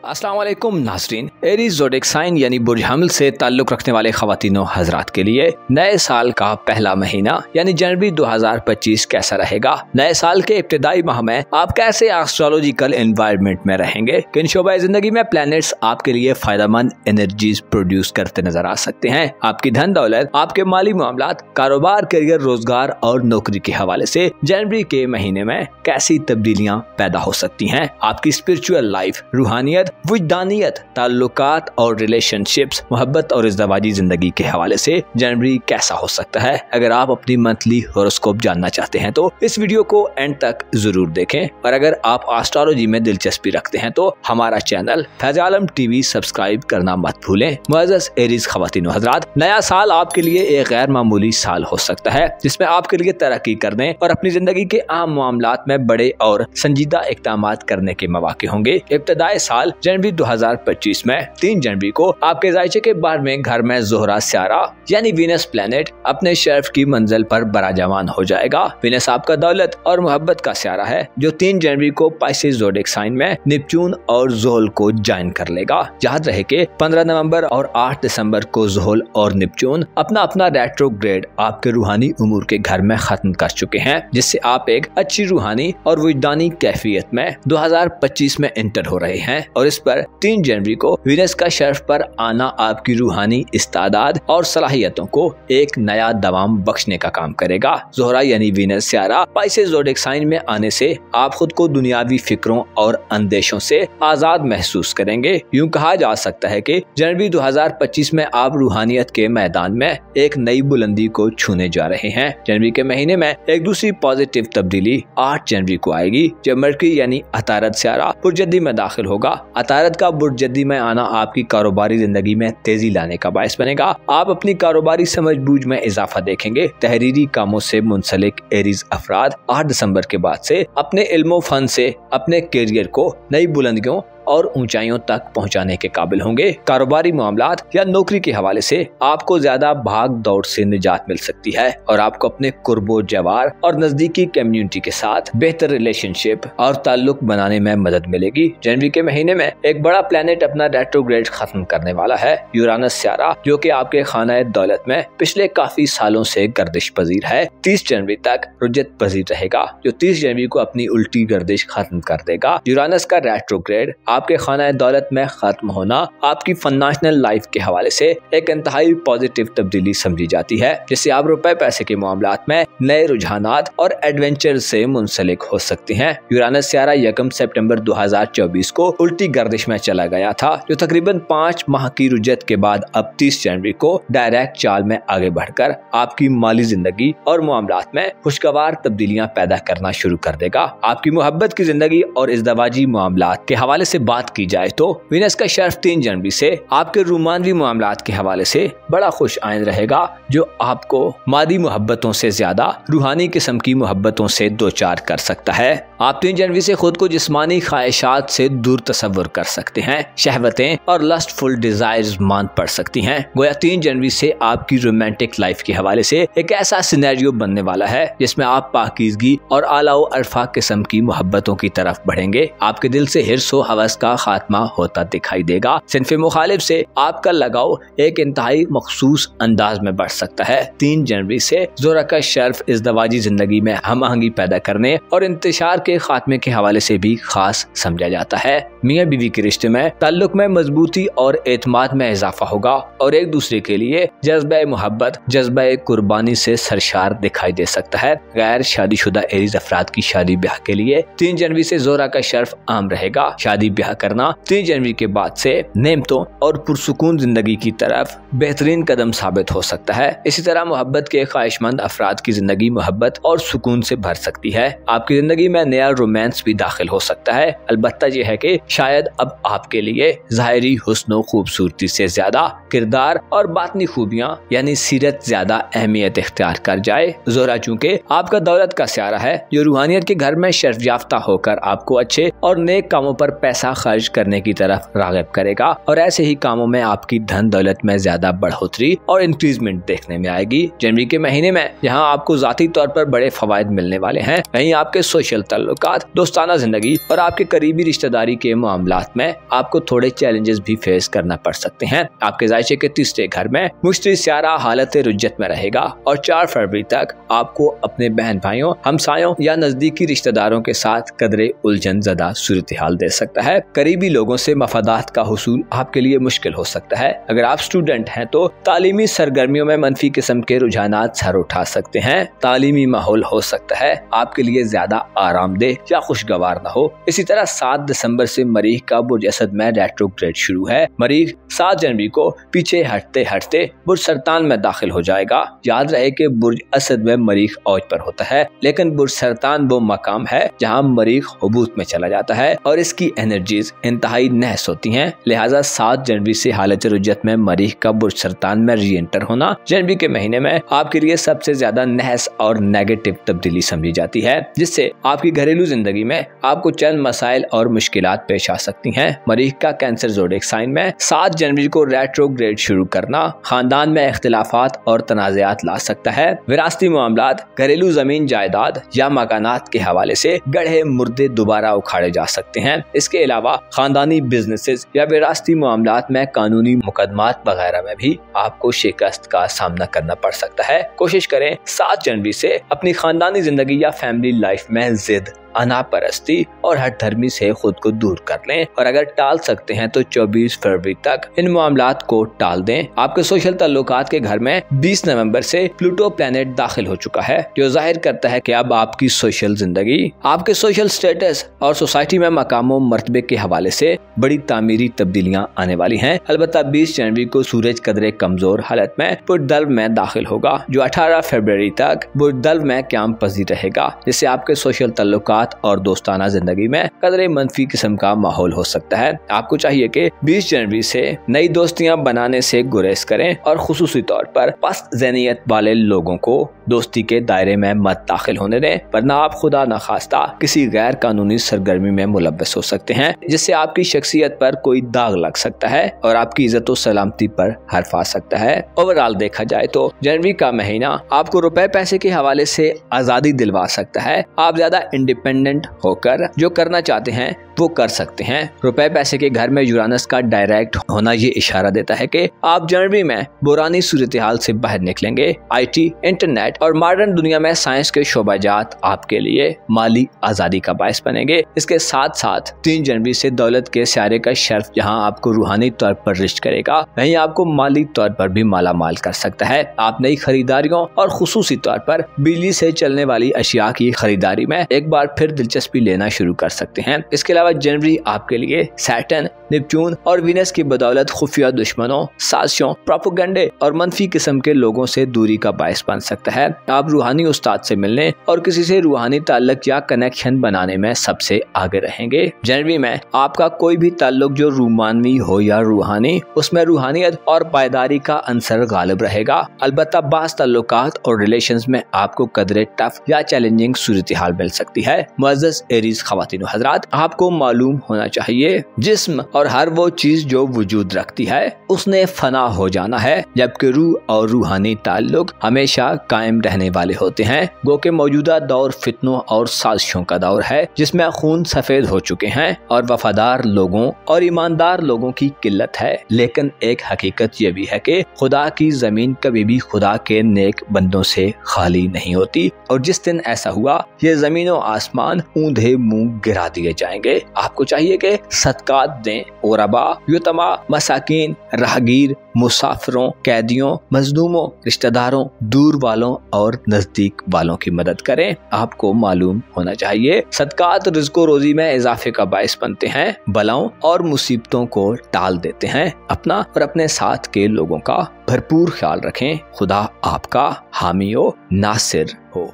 अस्सलाम वालेकुम नाज़रीन। एरीज़ ज़ोडिएक साइन यानी बुर्ज हमल से ताल्लुक़ रखने वाले ख़वातीनो हज़रात के लिए नए साल का पहला महीना यानी जनवरी 2025 कैसा रहेगा। नए साल के इब्तिदाई माह में आप कैसे एस्ट्रोलॉजिकल एनवायरनमेंट में रहेंगे, किन शोबे ज़िंदगी में प्लैनेट्स आपके लिए फ़ायदेमंद एनर्जीज प्रोड्यूस करते नजर आ सकते हैं। आपकी धन दौलत, आपके माली मामलात, कारोबार, करियर, रोजगार और नौकरी के हवाले से जनवरी के महीने में कैसी तब्दीलियाँ पैदा हो सकती हैं। आपकी स्पिरिचुअल लाइफ, रूहानियत, वजदानियत, ताल्लुकात और रिलेशनशिप्स, मोहब्बत और इज़्दवाजी जिंदगी के हवाले से जनवरी कैसा हो सकता है। अगर आप अपनी मंथली हॉरोस्कोप जानना चाहते हैं तो इस वीडियो को एंड तक जरूर देखें, और अगर आप एस्ट्रोलॉजी में दिलचस्पी रखते हैं तो हमारा चैनल फैज़ आलम टीवी सब्सक्राइब करना मत भूलें। मुअज़्ज़ज़ एरीज़ ख़वातीनो हज़रात, नया साल आपके लिए एक गैर मामूली साल हो सकता है जिसमें आपके लिए तरक्की करने और अपनी जिंदगी के आम मामलात में बड़े और संजीदा इक़दामात करने के मौके होंगे। इब्तिदाई साल जनवरी 2025 में 3 जनवरी को आपके ज़ायचे के 12वें घर में ज़ोहरा सियारा यानी वीनस प्लैनेट अपने शर्फ की मंजिल पर बराजमान हो जाएगा। वीनस आपका दौलत और मोहब्बत का सियारा है जो 3 जनवरी को पाइसेस ज़ोडिएक साइन में नेपच्यून और ज़ोहल को ज्वाइन कर लेगा। याद रहे कि 15 नवंबर और 8 दिसंबर को ज़ोहल और नेपच्यून अपना अपना रेट्रोग्रेड आपके रूहानी उमूर के घर में खत्म कर चुके हैं, जिससे आप एक अच्छी रूहानी और वजदानी कैफियत में 2025 में एंटर हो रहे हैं। और इस पर 3 जनवरी को वीनस का शर्फ पर आना आपकी रूहानी इस्तादाद और सलाहियतों को एक नया दवाम बख्शने का काम करेगा। ज़ोहरा यानी वीनस सियारा पाइसेस ज़ोडिएक साइन में आने से आप खुद को दुनियावी फिक्रों और अंदेशों से आजाद महसूस करेंगे। यूं कहा जा सकता है कि जनवरी 2025 में आप रूहानियत के मैदान में एक नई बुलंदी को छूने जा रहे हैं। जनवरी के महीने में एक दूसरी पॉजिटिव तब्दीली 8 जनवरी को आएगी जब मरकरी यानी अतारद सियारा बुर्जदी में दाखिल होगा। अतारद का बुर्जदी में आना आपकी कारोबारी जिंदगी में तेजी लाने का बायस बनेगा। आप अपनी कारोबारी समझबूझ में इजाफा देखेंगे। तहरीरी कामों से मुंसलिक एरीज अफराद 8 दिसंबर के बाद से अपने इल्मो फन से अपने करियर को नई बुलंदियों और ऊंचाइयों तक पहुंचाने के काबिल होंगे। कारोबारी मामलात या नौकरी के हवाले से आपको ज्यादा भाग दौड़ से निजात मिल सकती है और आपको अपने कुर्बो जवार और नजदीकी कम्युनिटी के साथ बेहतर रिलेशनशिप और ताल्लुक बनाने में मदद मिलेगी। जनवरी के महीने में एक बड़ा प्लेनेट अपना रेट्रोग्रेड खत्म करने वाला है, यूरानस सियारा, जो कि आपके खाना दौलत में पिछले काफी सालों से गर्दिश पजीर है। 30 जनवरी तक रुजत पजीर रहेगा जो 30 जनवरी को अपनी उल्टी गर्दिश खत्म कर देगा। यूरानस का रेट्रोग्रेड आपके खाना दौलत में खत्म होना आपकी फाइनेंशियल लाइफ के हवाले से एक इंतहाई पॉजिटिव तब्दीली समझी जाती है, जिससे आप रुपए पैसे के मामलात में नए रुझानात और एडवेंचर से मुंसलिक हो सकते हैं। यूरानस सियारा 1 सितंबर 2024 को उल्टी गर्दिश में चला गया था, जो तकरीबन 5 माह की रुजत के बाद अब 30 जनवरी को डायरेक्ट चाल में आगे बढ़कर आपकी माली जिंदगी और मामलात में खुशगवार तब्दीलियां पैदा करना शुरू कर देगा। आपकी मोहब्बत की जिंदगी और इज़्दवाजी मामलात के हवाले से बात की जाए तो वीनस का शर्फ 3 जनवरी से आपके रोमानवी मामलात के हवाले से बड़ा खुश आइंद रहेगा, जो आपको मादी मोहब्बतों से ज्यादा रूहानी किस्म की मोहब्बतों से दो चार कर सकता है। आप 3 जनवरी से खुद को जिस्मानी ख्वाहिशात से दूर तस्वर कर सकते हैं। शहवतें और लस्टफुल डिजायर्स मान पड़ सकती हैं। गोया 3 जनवरी से आपकी रोमांटिक लाइफ के हवाले से एक ऐसा सिनेरियो बनने वाला है जिसमें आप पाकीज़गी और आला व अरफा किस्म की मोहब्बतों की तरफ बढ़ेंगे। आपके दिल से हिर्स व हवस का खात्मा होता दिखाई देगा। सिन्फ़े मुखालिफ से आपका लगाव एक इंतहाई मखसूस अंदाज में बढ़ सकता है। 3 जनवरी से ज़ोहरा का शर्फ इज़्दवाजी जिंदगी में हम आहंगी पैदा करने और इंतशार के खात्मे के हवाले से भी खास समझा जाता है। मियाँ बीवी के रिश्ते में ताल्लुक में मजबूती और एतमाद में इजाफा होगा और एक दूसरे के लिए जज्बे मोहब्बत, जज्बे कुर्बानी से सरशार दिखाई दे सकता है। गैर शादीशुदा एरीज अफराद की शादी ब्याह के लिए 3 जनवरी से ज़ोहरा का शर्फ आम रहेगा। शादी ब्याह करना 3 जनवरी के बाद से नेमतों और पुरसुकून जिंदगी की तरफ बेहतरीन कदम साबित हो सकता है। इसी तरह मोहब्बत के ख्वाहिशमंद अफराद की जिंदगी मोहब्बत और सुकून से भर सकती है। आपकी जिंदगी में नया रोमांस भी दाखिल हो सकता है। अलबत्ता यह है कि शायद अब आपके लिए ज़ाहिरी हुस्न खूबसूरती से ज्यादा किरदार और बातनी खूबियां यानी सीरत ज्यादा अहमियत इख्तियार कर जाए। ज़ोहरा चूँकि आपका दौलत का सियारा है जो रूहानियत के घर में शर्फ याफ्ता होकर आपको अच्छे और नेक कामों पर पैसा ज्यादा खर्च करने की तरफ राग़िब करेगा और ऐसे ही कामों में आपकी धन दौलत में ज्यादा बढ़ोतरी और इंक्रीजमेंट देखने में आएगी। जनवरी के महीने में जहाँ आपको जाती तौर पर बड़े फवायद मिलने वाले हैं, वहीं आपके सोशल ताल्लुकात, दोस्ताना जिंदगी और आपके करीबी रिश्तेदारी के मामलात में आपको थोड़े चैलेंजेस भी फेस करना पड़ सकते हैं। आपके जायचे के तीसरे घर में मुश्तरी सियारा हालत रुज्जत में रहेगा और 4 फरवरी तक आपको अपने बहन भाइयों, हमसायों या नजदीकी रिश्तेदारों के साथ कदरे उलझन ज़दा सूरत हाल दे सकता है। करीबी लोगों से मफादात का हुसूल आपके लिए मुश्किल हो सकता है। अगर आप स्टूडेंट हैं तो तालीमी सरगर्मियों में मनफी किस्म के रुझानात सर उठा सकते हैं। तालीमी माहौल हो सकता है आपके लिए ज्यादा आरामदेह या खुशगवार न हो। इसी तरह 7 दिसंबर से मरीख का बुर्ज असद में रेट्रोग्रेड शुरू है। मरीख 7 जनवरी को पीछे हटते हटते बुर्ज सरतान में दाखिल हो जाएगा। याद रहे कि बुर्ज असद में मरीख औज पर होता है, लेकिन बुर्ज सरतान वो मकाम है जहाँ मरीख हुबूत में चला जाता है और इसकी एनर्जीज इंतहाई नहस होती हैं। लिहाजा 7 जनवरी से हालत रुज्जत में मरीख का बुर्ज सरतान में री एंटर होना जनवरी के महीने में आपके लिए सबसे ज्यादा नहस और नेगेटिव तब्दीली समझी जाती है, जिससे आपकी घरेलू जिंदगी में आपको चंद मसाइल और मुश्किलात पेश आ सकती हैं। मरीख का कैंसर ज़ोडिएक साइन में 7 जनवरी को रेट्रोग्रेड शुरू करना खानदान में इख्तिलाफात और तनाज़ात ला सकता है। विरासती मामलात, घरेलू जमीन जायदाद या मकानात के हवाले से गढ़े मुर्दे दोबारा उखाड़े जा सकते हैं। इसके अलावा खानदानी बिजनेसेस या विरासती मामलात में कानूनी मुकदमात वगैरह में भी आपको शिकस्त का सामना करना पड़ सकता है। कोशिश करें 7 जनवरी से अपनी खानदानी जिंदगी या फैमिली लाइफ में जिद, अनापरस्ती और हठ धर्मी से खुद को दूर कर लें और अगर टाल सकते हैं तो 24 फरवरी तक इन मामलात को टाल दें। आपके सोशल ताल्लुकात के घर में 20 नवंबर से प्लूटो प्लैनेट दाखिल हो चुका है, जो जाहिर करता है कि अब आपकी सोशल जिंदगी, आपके सोशल स्टेटस और सोसाइटी में मकामों मर्तबे के हवाले से बड़ी तामीरी तब्दीलियां आने वाली हैं। अलबत्ता 20 जनवरी को सूरज कदरे कमजोर हालत में बुर्दल्व में दाखिल होगा, जो 18 फरवरी तक बुर्दल्व में क्याम पजीर रहेगा, जिससे आपके सोशल ताल्लुकात और दोस्ताना जिंदगी में कदरे मनफी किस्म का माहौल हो सकता है। आपको चाहिए कि 20 जनवरी से नई दोस्तियां बनाने से गुरेज करें और खुसूसी तौर पर पस्त ज़हनियत वाले लोगों को दोस्ती के दायरे में मत दाखिल होने दें, वरना आप खुदा न खास्ता किसी गैर कानूनी सरगर्मी में मुलव्वस हो सकते हैं, जिससे आपकी शख्सियत पर कोई दाग लग सकता है और आपकी इज्जत और सलामती पर हर्फ आ सकता है। ओवरऑल देखा जाए तो जनवरी का महीना आपको रुपए पैसे के हवाले से आजादी दिलवा सकता है। आप ज्यादा इंडिपेंडेंट होकर जो करना चाहते हैं वो कर सकते हैं। रुपए पैसे के घर में यूरानस का डायरेक्ट होना ये इशारा देता है कि आप जनवरी में बुरानी सूरत हाल से बाहर निकलेंगे। IT, इंटरनेट और मॉडर्न दुनिया में साइंस के शोबाजात आपके लिए माली आजादी का बायस बनेंगे। इसके साथ साथ 3 जनवरी से दौलत के सियारे का शर्फ जहां आपको रूहानी तौर पर रिश्त करेगा, वहीं आपको माली तौर पर भी माला माल कर सकता है। आप नई खरीदारियों और खुसूसी तौर पर बिजली से चलने वाली अशिया की खरीदारी में एक बार फिर दिलचस्पी लेना शुरू कर सकते हैं। इसके अलावा जनवरी आपके लिए सैटर्न, नेपच्यून और वीनस की बदौलत खुफिया दुश्मनों, साजिशों, प्रोपेगेंडे और मनफी किस्म के लोगों से दूरी का बायस बन सकता है। आप रूहानी उस्ताद से मिलने और किसी से रूहानी ताल्लुक या कनेक्शन बनाने में सबसे आगे रहेंगे। जनवरी में आपका कोई भी ताल्लुक जो रूमानवी हो या रूहानी, उसमें रूहानियत और पायदारी का अंसर गालिब रहेगा। अलबत्ता बास ताल्लुकात और रिलेशंस में आपको कदरे टफ या चैलेंजिंग सूरत हाल मिल सकती है। मुअज़्ज़ज़ एरीज ख़वातीन हज़रात, आपको मालूम होना चाहिए जिस्म और हर वो चीज जो वजूद रखती है उसने फना हो जाना है, जबकि रूह और रूहानी ताल्लुक हमेशा कायम रहने वाले होते हैं। गो के मौजूदा दौर फितनों और साजिशों का दौर है, जिसमें खून सफेद हो चुके हैं और वफादार लोगों और ईमानदार लोगों की किल्लत है। लेकिन एक हकीकत यह भी है कि खुदा की जमीन कभी भी खुदा के नेक बंदों से खाली नहीं होती, और जिस दिन ऐसा हुआ ये जमीन और आसमान ऊंधे मुंह गिरा दिए जाएंगे। आपको चाहिए कि सदकात दें, ओरबा, युतमा, मसाकीन, राहगीर, मुसाफिरों, कैदियों, मजलूमों, रिश्तेदारों, दूर वालों और नजदीक वालों की मदद करें। आपको मालूम होना चाहिए सदकात रिज़्क़ो रोजी में इजाफे का बायस बनते हैं, बलाओं और मुसीबतों को टाल देते हैं। अपना और अपने साथ के लोगों का भरपूर ख्याल रखें। खुदा आपका हामी हो, नासिर हो।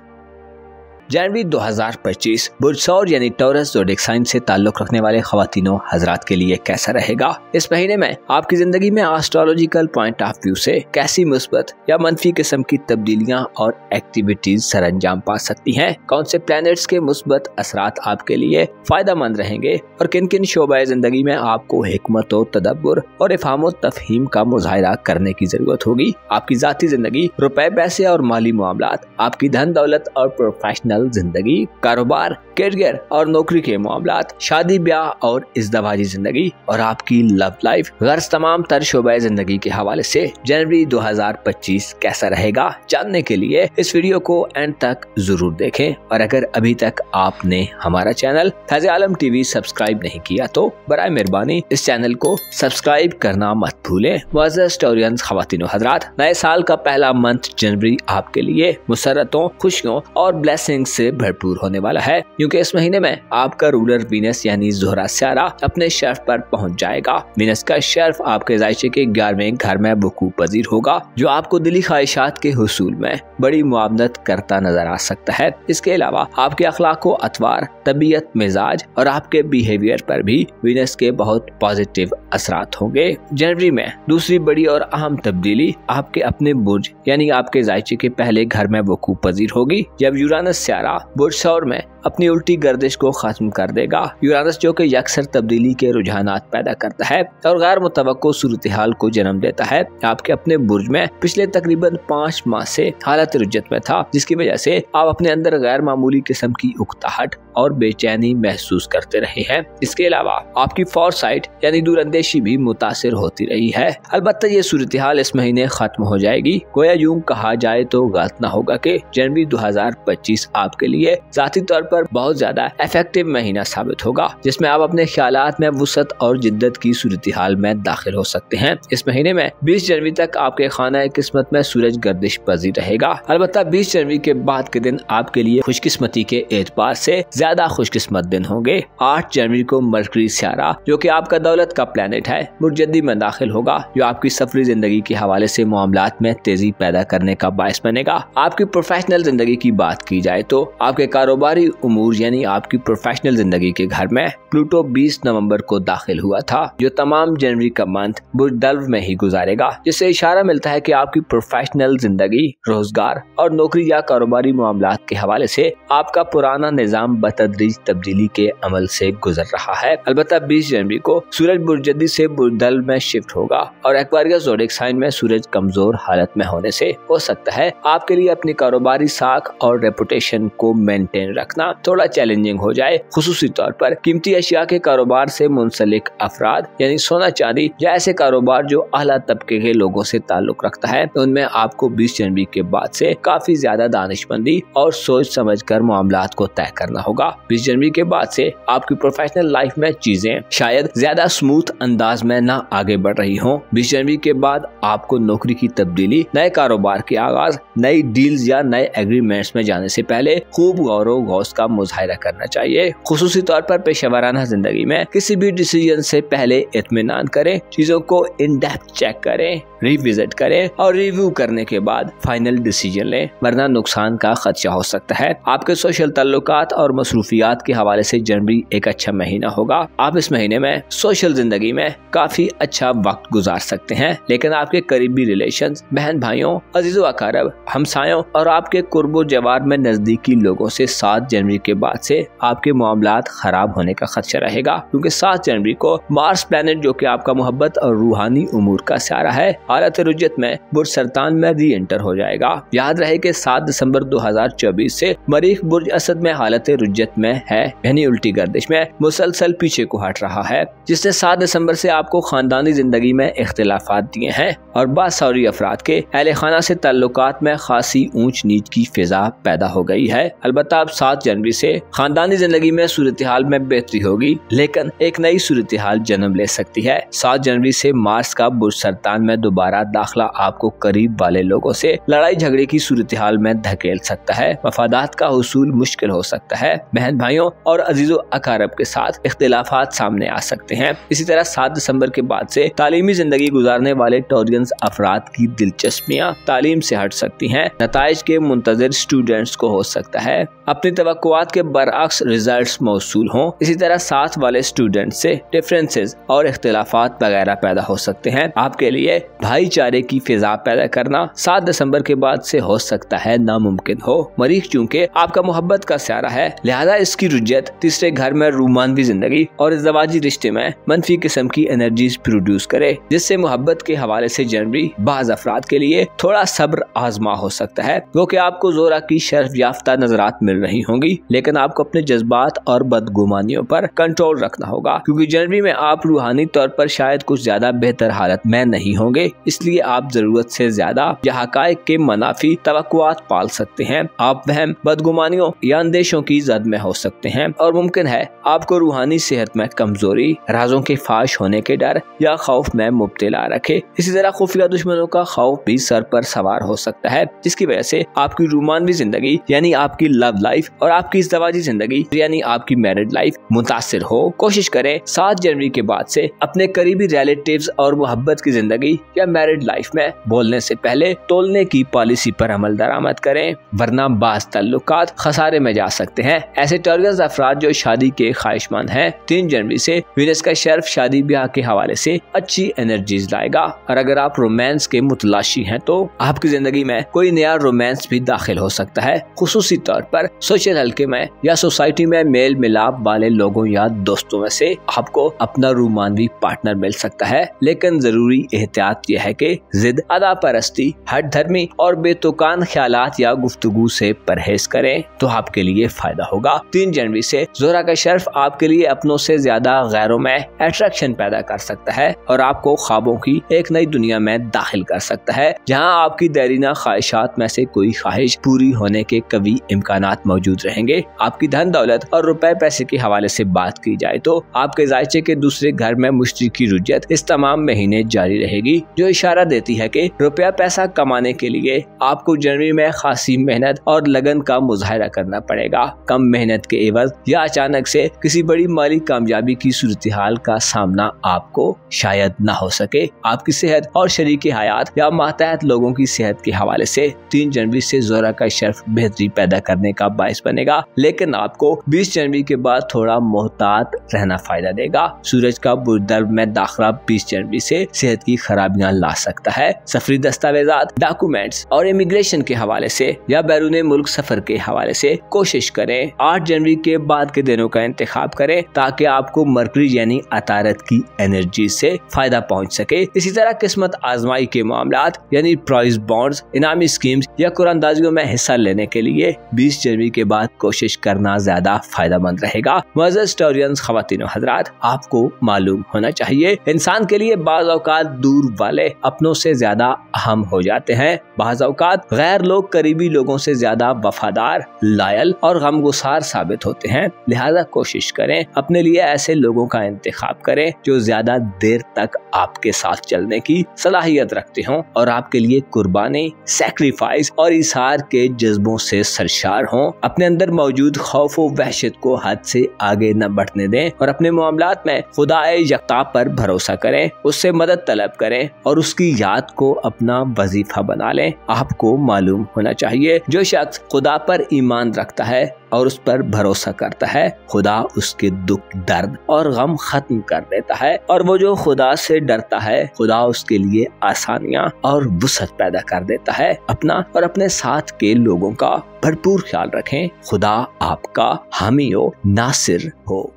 जनवरी 2025 बुर्ज सौर यानी टॉरस ज़ोडिएक साइन से ताल्लुक रखने वाले ख्वातीनों हजरात के लिए कैसा रहेगा। इस महीने में आपकी जिंदगी में एस्ट्रोलॉजिकल पॉइंट ऑफ व्यू से कैसी मुस्बत या मंफी किस्म की तब्दीलियां और एक्टिविटीज सरअंजाम पा सकती हैं, कौन से प्लैनेट्स के मुस्बत असरात आपके लिए फायदेमंद रहेंगे और किन किन शोबाए जिंदगी में आपको हिकमत व तदब्बुर और इफ़हाम व तफहीम का मुजाहिरा करने की जरूरत होगी। आपकी जाती जिंदगी, रुपए पैसे और माली मामलात, आपकी धन दौलत और प्रोफेशनल जिंदगी, कारोबार, करियर और नौकरी के मामलात, शादी ब्याह और इज़्दवाजी जिंदगी और आपकी लव लाइफ, गर्ज तमाम तर शोबाए जिंदगी के हवाले से जनवरी 2025 कैसा रहेगा जानने के लिए इस वीडियो को एंड तक जरूर देखें। और अगर अभी तक आपने हमारा चैनल फैज़ आलम टीवी सब्सक्राइब नहीं किया तो बराए मेहरबानी इस चैनल को सब्सक्राइब करना मत भूलें। मुअज़्ज़ज़ स्टोरियंस ख्वातीन व हज़रात, नए साल का पहला मंथ जनवरी आपके लिए मुसर्रतों, खुशियों और ब्लेसिंग से भरपूर होने वाला है, क्योंकि इस महीने में आपका रूलर वीनस यानी ज़ोहरा सियारा अपने शर्फ पर पहुंच जाएगा। वीनस का शर्फ आपके ज़ायचे के 11वें घर में वकूअ पज़ीर होगा, जो आपको दिली ख्वाहिशात के हुसूल में बड़ी मुआवनत करता नजर आ सकता है। इसके अलावा आपके अखलाक व अतवार, तबीयत, मिजाज और आपके बिहेवियर पर भी वीनस के बहुत पॉजिटिव असरात होंगे। जनवरी में दूसरी बड़ी और अहम तब्दीली आपके अपने बुर्ज यानी आपके ज़ायचे के पहले घर में वकूअ पज़ीर होगी, जब यूरानस सियारा बुर्ज सौर में अपनी उल्टी गर्दिश को खत्म कर देगा। यूरानस जो कि अक्सर तब्दीली के रुझानात पैदा करता है और गैर मुतवक्को सूरत हाल को जन्म देता है, आपके अपने बुर्ज में पिछले तकरीबन 5 माह से हालत रुज्जत में था, जिसकी वजह से आप अपने अंदर गैर मामूली किस्म की उकताहट और बेचैनी महसूस करते रहे हैं। इसके अलावा आपकी फोरसाइट यानी दूरअंदेशी भी मुतासिर होती रही है। अलबत्ता ये सूरत हाल इस महीने खत्म हो जाएगी। गोया यूं कहा जाए तो गलत न होगा कि जनवरी 2025 आपके लिए जाती तौर पर बहुत ज्यादा इफेक्टिव महीना साबित होगा, जिसमें आप अपने ख्यालात में वुसअत और जिद्दत की सूरत हाल में दाखिल हो सकते हैं। इस महीने में 20 जनवरी तक आपके खाना किस्मत में सूरज गर्दिश पजीर रहेगा। अलबत्ता 20 जनवरी के बाद के दिन आपके लिए खुशकिस्मती के एतबार से ज्यादा खुशकिस्मत दिन होंगे। 8 जनवरी को मरकरी सियारा, जो कि आपका दौलत का प्लेनेट है, बुर्जदी में दाखिल होगा, जो आपकी सफरी जिंदगी के हवाले से मामलात में तेजी पैदा करने का बायस बनेगा। आपकी प्रोफेशनल जिंदगी की बात की जाए तो आपके कारोबारी उमूर यानी आपकी प्रोफेशनल जिंदगी के घर में प्लूटो 20 नवंबर को दाखिल हुआ था, जो तमाम जनवरी का मंथ बुर्ज दल्व में ही गुजारेगा, जिससे इशारा मिलता है कि आपकी प्रोफेशनल जिंदगी, रोजगार और नौकरी या कारोबारी मामलात के हवाले से आपका पुराना निजाम बतदरीज तब्दीली के अमल से गुजर रहा है। अलबत्ता 20 जनवरी को सूरज बुर्जदी से बुर्ज दल्व में शिफ्ट होगा और एक्वेरियस ज़ोडिएक साइन में सूरज कमजोर हालत में होने से हो सकता है आपके लिए अपनी कारोबारी साख और रेपुटेशन को मेंटेन रखना थोड़ा चैलेंजिंग हो जाए। खुसूसी तौर पर कीमती अशिया के कारोबार से मुंसलिक अफराद यानी सोना चांदी या ऐसे कारोबार जो आला तबके के लोगों से ताल्लुक रखता है, उनमें आपको 20 जनवरी के बाद से काफी ज्यादा दानिशमंदी और सोच समझकर मामलात को तय करना होगा। 20 जनवरी के बाद से आपकी प्रोफेशनल लाइफ में चीजें शायद ज्यादा स्मूथ अंदाज में न आगे बढ़ रही हों। 20 जनवरी के बाद आपको नौकरी की तब्दीली, नए कारोबार के आगाज, नई डील्स या नए एग्रीमेंट्स में जाने से पहले खूब गौर गौस का मुजाहिरा करना चाहिए। खुसूसी तौर पर पेशेवराना जिंदगी में किसी भी डिसीजन से पहले इत्मीनान करें, चीजों को इन डेप्थ चेक करें, रिविजिट करें और रिव्यू करने के बाद फाइनल डिसीजन लें, वरना नुकसान का खदशा हो सकता है। आपके सोशल ताल्लुकात और मसरूफियात के हवाले से जनवरी एक अच्छा महीना होगा। आप इस महीने में सोशल जिंदगी में काफी अच्छा वक्त गुजार सकते हैं, लेकिन आपके करीबी रिलेशंस, बहन भाइयों, अजीजो अकारब, हमसायों और आपके कुर्बो जवार में नजदीकी लोगों से 7 जनवरी के बाद से आपके मामलात खराब होने का खदशा रहेगा, क्योंकि 7 जनवरी को मार्स प्लैनेट, जो कि आपका मोहब्बत और रूहानी उमूर का सियारा है, हालत रुज्जत में बुर्ज सरतान में री एंटर हो जाएगा। याद रहे कि 7 दिसंबर 2024 से मरीख बुर्ज असद में हालत रुज्जत में है, यानी उल्टी गर्दिश में मुसलसल पीछे को हट रहा है, जिसने 7 दिसंबर से आपको खानदानी जिंदगी में इख्तिलाफात दिए हैं और बासौरी अफराद के अहले खाना से ताल्लुकात में खासी ऊंच नीच की फिजा पैदा हो गई है। अलबत्ता अब 7 जनवरी से खानदानी जिंदगी में सूरत हाल में बेहतरी होगी, लेकिन एक नई सूरत हाल जन्म ले सकती है। 7 जनवरी से मार्स का बुर्ज सरतान में दोबारा दाखिला आपको करीब वाले लोगों से लड़ाई झगड़े की सूरत हाल में धकेल सकता है। मफादात का हुसूल मुश्किल हो सकता है। बहन भाइयों और अजीजो अकारब के साथ इख्तिलाफात सामने आ सकते हैं। इसी तरह 7 दिसंबर के बाद से तालीमी जिंदगी गुजारने वाले टॉरियंस अफराद की दिलचस्पियाँ तालीम से हट सकती हैं। नताइज के मुंतजर स्टूडेंट्स को हो सकता है। अपनी तवक्कुआत के बरअक्स रिजल्ट्स मौसूल हों। इसी तरह साथ वाले स्टूडेंट से डिफरेंसेस और इख्तिलाफात वगैरह पैदा हो सकते हैं। आपके लिए भाईचारे की फिजा पैदा करना 7 दिसंबर के बाद से हो सकता है नामुमकिन हो। मरीख चूंकि आपका मोहब्बत का स्यारा है, लिहाजा इसकी रुजत तीसरे घर में रूमानवी जिंदगी और इज़्ज़वाजी रिश्ते में मनफी किस्म की एनर्जीज प्रोड्यूस करे, जिससे मोहब्बत के हवाले से जनवरी बाज़ अफराद के लिए थोड़ा सब्र आजमा हो सकता है। वो कि आपको जोरा की शर्फ याफ्ता नजरात मिल रही होंगी, लेकिन आपको अपने जज्बात और बदगुमानियों पर कंट्रोल रखना होगा, क्योंकि जनवरी में आप रूहानी तौर पर शायद कुछ ज्यादा बेहतर हालत में नहीं होंगे। इसलिए आप जरूरत से ज्यादा या हकायक के मनाफी तवक्कुआत पाल सकते हैं। आप वहम, बदगुमानियों या अंदेशों की जद में हो सकते हैं और मुमकिन है आपको रूहानी सेहत में कमजोरी, राजों के फाश होने के डर या खौफ में मुब्तला रखे। इसी तरह खुफिया दुश्मनों का खौफ भी सर पर सवार हो सकता है, जिसकी वजह से आपकी रूमानवी जिंदगी यानी आपकी लव लाइफ और आपकी इज़्ज़वाजी जिंदगी यानी आपकी मैरिड लाइफ मुतासिर हो। कोशिश करें 7 जनवरी के बाद से अपने करीबी रिलेटिव्स और मोहब्बत की जिंदगी या मैरिड लाइफ में बोलने से पहले तोलने की पॉलिसी पर अमल दरामद करें, वरना बाज़ ताल्लुकात खसारे में जा सकते हैं। ऐसे टॉर्गन्स अफराद जो शादी के ख्वाहिशमंद हैं, 3 जनवरी से वीनस का शर्फ शादी ब्याह के हवाले से अच्छी एनर्जीज लाएगा। और अगर आप रोमांस के मुतलाशी हैं तो आपकी जिंदगी में कोई नया रोमांस भी दाखिल हो सकता है, खुसूसी तौर पर सोशल हल्के में या सोसाइटी में मेल मिलाप वाले लोगों या दोस्तों में से आपको अपना रूमानवी पार्टनर मिल सकता है। लेकिन जरूरी एहतियात यह है कि जिद, अदा परस्ती, हट धर्मी और बेतुकान ख्यालात या गुफ्तगू से परहेज करें तो आपके लिए फायदा होगा। 3 जनवरी से जोरा का शर्फ आपके लिए अपनों से ज्यादा गैरों में अट्रैक्शन पैदा कर सकता है और आपको ख्वाबों की एक नई दुनिया में दाखिल कर सकता है, जहां आपकी देरीना ख्वाहिशात में से कोई ख्वाहिश पूरी होने के कभी इम्कानात मौजूद रहेंगे। आपकी धन दौलत और रुपए पैसे के हवाले से बात की जाए तो आपके जायचे के दूसरे घर में मुश्तरी की रुजत इस तमाम महीने जारी रहेगी, जो इशारा देती है कि रुपया पैसा कमाने के लिए आपको जनवरी में खासी मेहनत और लगन का मुजाहरा करना पड़ेगा। कम मेहनत के एवज या अचानक से किसी बड़ी माली कामयाबी की सूरत-ए-हाल का सामना आपको शायद न हो सके। आपकी सेहत और शरीकी हयात या मातहत लोगों की सेहत के हवाले से 3 जनवरी से जोरा का शर्फ बेहतरी पैदा करने का बाइस बनेगा, लेकिन आपको 20 जनवरी के बाद थोड़ा मोहतात रहना फायदा देगा। सूरज का बुर्दर्ब में दाखिला 20 जनवरी से सेहत की खराबियां ला सकता है। सफरी दस्तावेजात, डॉक्यूमेंट्स और इमिग्रेशन के हवाले से या बैरून मुल्क सफर के हवाले से कोशिश करें 8 जनवरी के बाद के दिनों का इंतखाब करें, ताकि आपको मरकरी यानी अतारत की एनर्जी से फायदा पहुंच सके। इसी तरह किस्मत आजमाई के मामलात यानी प्राइज बॉन्ड्स, इनामी स्कीम्स या कुरानदाजियों में हिस्सा लेने के लिए 20 जनवरी के बाद कोशिश करना ज्यादा फायदेमंद रहेगा। मुअज़्ज़ज़ हिस्टोरियंस, ख़वातीन और हज़रात, आपको मालूम होना चाहिए इंसान के लिए बाज़ औक़ात दूर वाले अपनों से ज्यादा अहम हो जाते हैं। बाज़ औक़ात गैर लोग करीबी लोगों से ज्यादा वफादार, लायल और गमगुसार साबित होते हैं। लिहाजा कोशिश करें अपने लिए ऐसे लोगों का इंतखाब करें जो ज्यादा देर तक आपके साथ चलने की सलाहियत रखते हों और आपके लिए कुर्बानी, सैक्रिफाइस और इसार के जज्बों से सरशार हों। अपने अंदर मौजूद खौफ व वहशत को हद से आगे न बढ़ने दें और अपने मामलात में खुदाए यकता पर भरोसा करें, उससे मदद तलब करें और उसकी याद को अपना वजीफा बना लें। आपको मालूम होना चाहिए जो शख्स खुदा पर ईमान रखता है और उस पर भरोसा करता है, खुदा उसके दुख, दर्द और गम खत्म कर देता है, और वो जो खुदा से डरता है खुदा उसके लिए आसानियां और वुसअत पैदा कर देता है। अपना और अपने साथ के लोगों का भरपूर ख्याल रखें। खुदा आपका हामी हो, नासिर हो।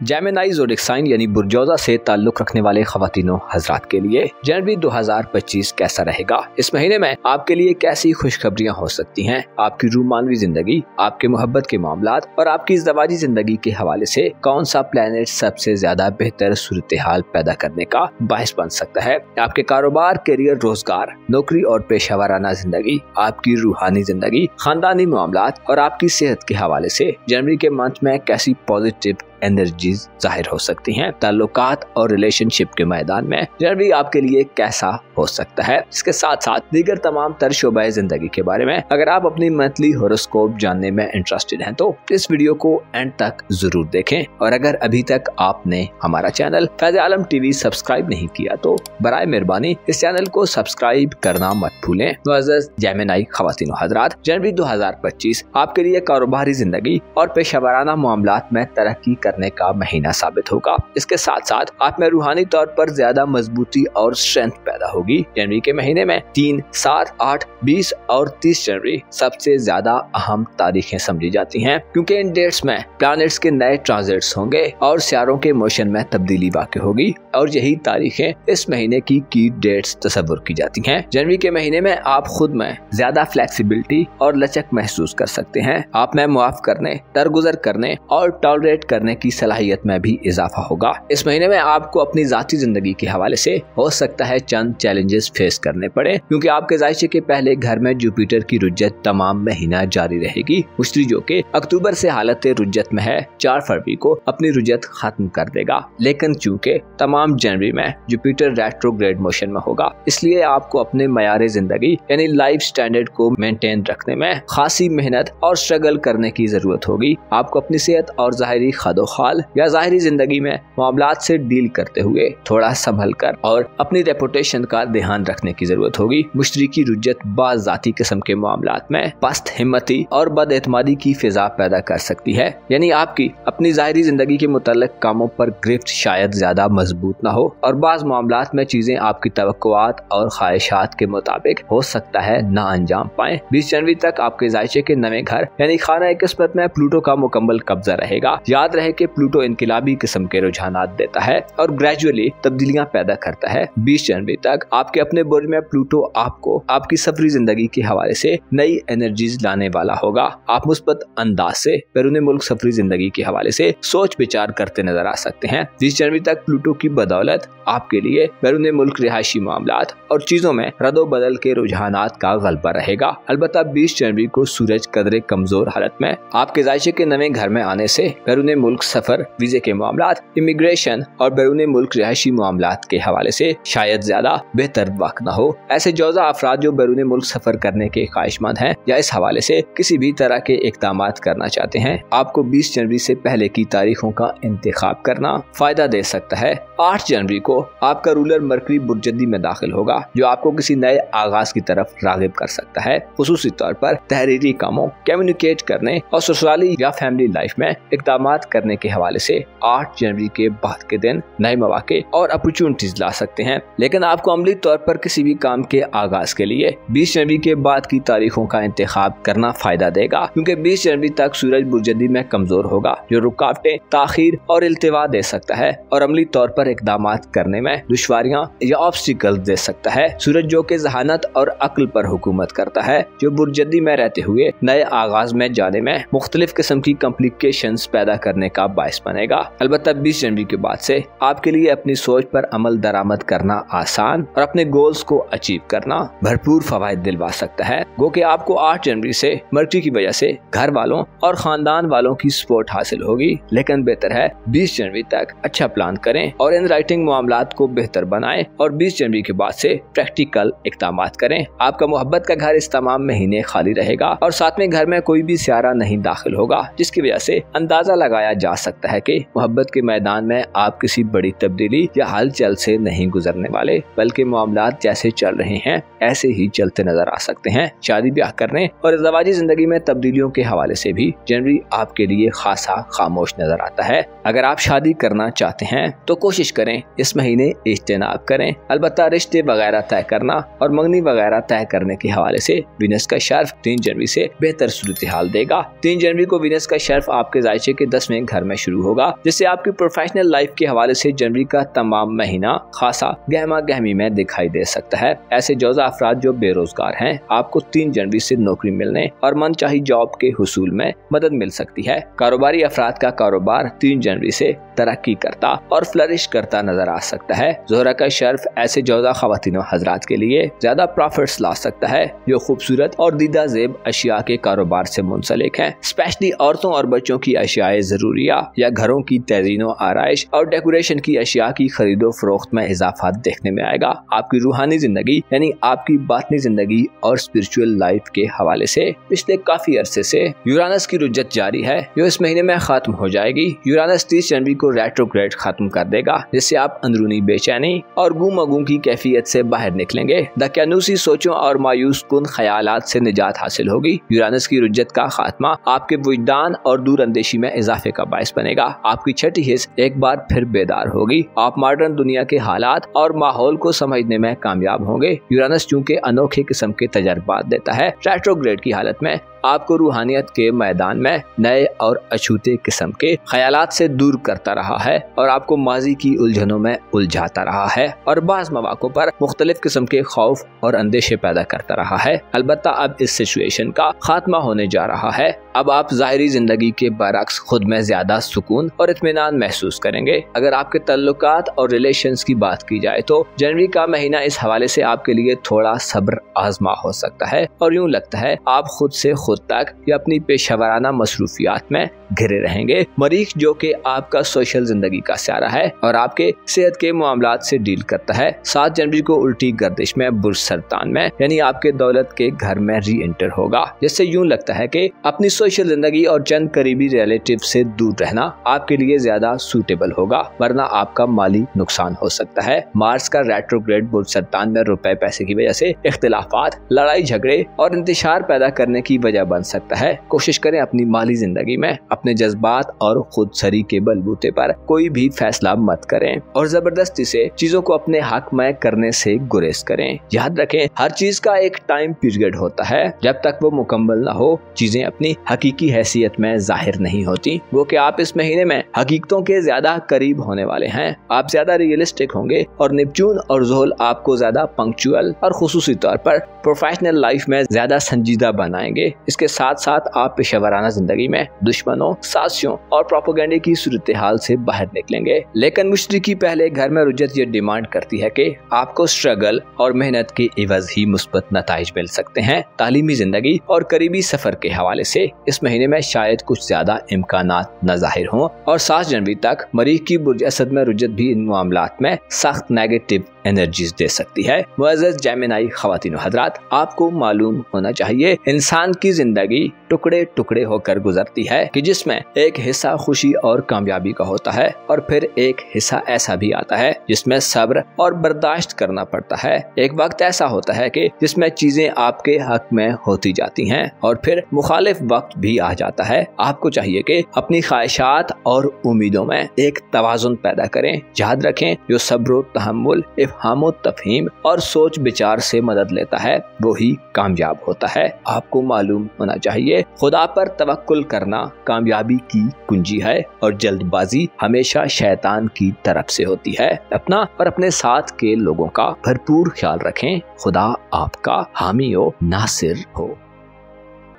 जेमिनी ज़ोडिक साइन यानी बुर्जोज़ा से ताल्लुक रखने वाले ख़वातीनों हज़रात के लिए जनवरी 2025 कैसा रहेगा? इस महीने में आपके लिए कैसी खुशखबरियां हो सकती हैं? आपकी रूमानवी जिंदगी, आपके मोहब्बत के मामलात और आपकी इज़्ज़वाजी जिंदगी के हवाले से कौन सा प्लेनेट सबसे ज्यादा बेहतर सूरत-ए-हाल पैदा करने का बाइस बन सकता है? आपके कारोबार, करियर, रोजगार, नौकरी और पेशावराना जिंदगी, आपकी रूहानी जिंदगी, खानदानी मामलात और आपकी सेहत के हवाले से जनवरी के मंथ में कैसी पॉजिटिव एनर्जीज जाहिर हो सकती हैं। ताल्लुकात और रिलेशनशिप के मैदान में जनवरी आपके लिए कैसा हो सकता है, इसके साथ साथ दीगर तमाम तर शोबे जिंदगी के बारे में अगर आप अपनी मंथली होरोस्कोप जानने में इंटरेस्टेड हैं तो इस वीडियो को एंड तक जरूर देखें। और अगर अभी तक आपने हमारा चैनल फैज़ आलम टीवी सब्सक्राइब नहीं किया तो बराए मेहरबानी इस चैनल को सब्सक्राइब करना मत भूलें। मुअज़्ज़ज़ जेमिनी ख़वातीन व हज़रात, जनवरी 2025 आपके लिए कारोबारी जिंदगी और पेशेवराना मामलात में तरक्की करने का महीना साबित होगा। इसके साथ साथ आप में रूहानी तौर पर ज्यादा मजबूती और स्ट्रेंथ पैदा होगी। जनवरी के महीने में 3, 7, 8, 20 और 30 जनवरी सबसे ज्यादा अहम तारीखें समझी जाती हैं, क्योंकि इन डेट्स में प्लैनेट्स के नए ट्रांजिट्स होंगे और सियारों के मोशन में तब्दीली वाक़ई होगी और यही तारीखें इस महीने की डेट्स तस्वुर की जाती हैं। जनवरी के महीने में आप खुद में ज्यादा फ्लेक्सिबिलिटी और लचक महसूस कर सकते हैं। आप में मुआफ करने, दरगुजर करने और टॉलरेट करने की सलाहियत में भी इजाफा होगा। इस महीने में आपको अपनी जाती जिंदगी के हवाले से हो सकता है चंद चैलेंजेस फेस करने पड़े, क्योंकि आपके जायचे के पहले घर में जुपिटर की रुज्जत तमाम महीना जारी रहेगी। मुश्तरी जो के अक्टूबर से हालत रुज्जत में है, 4 फरवरी को अपनी रुज्जत खत्म कर देगा, लेकिन चूँकि तमाम जनवरी में जुपिटर रेट्रोग्रेड मोशन में होगा, इसलिए आपको अपने मयार जिंदगी यानी लाइफ स्टैंडर्ड को मेंटेन रखने में खासी मेहनत और स्ट्रगल करने की जरूरत होगी। आपको अपनी सेहत और जाहिरी खदोखाल या जाहिरी जिंदगी में मामलात से डील करते हुए थोड़ा संभल कर और अपनी रेपुटेशन का ध्यान रखने की जरूरत होगी। मुश्तरी की रुज्जत बाज़ जाती किस्म के मामलात में पस्त हिम्मती और बदएतमादी की फिजा पैदा कर सकती है, यानी आपकी अपनी जाहिरी जिंदगी के मुतल्लिक कामों पर गिरफ्त शायद ज्यादा मजबूत न हो और बाज़ मामलात में चीजें आपकी तवक्कुआत और ख्वाहिशात के मुताबिक हो सकता है ना अंजाम पाएं। 20 जनवरी तक आपके जायचे के नए घर यानी खाना किस्मत में प्लूटो का मुकम्मल कब्जा रहेगा। याद रहे कि प्लूटो इनकलाबी किस्म के रुझानात देता है और ग्रेजुअली तब्दीलियां पैदा करता है। 20 जनवरी तक आपके अपने बुर्ज में प्लूटो आपको आपकी सफरी जिंदगी के हवाले से नई एनर्जीज लाने वाला होगा। आप मुस्बत अंदाज से बैरून मुल्क सफरी जिंदगी के हवाले से सोच विचार करते नजर आ सकते हैं। 20 जनवरी तक प्लूटो की बदौलत आपके लिए बैरून मुल्क रिहायशी मामलात और चीजों में रद्दो बदल के रुझानात का गलबा रहेगा। अलबत्ता 20 जनवरी को सूरज कदरे कमजोर हालत में आपके जायचे के नए घर में आने से बैरून मुल्क सफर, वीजे के मामलात, इमिग्रेशन और बैरून मुल्क रिहायशी मामलात के हवाले से शायद ज्यादा बेहतर वक्त न हो। ऐसे जौजा अफराद जो बैरून मुल्क सफर करने के ख्वाहिशमंद हैं या इस हवाले से किसी भी तरह के इक़दामात करना चाहते हैं, आपको 20 जनवरी से पहले की तारीखों का इंतखाब करना फायदा दे सकता है। 8 जनवरी को आपका रूलर मरकरी बुर्जदी में दाखिल होगा, जो आपको किसी नए आगाज की तरफ रागिब कर सकता है, खुसूसी तौर पर तहरीरी कामों, कम्युनिकेट करने और ससुराली या फैमिली लाइफ में इक़दामात करने के हवाले से 8 जनवरी के बाद के दिन नए मौके और अपॉर्चुनिटीज ला सकते हैं। लेकिन आपको अमली तौर पर किसी भी काम के आगाज के लिए 20 जनवरी के बाद की तारीखों का इंतखाब करना फायदा देगा, क्योंकि 20 जनवरी तक सूरज बुर्जदी में कमजोर होगा, जो रुकावटें, ताखीर और इल्तिवा दे सकता है और अमली तौर पर इक़दामात करने में दुश्वारियां या ऑब्स्टिकल दे सकता है। सूरज जो कि जहानत और अक्ल पर हुकूमत करता है, जो बुर्जदी में रहते हुए नए आगाज में जाने में मुख्तलिफ किस्म की कॉम्प्लिकेशंस पैदा करने का बायस बनेगा। अलबत्ता 20 जनवरी के बाद से आपके लिए अपनी सोच पर अमल दरामद करना आसान और अपने गोल्स को अचीव करना भरपूर फवायद दिलवा सकता है। गो कि आपको 8 जनवरी से मर्जी की वजह से घर वालों और खानदान वालों की सपोर्ट हासिल होगी, लेकिन बेहतर है 20 जनवरी तक अच्छा प्लान करें और इन राइटिंग मामलात को बेहतर बनाएं और 20 जनवरी के बाद से प्रैक्टिकल इक़दामात करें। आपका मोहब्बत का घर इस तमाम महीने खाली रहेगा और साथ में घर में कोई भी सियारा नहीं दाखिल होगा, जिसकी वजह से अंदाजा लगाया जा सकता है कि मोहब्बत के मैदान में आप किसी बड़ी तब्दीली या हलचल से नहीं गुजरने वाले, बल्कि मामलात जैसे चल रहे हैं ऐसे ही चलते नजर आ सकते हैं। शादी ब्याह करने और ज़वाजी जिंदगी में तब्दीलियों के हवाले से भी जनवरी आपके लिए खासा खामोश नजर आता है। अगर आप शादी करना चाहते हैं तो कोशिश करें इस महीने इज्तिनाब करें। अलबत्ता रिश्ते वगैरह तय करना और मंगनी वगैरह तय करने के हवाले से वीनस का शर्फ 3 जनवरी से बेहतर सूरत हाल देगा। 3 जनवरी को वीनस का शर्फ आपके जायचे के 10वें घर में शुरू होगा, जिससे आपकी प्रोफेशनल लाइफ के हवाले से जनवरी का तमाम महीना खासा गहमा गहमी में दिखाई दे सकता है। ऐसे जौजा अफराद जो बेरोजगार हैं, आपको 3 जनवरी से नौकरी मिलने और मनचाही जॉब के हुसूल में मदद मिल सकती है। कारोबारी अफराद का कारोबार 3 जनवरी से तरक्की करता और फ्लरिश करता नजर आ सकता है। जोहरा का शर्फ ऐसे जौजा ख़वातीन व हज़रात के लिए ज्यादा प्रॉफिट्स ला सकता है जो खूबसूरत और दीदा ज़ेब अशिया के कारोबार से मुंसलिक हैं, स्पेशली औरतों और बच्चों की अशियाए जरूरिया एरिया या घरों की तेजीनो आराइश और डेकोरेशन की अशिया की खरीदो फरोख्त में इजाफा देखने में आएगा। आपकी रूहानी जिंदगी यानी आपकी बातनी जिंदगी और स्पिरिचुअल लाइफ के हवाले से पिछले काफी अरसे से यूरानस की रुज्जत जारी है, जो इस महीने में खत्म हो जाएगी। यूरानस 30 जनवरी को रेट्रोग्रेड खत्म कर देगा, जिससे आप अंदरूनी बेचैनी और गुम की कैफियत से बाहर निकलेंगे। दकियानूसी सोचों और मायूस कुन ख्यालात से निजात हासिल होगी। यूरानस की रुज्जत का खात्मा आपके वजदान और दूर अंदेशी में इजाफे का बायस बनेगा। आपकी छठी हिस्स एक बार फिर बेदार होगी। आप मॉडर्न दुनिया के हालात और माहौल को समझने में कामयाब होंगे। यूरानस चूंकि अनोखे किस्म के तजर्बात देता है, रेट्रोग्रेड की हालत में आपको रूहानियत के मैदान में नए और अछूते किस्म के ख्यालात से दूर करता रहा है और आपको माजी की उलझनों में उलझाता रहा है और बाज़ मौक़ों पर मुख्तलिफ किस्म के खौफ और अंदेशे पैदा करता रहा है। अलबत्ता अब इस सिचुएशन का खात्मा होने जा रहा है। अब आप ज़ाहिरी जिंदगी के बरअक्स खुद में ज्यादा सुकून और इत्मीनान महसूस करेंगे। अगर आपके ताल्लुकात और रिलेशंस की बात की जाए तो जनवरी का महीना इस हवाले से आपके लिए थोड़ा सब्र आजमा हो सकता है और यूँ लगता है आप खुद से खुद तक या अपनी पेशेवराना मसरूफियात में घिरे रहेंगे। मरीख जो कि आपका सोशल जिंदगी का सहारा है और आपके सेहत के मामलात से डील करता है, 7 जनवरी को उल्टी गर्दिश में बुर्ज सरतान में यानी आपके दौलत के घर में री एंटर होगा, जिससे यूं लगता है कि अपनी सोशल जिंदगी और चंद करीबी रिलेटिव से दूर रहना आपके लिए ज्यादा सूटेबल होगा, वरना आपका माली नुकसान हो सकता है। मार्स का रेट्रोग्रेड बुर्ज सरतान में रुपए पैसे की वजह से इख्तिलाफात, लड़ाई झगड़े और इंतशार पैदा करने की वजह बन सकता है। कोशिश करें अपनी माली जिंदगी में अपने जज्बात और खुदसरी के बलबूते पर कोई भी फैसला मत करें और जबरदस्ती से चीजों को अपने हक में करने से गुरेज करें। याद रखें, हर चीज का एक टाइम पीरियड होता है। जब तक वो मुकम्मल ना हो, चीजें अपनी हकीकी हैसियत में जाहिर नहीं होती। वो कि आप इस महीने में हकीकतों के ज्यादा करीब होने वाले हैं। आप ज्यादा रियलिस्टिक होंगे और नेपच्यून और ज़ोहल आपको ज्यादा पंक्चुअल और खुसूसी तौर पर प्रोफेशनल लाइफ में ज्यादा संजीदा बनाएंगे। इसके साथ साथ आप पेशेवराना जिंदगी में दुश्मनों, साजिशों और प्रोपेगेंडे की सूरत हाल से बाहर निकलेंगे। लेकिन मुश्तरकी पहले घर में रुज्जत ये डिमांड करती है कि आपको स्ट्रगल और मेहनत के इवज ही मुस्बत नताइज मिल सकते हैं। तालीमी जिंदगी और करीबी सफर के हवाले से इस महीने में शायद कुछ ज्यादा इम्कानात न जाहिर हों और 7 जनवरी तक मरीख की बुर्ज असद में रुज्जत भी इन मामलात में सख्त नेगेटिव एनर्जीज दे सकती है। मुअज़्ज़ज़ जेमिनी ख़वातीन हज़रात, आपको मालूम होना चाहिए इंसान की जिंदगी टुकड़े टुकड़े होकर गुजरती है कि जिसमें एक हिस्सा खुशी और कामयाबी का होता है और फिर एक हिस्सा ऐसा भी आता है जिसमें सब्र और बर्दाश्त करना पड़ता है। एक वक्त ऐसा होता है कि जिसमें चीजें आपके हक में होती जाती हैं और फिर मुखालिफ वक्त भी आ जाता है। आपको चाहिए कि अपनी ख्वाहिशात और उम्मीदों में एक तवाज़ुन पैदा करें। याद रखें, जो सब्र, तहम्मुल, इफ़हाम और तफ़हीम और सोच विचार से मदद लेता है वो ही कामयाब होता है। आपको मालूम होना चाहिए खुदा पर तवक्कुल करना कामयाबी की कुंजी है और जल्दबाजी हमेशा शैतान की तरफ से होती है। अपना और अपने साथ के लोगों का भरपूर ख्याल रखें। खुदा आपका हामी हो, नासिर हो।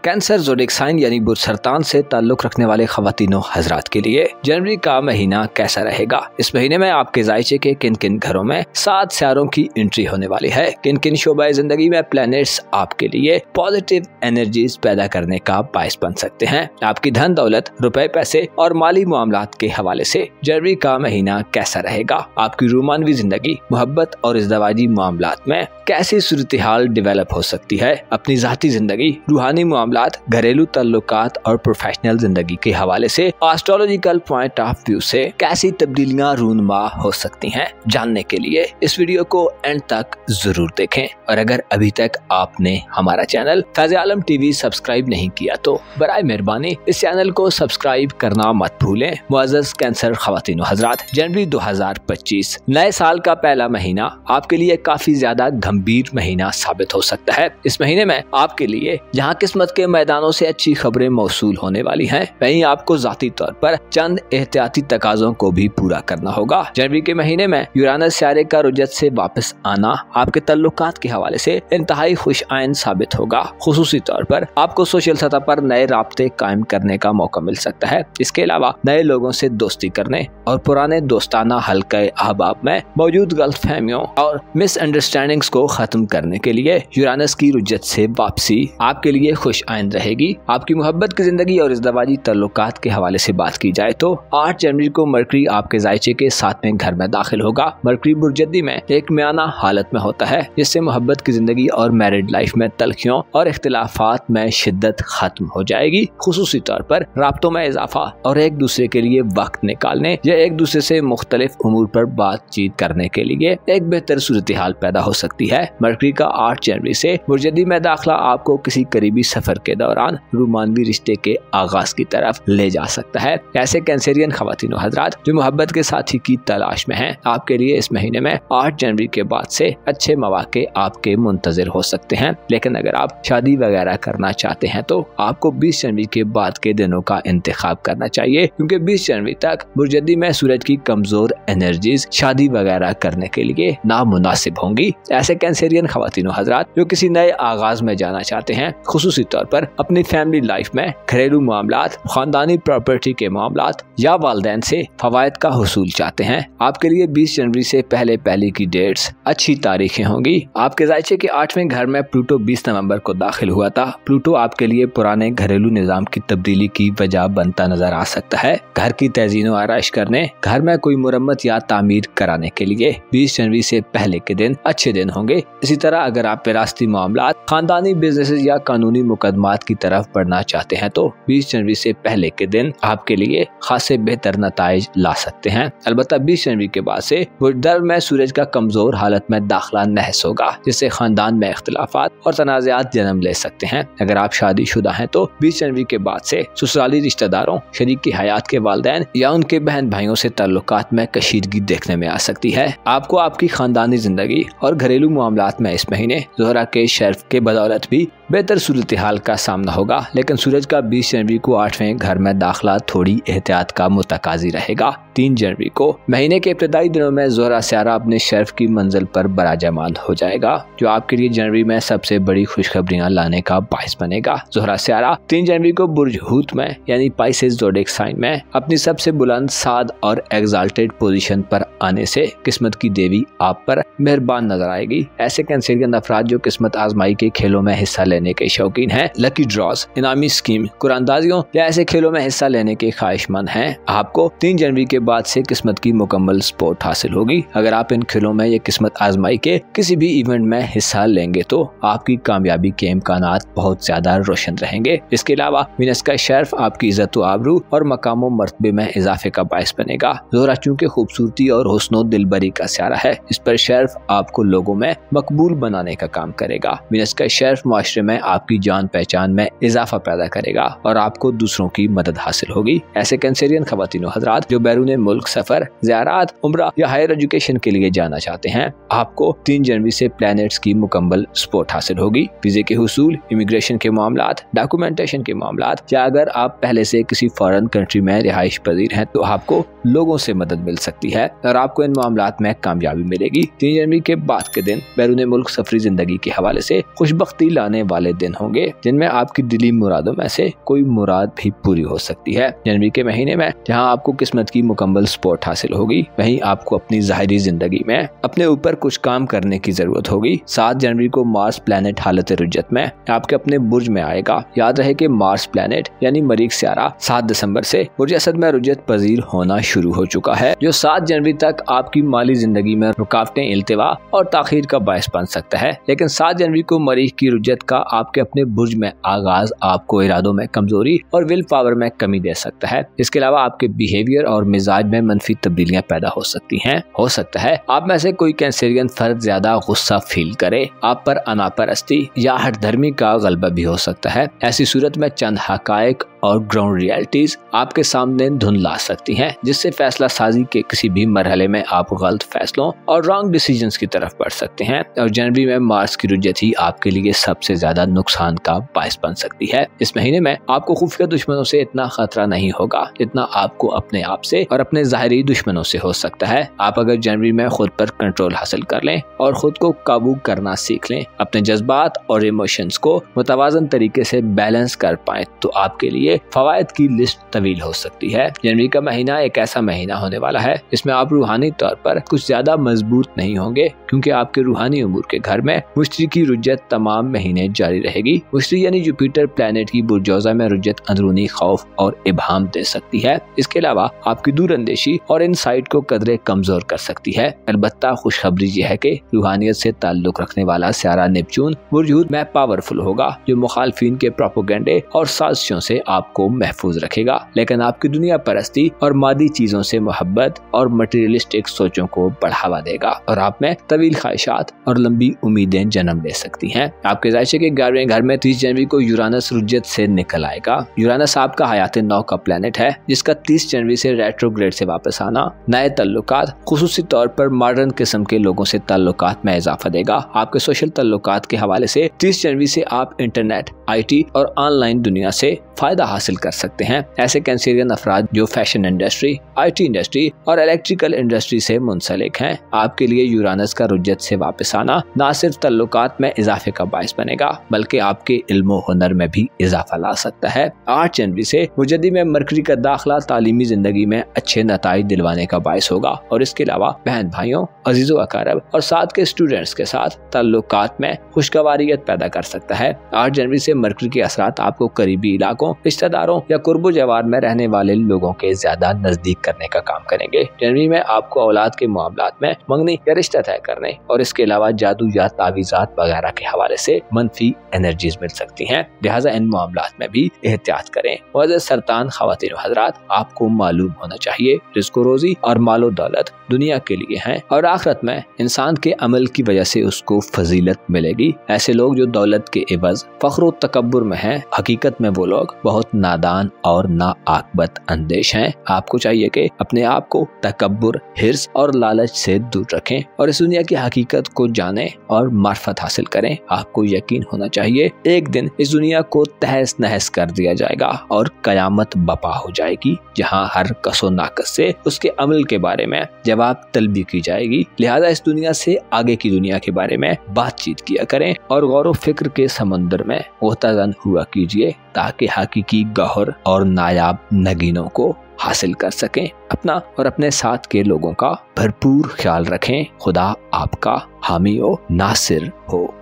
कैंसर ज़ोडिएक साइन यानी बुर्ज सरतान से ताल्लुक रखने वाले ख़वातीनो हज़रात के लिए जनवरी का महीना कैसा रहेगा? इस महीने में आपके जायचे के किन किन घरों में 7 सितारों की एंट्री होने वाली है? किन किन शोबाए जिंदगी में प्लैनेट्स आपके लिए पॉजिटिव एनर्जीज पैदा करने का बायस बन सकते हैं? आपकी धन दौलत, रुपए पैसे और माली मामलात के हवाले से जनवरी का महीना कैसा रहेगा? आपकी रूमानवी जिंदगी, मोहब्बत और इज़्दवाजी मामलात में कैसी सूरत हाल डेवलप हो सकती है? अपनी ज़ाती जिंदगी, रूहानी घरेलू ताल्लुकात और प्रोफेशनल जिंदगी के हवाले से एस्ट्रोलॉजिकल पॉइंट ऑफ व्यू से कैसी तब्दीलियां रूनुमा हो सकती हैं? जानने के लिए इस वीडियो को एंड तक जरूर देखें और अगर अभी तक आपने हमारा चैनल फैज़ आलम टीवी सब्सक्राइब नहीं किया तो बराए मेहरबानी इस चैनल को सब्सक्राइब करना मत भूलें। मुअज़्ज़ज़ कैंसर ख़वातीनो हज़रात, जनवरी 2025 नए साल का पहला महीना आपके लिए काफी ज्यादा गंभीर महीना साबित हो सकता है। इस महीने में आपके लिए जहाँ किस्मत के मैदानों से अच्छी खबरें मौसूल होने वाली हैं, वहीं आपको जाती तौर पर चंद एहतियाती तकाज़ों को भी पूरा करना होगा। जनवरी के महीने में यूरानस सितारे का रुजत से वापस आना आपके ताल्लुकात के हवाले से इंतहाई खुश आइन साबित होगा। खुसूसी तौर पर आपको सोशल सतह पर नए राब्ते कायम करने का मौका मिल सकता है। इसके अलावा नए लोगों से दोस्ती करने और पुराने दोस्ताना हल्के अहबाब में मौजूद गलतफहमियों और मिसअंडरस्टैंडिंग्स को खत्म करने के लिए यूरानस की रुजत से वापसी आपके लिए खुश आइंद रहेगी। आपकी मोहब्बत की जिंदगी और इज़्दवाजी तल्लुकात के हवाले से बात की जाए तो 8 जनवरी को मरकरी आपके जायचे के 7वें घर में दाखिल होगा। मरकरी बुर्जदी में एक मियाना हालत में होता है, जिससे मोहब्बत की जिंदगी और मैरिड लाइफ में तलखियों और इख्तिलाफात में शिद्दत खत्म हो जाएगी। खुसूसी तौर पर राब्तों में इजाफा और एक दूसरे के लिए वक्त निकालने या एक दूसरे से मुख्तलिफ उमूर पर बातचीत करने के लिए एक बेहतर सूरत हाल पैदा हो सकती है। मरकरी का 8 जनवरी से बुर्जदी में दाखिला आपको किसी करीबी सफर के दौरान रोमानवी रिश्ते के आगाज की तरफ ले जा सकता है। ऐसे कैंसेरियन ख्वातीन हजरात जो मोहब्बत के साथी की तलाश में हैं, आपके लिए इस महीने में 8 जनवरी के बाद से अच्छे मौके आपके मुंतजर हो सकते हैं। लेकिन अगर आप शादी वगैरह करना चाहते हैं तो आपको 20 जनवरी के बाद के दिनों का इंतखाब करना चाहिए, क्योंकि 20 जनवरी तक बुर्जदी में सूरज की कमजोर एनर्जीज शादी वगैरह करने के लिए नामुनासिब होंगी। ऐसे कैंसेरियन ख्वातीन हजरात जो किसी नए आगाज में जाना चाहते हैं, खुसूसी तौर पर अपनी फैमिली लाइफ में घरेलू मामलात, खानदानी प्रॉपर्टी के मामलात या वालिदैन से फवायद का हुसूल चाहते हैं, आपके लिए 20 जनवरी से पहले की डेट्स अच्छी तारीखें होंगी। आपके जायचे के 8वें घर में प्लूटो 20 नवंबर को दाखिल हुआ था। प्लूटो आपके लिए पुराने घरेलू निजाम की तब्दीली की वजह बनता नजर आ सकता है। घर की तज़ीनो आराइश करने, घर में कोई मुरम्मत या तामीर कराने के लिए 20 जनवरी से पहले के दिन अच्छे दिन होंगे। इसी तरह अगर आप विरासती मामलात, खानदानी बिजनेस या कानूनी मुकदमात की तरफ बढ़ना चाहते हैं तो 20 जनवरी से पहले के दिन आपके लिए खासे बेहतर नताइज ला सकते हैं। अलबत्ता 20 जनवरी के बाद से बुर्जदर में सूरज का कमजोर हालत में दाखिला नहस होगा, जिससे खानदान में इख्तिलाफात और तनाज़ात जन्म ले सकते हैं। अगर आप शादीशुदा हैं तो 20 जनवरी के बाद से ससुराली रिश्तेदारों, शरीक की हयात के वालिदैन या उनके बहन भाइयों से ताल्लुकात में कशीदगी देखने में आ सकती है। आपको आपकी खानदानी जिंदगी और घरेलू मामलात में इस महीने ज़ोहरा के शर्फ के बदौलत भी बेहतर सूरत हाल का सामना होगा, लेकिन सूरज का 20 जनवरी को 8वें घर में दाखिला थोड़ी एहतियात का मुतकाजी रहेगा। 3 जनवरी को महीने के इब्तिदाई दिनों में ज़ोहरा स्यारा अपने शर्फ की मंजिल पर बराजमान हो जाएगा, जो आपके लिए जनवरी में सबसे बड़ी खुशखबरियां लाने का बाइस बनेगा। ज़ोहरा स्यारा 3 जनवरी को बुर्ज हूत में यानी पाइसेस ज़ोडिएक साइन में अपनी सबसे बुलंद, साद और एग्जाल्टेड पोजीशन पर आने से किस्मत की देवी आप पर मेहरबान नजर आएगी। ऐसे कैंसेरियन अफराद जो किस्मत आजमाई के खेलों में हिस्सा लेने के शौकीन हैं, लकी ड्रॉज, इनामी स्कीम, कुरानदाजियों या ऐसे खेलों में हिस्सा लेने के ख्वाहिशमंद हैं, आपको 3 जनवरी के बाद से किस्मत की मुकम्मल सपोर्ट हासिल होगी। अगर आप इन खेलों में या किस्मत आजमाई के किसी भी इवेंट में हिस्सा लेंगे तो आपकी कामयाबी के इम्कानात बहुत ज्यादा रोशन रहेंगे। इसके अलावा वीनस का शर्फ आपकी इज्जत व आबरू और मकाम व मर्तबे में इजाफे का बाइस बनेगा। ज़ोहरा चूँकि खूबसूरती और हुस्नो दिलबरी का स्यारा है, इस पर शर्फ आपको लोगों में मकबूल बनाने का काम करेगा। वीनस का शर्फ माशरे में आपकी जान पहचान में इजाफा पैदा करेगा और आपको दूसरों की मदद हासिल होगी। ऐसे कैंसेरियन ख्वातीन हजरात जो बैरून मुल्क सफर, ज़ियारत, उम्रा या हायर एजुकेशन के लिए जाना चाहते हैं, आपको 3 जनवरी से प्लैनेट्स की मुकम्मल सपोर्ट हासिल होगी। वीजे के हुसूल, इमिग्रेशन के मामलात, डॉक्यूमेंटेशन के मामलात या अगर आप पहले से किसी फॉरेन कंट्री में रिहाइश पजीर हैं तो आपको लोगों से मदद मिल सकती है और आपको इन मामलात में कामयाबी मिलेगी। 3 जनवरी के बाद के दिन बैरून मुल्क सफरी जिंदगी के हवाले से खुशबख्ती लाने वाले दिन होंगे, जिनमें आपकी दिली मुरादों में से कोई मुराद भी पूरी हो सकती है। जनवरी के महीने में जहां आपको किस्मत की मुकम्मल सपोर्ट हासिल होगी, वहीं आपको अपनी ज़ाहिरी जिंदगी में अपने ऊपर कुछ काम करने की जरूरत होगी। 7 जनवरी को मार्स प्लैनेट हालत रुज्जत में आपके अपने बुर्ज में आएगा। याद रहे कि मार्स प्लैनेट यानी मरीख स्यारा 7 दिसंबर से बुर्ज असद में रुज्जत पजीर होना शुरू हो चुका है, जो 7 जनवरी तक आपकी माली जिंदगी में रुकावटें, इल्तिवा और ताखीर का बायस बन सकता है। लेकिन 7 जनवरी को मरीख की रुज्जत का आपके अपने बुर्ज में आगाज आपको इरादों में कमजोरी और विल पावर में कमी दे सकता है। इसके अलावा आपके बिहेवियर और मिजाज में मनफी तब्दीलियां पैदा हो सकती हैं। हो सकता है आप में से कोई कैंसेरियन फर्द ज्यादा गुस्सा फील करे, आप पर अनापरस्ती या हठधर्मी का गलबा भी हो सकता है। ऐसी सूरत में चंद हकायक और ग्राउंड रियलिटीज आपके सामने धुंधला सकती हैं, जिससे फैसला साजी के किसी भी मरहले में आप गलत फैसलों और रॉन्ग डिसीजंस की तरफ बढ़ सकते हैं। और जनवरी में मार्स की रुज्जत ही आपके लिए सबसे ज्यादा नुकसान का बायस बन सकती है। इस महीने में आपको खुफिया दुश्मनों से इतना खतरा नहीं होगा जितना आपको अपने आप से और अपने ज़ाहिरी दुश्मनों से हो सकता है। आप अगर जनवरी में खुद पर कंट्रोल हासिल कर लें और खुद को काबू करना सीख लें, अपने जज्बात और इमोशंस को मुतवाजन तरीके से बैलेंस कर पाएं, तो आपके लिए लिए फवायद की लिस्ट तवील हो सकती है। जनवरी का महीना एक ऐसा महीना होने वाला है जिसमें आप रूहानी तौर पर कुछ ज्यादा मजबूत नहीं होंगे, क्योंकि आपके रूहानी उमूर के घर में मुश्तरी की रुज्जत तमाम महीने जारी रहेगी। मुश्तरी यानी जुपिटर प्लैनेट की बुर्जोजा में रुज्जत अंदरूनी खौफ और इबाहम दे सकती है। इसके अलावा आपकी दूरअंदेशी और इनसाइट को कदरे कमजोर कर सकती है। अलबत्ता खुशखबरी यह है कि रूहानियत से ताल्लुक रखने वाला सियारा नेपच्यून बुर्ज में पावरफुल होगा, जो मुखालफिन के प्रोपोगेंडे और साजिशों से आपको महफूज रखेगा। लेकिन आपकी दुनिया परस्ती और मादी चीजों से मोहब्बत और मटेरियलिस्टिक सोचों को बढ़ावा देगा और आप में तवील ख्वाहिशात और लंबी उम्मीदें जन्म ले सकती हैं। आपके जायशे के 11वें घर में 30 जनवरी को यूरानस रुज्जत से निकल आएगा। यूरानस आपका हयात नौ का प्लेनेट है, जिसका 30 जनवरी से रेट्रोग्रेड से वापस आना नए ताल्लुकात, खुसूसी तौर पर मॉडर्न किस्म के लोगों से ताल्लुकात में इजाफा देगा। आपके सोशल ताल्लुकात के हवाले से 30 जनवरी से आप इंटरनेट, IT और ऑनलाइन दुनिया से फायदा हासिल कर सकते हैं। ऐसे कैंसरियन अफराद जो फैशन इंडस्ट्री, IT इंडस्ट्री और इलेक्ट्रिकल इंडस्ट्री से मुंसलिक हैं, आपके लिए यूरानस का रुज्जत से वापस आना न सिर्फ ताल्लुकात में इजाफे का बायस बनेगा, बल्कि आपके इल्म हुनर में भी इजाफा ला सकता है। 8 जनवरी से मुजद्दी में मरकरी का दाखिला तालीमी जिंदगी में अच्छे नताइज दिलवाने का बायस होगा और इसके अलावा बहन भाइयों, अजीजों अकारब और साथ के स्टूडेंट्स के साथ ताल्लुकात में खुशगवारियत पैदा कर सकता है। 8 जनवरी से मरकरी के असरात आपको करीबी इलाकों, रिश्तेदारों या कुर्बो जवार में रहने वाले लोगों के ज्यादा नजदीक करने का काम करेंगे। जनवरी में आपको औलाद के मामलात में मंगनी या रिश्ता तय करने और इसके अलावा जादू या तावीज़ात वगैरह के हवाले से मनफी एनर्जीज मिल सकती हैं, लिहाजा इन मामलात में भी एहतियात करें। वजह सरतान ख़वातीन हज़रात, आपको मालूम होना चाहिए रिज़्क़ रोज़ी और मालो दौलत दुनिया के लिए हैं और आखिरत में इंसान के अमल की वजह से उसको फजीलत मिलेगी। ऐसे लोग जो दौलत के एवज फख्र और तकब्बुर में हैं, हकीकत में वो लोग बहुत नादान और नाआक़बत अंदेश हैं। आपको चाहिए कि अपने आप को तकब्बुर, हिर्स और लालच से दूर रखें और इस दुनिया की हकीकत को जानें और मार्फत हासिल करें। आपको यकीन होना चाहिए एक दिन इस दुनिया को तहस नहस कर दिया जाएगा और कयामत बपा हो जाएगी, जहां हर कसो नाकस से उसके अमल के बारे में जवाब तलबी की जाएगी। लिहाजा इस दुनिया से आगे की दुनिया के बारे में बातचीत किया करें और गौर व फिक्र के समंदर में मुतज़न हुआ कीजिए, ताकि हकीकी गौहर और नायाब नगीनों को हासिल कर सकें। अपना और अपने साथ के लोगों का भरपूर ख्याल रखें। खुदा आपका हामी व नासिर हो।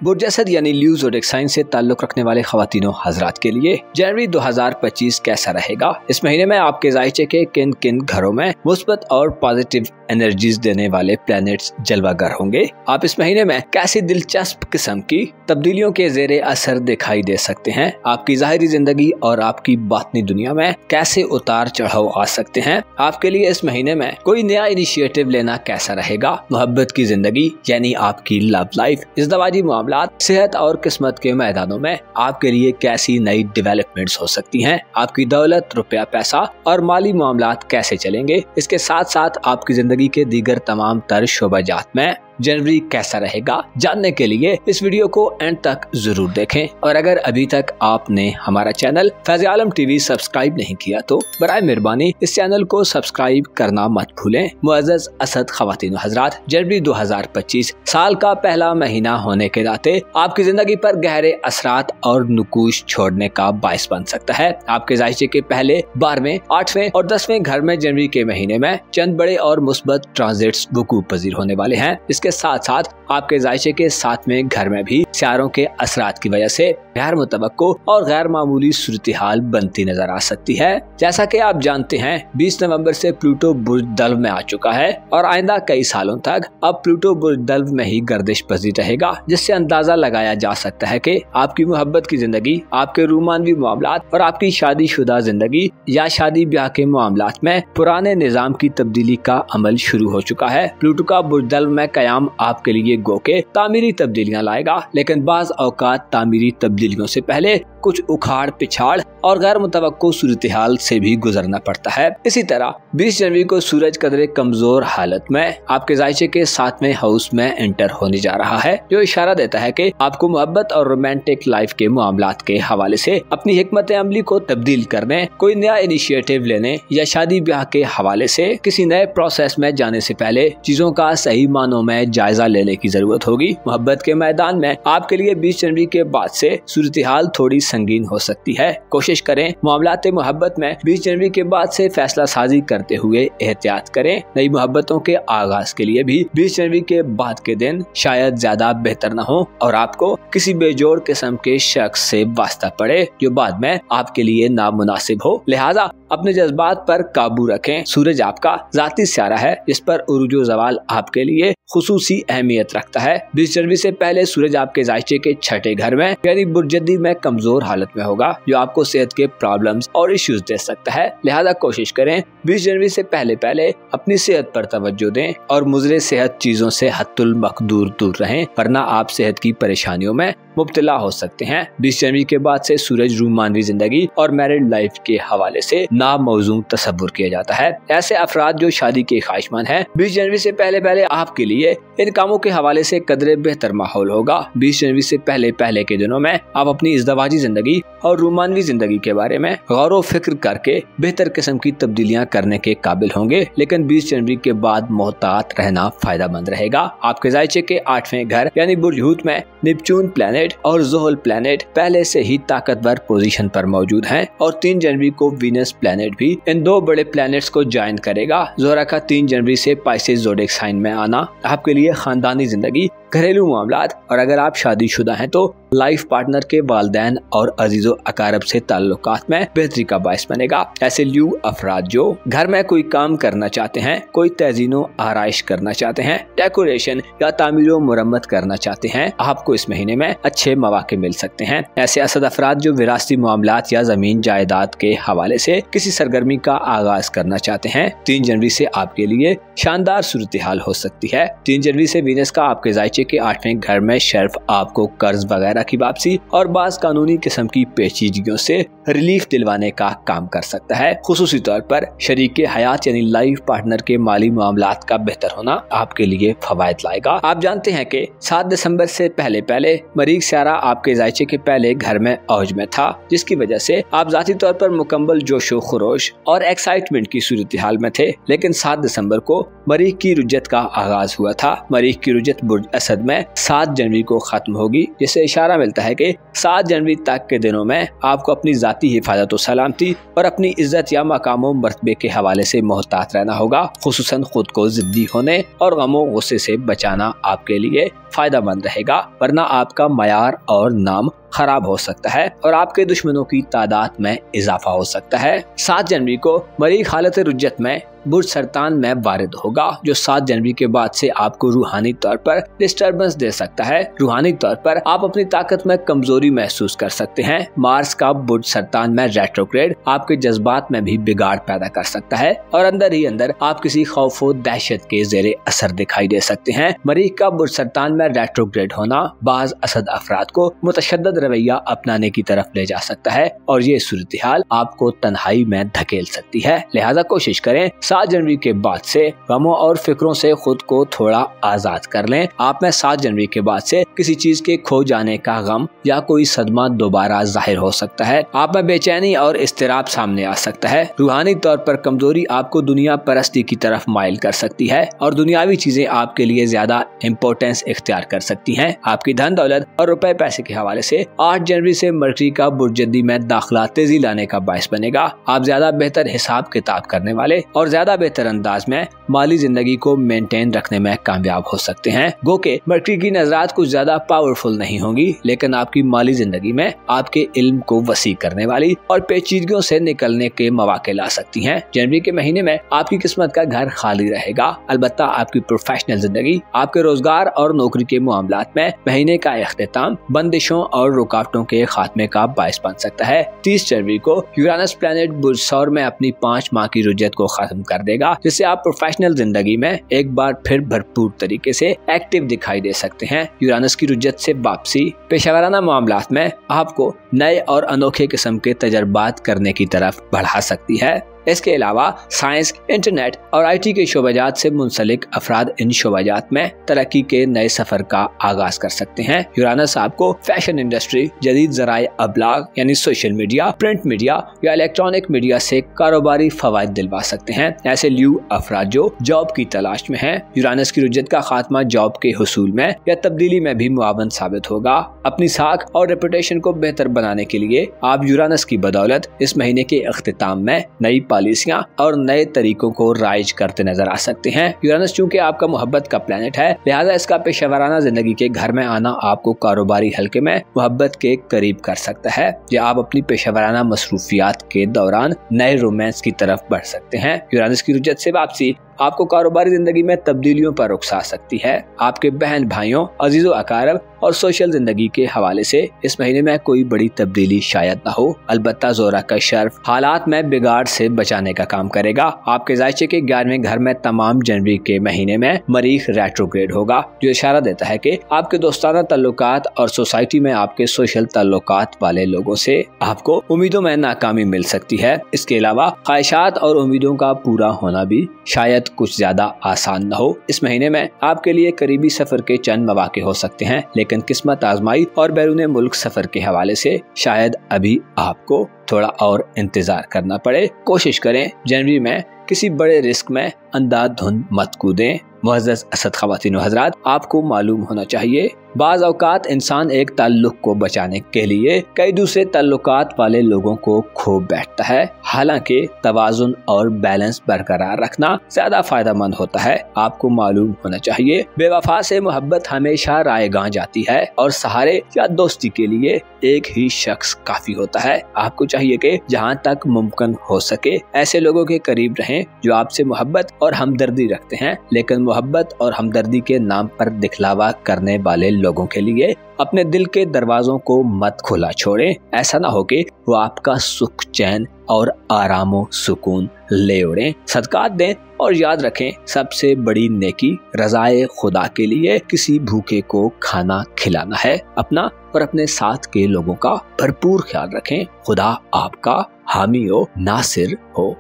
बुर्ज असद यानी ल्यू ज़ोडिएक साइन से ताल्लुक रखने वाले ख़वातीनों हज़रात के लिए जनवरी 2025 कैसा रहेगा? इस महीने में आपके ज़ायचे के किन किन घरों में मुस्बत और पॉजिटिव एनर्जीज देने वाले प्लैनेट्स जलवागर होंगे? आप इस महीने में कैसी दिलचस्प किस्म की तब्दीलियों के ज़ेरे असर दिखाई दे सकते हैं? आपकी ज़ाहिरी जिंदगी और आपकी बातनी दुनिया में कैसे उतार चढ़ाव आ सकते हैं? आपके लिए इस महीने में कोई नया इनिशिएटिव लेना कैसा रहेगा? मोहब्बत की जिंदगी यानी आपकी लव लाइफ, इज़्दवाजी मामलात, सेहत और किस्मत के मैदानों में आपके लिए कैसी नई डेवलपमेंट्स हो सकती हैं? आपकी दौलत, रुपया, पैसा और माली मामलात कैसे चलेंगे? इसके साथ साथ आपकी जिंदगी के दीगर तमाम तर शोबाजात में जनवरी कैसा रहेगा? जानने के लिए इस वीडियो को एंड तक जरूर देखें और अगर अभी तक आपने हमारा चैनल फैज़ आलम टीवी सब्सक्राइब नहीं किया तो बराए मेहरबानी इस चैनल को सब्सक्राइब करना मत भूलें। मुअज़्ज़ज़ असद ख़वातीन हज़रात, जनवरी 2025 साल का पहला महीना होने के नाते आपकी जिंदगी पर गहरे असरात और नुकूश छोड़ने का बायस बन सकता है। आपके ज़ायचे के पहले 12वें, 8वें और 10वें घर में जनवरी के महीने में चंद बड़े और मुस्बत ट्रांजिट्स वकूअ पज़ीर होने वाले हैं। इसके साथ साथ आपके ज़ायचे के 7वें घर में भी सियारों के असरात की वजह से गैर मुतवक्को और गैर मामूली सूरत हाल बनती नजर आ सकती है। जैसा कि आप जानते हैं 20 नवंबर से प्लूटो बुर्ज दल्व में आ चुका है और आइंदा कई सालों तक अब प्लूटो बुर्ज दल्व में ही गर्दिश पजीर रहेगा, जिससे अंदाजा लगाया जा सकता है कि आपकी मोहब्बत की जिंदगी, आपके रूमानवी मामलात और आपकी शादीशुदा जिंदगी या शादी ब्याह के मामलात में पुराने निजाम की तब्दीली का अमल शुरू हो चुका है। प्लूटो का बुर्ज दल्व में कयाम आपके लिए गो के तामीरी तब्दीलियां लाएगा, लेकिन बाज औकात तामीरी तब्दीलियों से पहले कुछ उखाड़ पिछाड़ और गैर मुतवक्को सूरत-ए-हाल से भी गुजरना पड़ता है। इसी तरह 20 जनवरी को सूरज कदरे कमजोर हालत में आपके जायचे के 7वें हाउस में एंटर होने जा रहा है, जो इशारा देता है कि आपको मोहब्बत और रोमांटिक लाइफ के मामलात के हवाले से अपनी हिकमत अमली को तब्दील करने, कोई नया इनिशिएटिव लेने या शादी ब्याह के हवाले से किसी नए प्रोसेस में जाने से पहले चीजों का सही मानों में जायजा लेने की जरूरत होगी। मोहब्बत के मैदान में आपके लिए 20 जनवरी के बाद से सूरत-ए-हाल थोड़ी संगीन हो सकती है। कोशिश करें मामलाते मोहब्बत में 20 जनवरी के बाद से फैसला साजी करते हुए एहतियात करें। नई मोहब्बतों के आगाज के लिए भी 20 जनवरी के बाद के दिन शायद ज्यादा बेहतर न हो और आपको किसी बेजोड़ किस्म के शख्स से वास्ता पड़े जो बाद में आपके लिए नामुनासिब हो। लिहाजा अपने जज्बात पर काबू रखें। सूरज आपका जाती सितारा है, इस पर उरूजो जवाल आपके लिए खुसूसी अहमियत रखता है। 20 जनवरी से पहले सूरज आपके जायचे के 6ठे घर में यानी बुर्जदी में कमजोर हालत में होगा, जो आपको सेहत के प्रॉब्लम्स और इश्यूज दे सकता है। लिहाजा कोशिश करें 20 जनवरी से पहले अपनी सेहत पर तवज्जो दें और मुज़रे सेहत चीजों से हत्तुल मकदूर दूर रहें, वरना आप सेहत की परेशानियों में मुब्तला हो सकते हैं। 20 जनवरी के बाद से सूरज रूमानवी जिंदगी और मैरिड लाइफ के हवाले से नामौजू तसव्वुर किया जाता है। ऐसे अफराद जो शादी के ख्वाहिशमंद हैं, 20 जनवरी से पहले आपके लिए इन कामों के हवाले से कदरे बेहतर माहौल होगा। 20 जनवरी से पहले के दिनों में आप अपनी इज़्दवाजी जिंदगी और रूमानवी जिंदगी के बारे में गौर व फिक्र करके बेहतर किस्म की तब्दीलियां करने के काबिल होंगे, लेकिन 20 जनवरी के बाद मोहतात रहना फायदेमंद रहेगा। आपके जायचे के 8वें घर यानी बुर्ज हूत में नेपच्यून प्लैनेट और ज़ुहल प्लैनेट पहले से ही ताकतवर पोजीशन पर मौजूद हैं और 3 जनवरी को वीनस प्लैनेट भी इन दो बड़े प्लैनेट्स को ज्वाइन करेगा। ज़ोहरा का 3 जनवरी से पाइसेस ज़ोडिएक साइन में आना आपके लिए खानदानी जिंदगी, घरेलू मामलात और अगर आप शादीशुदा हैं तो लाइफ पार्टनर के वालिदैन और अजीजो अकारब से ताल्लुकात में बेहतरी का बायस बनेगा। ऐसे ल्यू अफराद जो घर में कोई काम करना चाहते हैं, कोई तज़ीनो आराइश करना चाहते हैं, डेकोरेशन या तामीरो मुरम्मत करना चाहते हैं, आपको इस महीने में अच्छे मौके मिल सकते हैं। ऐसे असद अफराद जो विरासती मामलात या जमीन जायदाद के हवाले से किसी सरगर्मी का आगाज करना चाहते हैं, 3 जनवरी से आपके लिए शानदार सूरत-ए-हाल हो सकती है। 3 जनवरी से वीनस का आपके जायचे के 8वें घर में शर्फ आपको कर्ज वगैरह की वापसी और बाज कानूनी किस्म की पेचीदगियों से रिलीफ दिलवाने का काम कर सकता है। खुसूसी तौर पर शरीके हयात यानी लाइफ पार्टनर के माली मामलात का बेहतर होना आपके लिए फवायद लाएगा। आप जानते हैं कि 7 दिसंबर से पहले मरीख सियारा आपके जायचे के पहले घर में औज में था, जिसकी वजह से आप जाती तौर पर मुकम्मल जोशो खरोश और एक्साइटमेंट की सूरत-ए-हाल में थे। लेकिन 7 दिसंबर को मरीख की रुजत का आगाज हुआ था। मरीख की रुजत बुर्ज असद में 7 जनवरी को खत्म होगी, जिससे इशारा मिलता है कि 7 जनवरी तक के दिनों में आपको अपनी जाती हिफाजत और सलामती और अपनी इज्जत या मकामों मर्तबे के हवाले से मोहतात रहना होगा। खुसूसन खुद को जिद्दी होने और गमों गुस्से से बचाना आपके लिए फायदेमंद रहेगा, वरना आपका मयार और नाम खराब हो सकता है और आपके दुश्मनों की तादाद में इजाफा हो सकता है। 7 जनवरी को मरीख हालत रुज्जत में बुर्ज सरतान में वारिद होगा, जो 7 जनवरी के बाद से आपको रूहानी तौर पर डिस्टर्बेंस दे सकता है। रूहानी तौर पर आप अपनी ताकत में कमजोरी महसूस कर सकते हैं। मार्स का बुर्ज सरतान में रेट्रोग्रेड आपके जज्बात में भी बिगाड़ पैदा कर सकता है और अंदर ही अंदर आप किसी खौफ व दहशत के जेरे असर दिखाई दे सकते हैं। मरीख का बुर्ज सरतान में रेट्रोग्रेड होना बाज असद अफराद को मुतशद्दद रवैया अपनाने की तरफ ले जा सकता है और ये सूरत-ए-हाल आपको तन्हाई में धकेल सकती है। लिहाजा कोशिश करें 7 जनवरी के बाद से गमों और फिक्रों से खुद को थोड़ा आजाद कर लें। आप में 7 जनवरी के बाद से किसी चीज के खो जाने का गम या कोई सदमा दोबारा जाहिर हो सकता है। आप में बेचैनी और इस्तिराब सामने आ सकता है। रूहानी तौर पर कमजोरी आपको दुनिया परस्ती की तरफ माइल कर सकती है और दुनियावी चीजें आपके लिए ज्यादा इम्पोर्टेंस इख्तियार कर सकती हैं। आपकी धन दौलत और रुपए पैसे के हवाले से 8 जनवरी से मरकरी का बुर्जदी में दाखिला तेजी लाने का बायस बनेगा। आप ज्यादा बेहतर हिसाब किताब करने वाले और ज्यादा बेहतर अंदाज में माली जिंदगी को मेंटेन रखने में कामयाब हो सकते हैं। गो के मरकरी की नजरात कुछ ज्यादा पावरफुल नहीं होंगी, लेकिन आपकी माली जिंदगी में आपके इल्म को वसी करने वाली और पेचीदगियों से निकलने के मौके ला सकती हैं। जनवरी के महीने में आपकी किस्मत का घर खाली रहेगा। अलबत्ता आपकी प्रोफेशनल जिंदगी, आपके रोजगार और नौकरी के मामलात में महीने का इख्तिताम बंदिशों और रुकावटों के खात्मे का बायस बन सकता है। 30 जनवरी को यूरानस प्लैनेट बुर्ज सौर में अपनी 5 माह की रुजत को खत्म कर देगा, जिससे आप प्रोफेशनल जिंदगी में एक बार फिर भरपूर तरीके से एक्टिव दिखाई दे सकते हैं। यूरानस की रुजत से वापसी पेशेवराना मामलात में आपको नए और अनोखे किस्म के तजर्बात करने की तरफ बढ़ा सकती है। इसके अलावा साइंस, इंटरनेट और IT के शोबाजात से मुंसलिक अफराद इन शोबाजात में तरक्की के नए सफर का आगाज कर सकते हैं। यूरानस आपको फैशन इंडस्ट्री, जदीद ज़राए अबलाग यानी सोशल मीडिया, प्रिंट मीडिया या इलेक्ट्रॉनिक मीडिया से कारोबारी फवायद दिलवा सकते हैं। ऐसे ल्यू अफराद जो जॉब की तलाश में हैं, यूरानस की रुजत का खात्मा जॉब के हुसूल में या तब्दीली में भी मुआवन साबित होगा। अपनी साख और रेपुटेशन को बेहतर बनाने के लिए आप यूरानस की बदौलत इस महीने के अख्तिताम में नई पॉलिसियां और नए तरीकों को राइज करते नजर आ सकते हैं। यूरानस चूंकि आपका मोहब्बत का प्लेनेट है, लिहाजा इसका पेशेवराना जिंदगी के घर में आना आपको कारोबारी हल्के में मोहब्बत के करीब कर सकता है, या आप अपनी पेशेवराना मसरूफियात के दौरान नए रोमांस की तरफ बढ़ सकते हैं। यूरानस की रुजत से वापसी आपको कारोबारी जिंदगी में तब्दीलियों पर उकसा सकती है। आपके बहन भाइयों, अजीजों अकारब और सोशल जिंदगी के हवाले से इस महीने में कोई बड़ी तब्दीली शायद न हो। अलबत्ता जोरा का शर्फ हालात में बिगाड़ से बचाने का काम करेगा। आपके जायचे के 11वें घर में तमाम जनवरी के महीने में मरीख रेट्रोग्रेड होगा, जो इशारा देता है कि आपके दोस्ताना ताल्लुकात और सोसाइटी में आपके सोशल ताल्लुकात वाले लोगों से आपको उम्मीदों में नाकामी मिल सकती है। इसके अलावा ख्वाहिशात और उम्मीदों का पूरा होना भी शायद कुछ ज्यादा आसान न हो। इस महीने में आपके लिए करीबी सफर के चंद मौके हो सकते हैं, लेकिन किस्मत आजमाई और बैरून मुल्क सफर के हवाले से शायद अभी आपको थोड़ा और इंतजार करना पड़े। कोशिश करें जनवरी में किसी बड़े रिस्क में अंधाधुंध मत कूदें। मुअज़्ज़ज़ असद ख़वातीन व हज़रात, आपको मालूम होना चाहिए बाज़ औक़ात इंसान एक ताल्लुक को बचाने के लिए कई दूसरे ताल्लुकात वाले लोगों को खो बैठता है। हालांकि तवाज़ुन और बैलेंस बरकरार रखना ज्यादा फायदेमंद होता है। आपको मालूम होना चाहिए बेवफा से मोहब्बत हमेशा रायगां जाती है और सहारे या दोस्ती के लिए एक ही शख्स काफी होता है। आपको चाहिए कि जहां तक मुमकिन हो सके ऐसे लोगों के करीब रहें जो आपसे मोहब्बत और हमदर्दी रखते हैं, लेकिन मोहब्बत और हमदर्दी के नाम पर दिखलावा करने वाले लोगों के लिए अपने दिल के दरवाजों को मत खुला छोड़ें। ऐसा ना हो कि वो आपका सुख, चैन और आरामो सुकून ले उड़ें। सदकात दें और याद रखें, सबसे बड़ी नेकी रज़ाए खुदा के लिए किसी भूखे को खाना खिलाना है। अपना और अपने साथ के लोगों का भरपूर ख्याल रखें। खुदा आपका हामी हो, नासिर हो।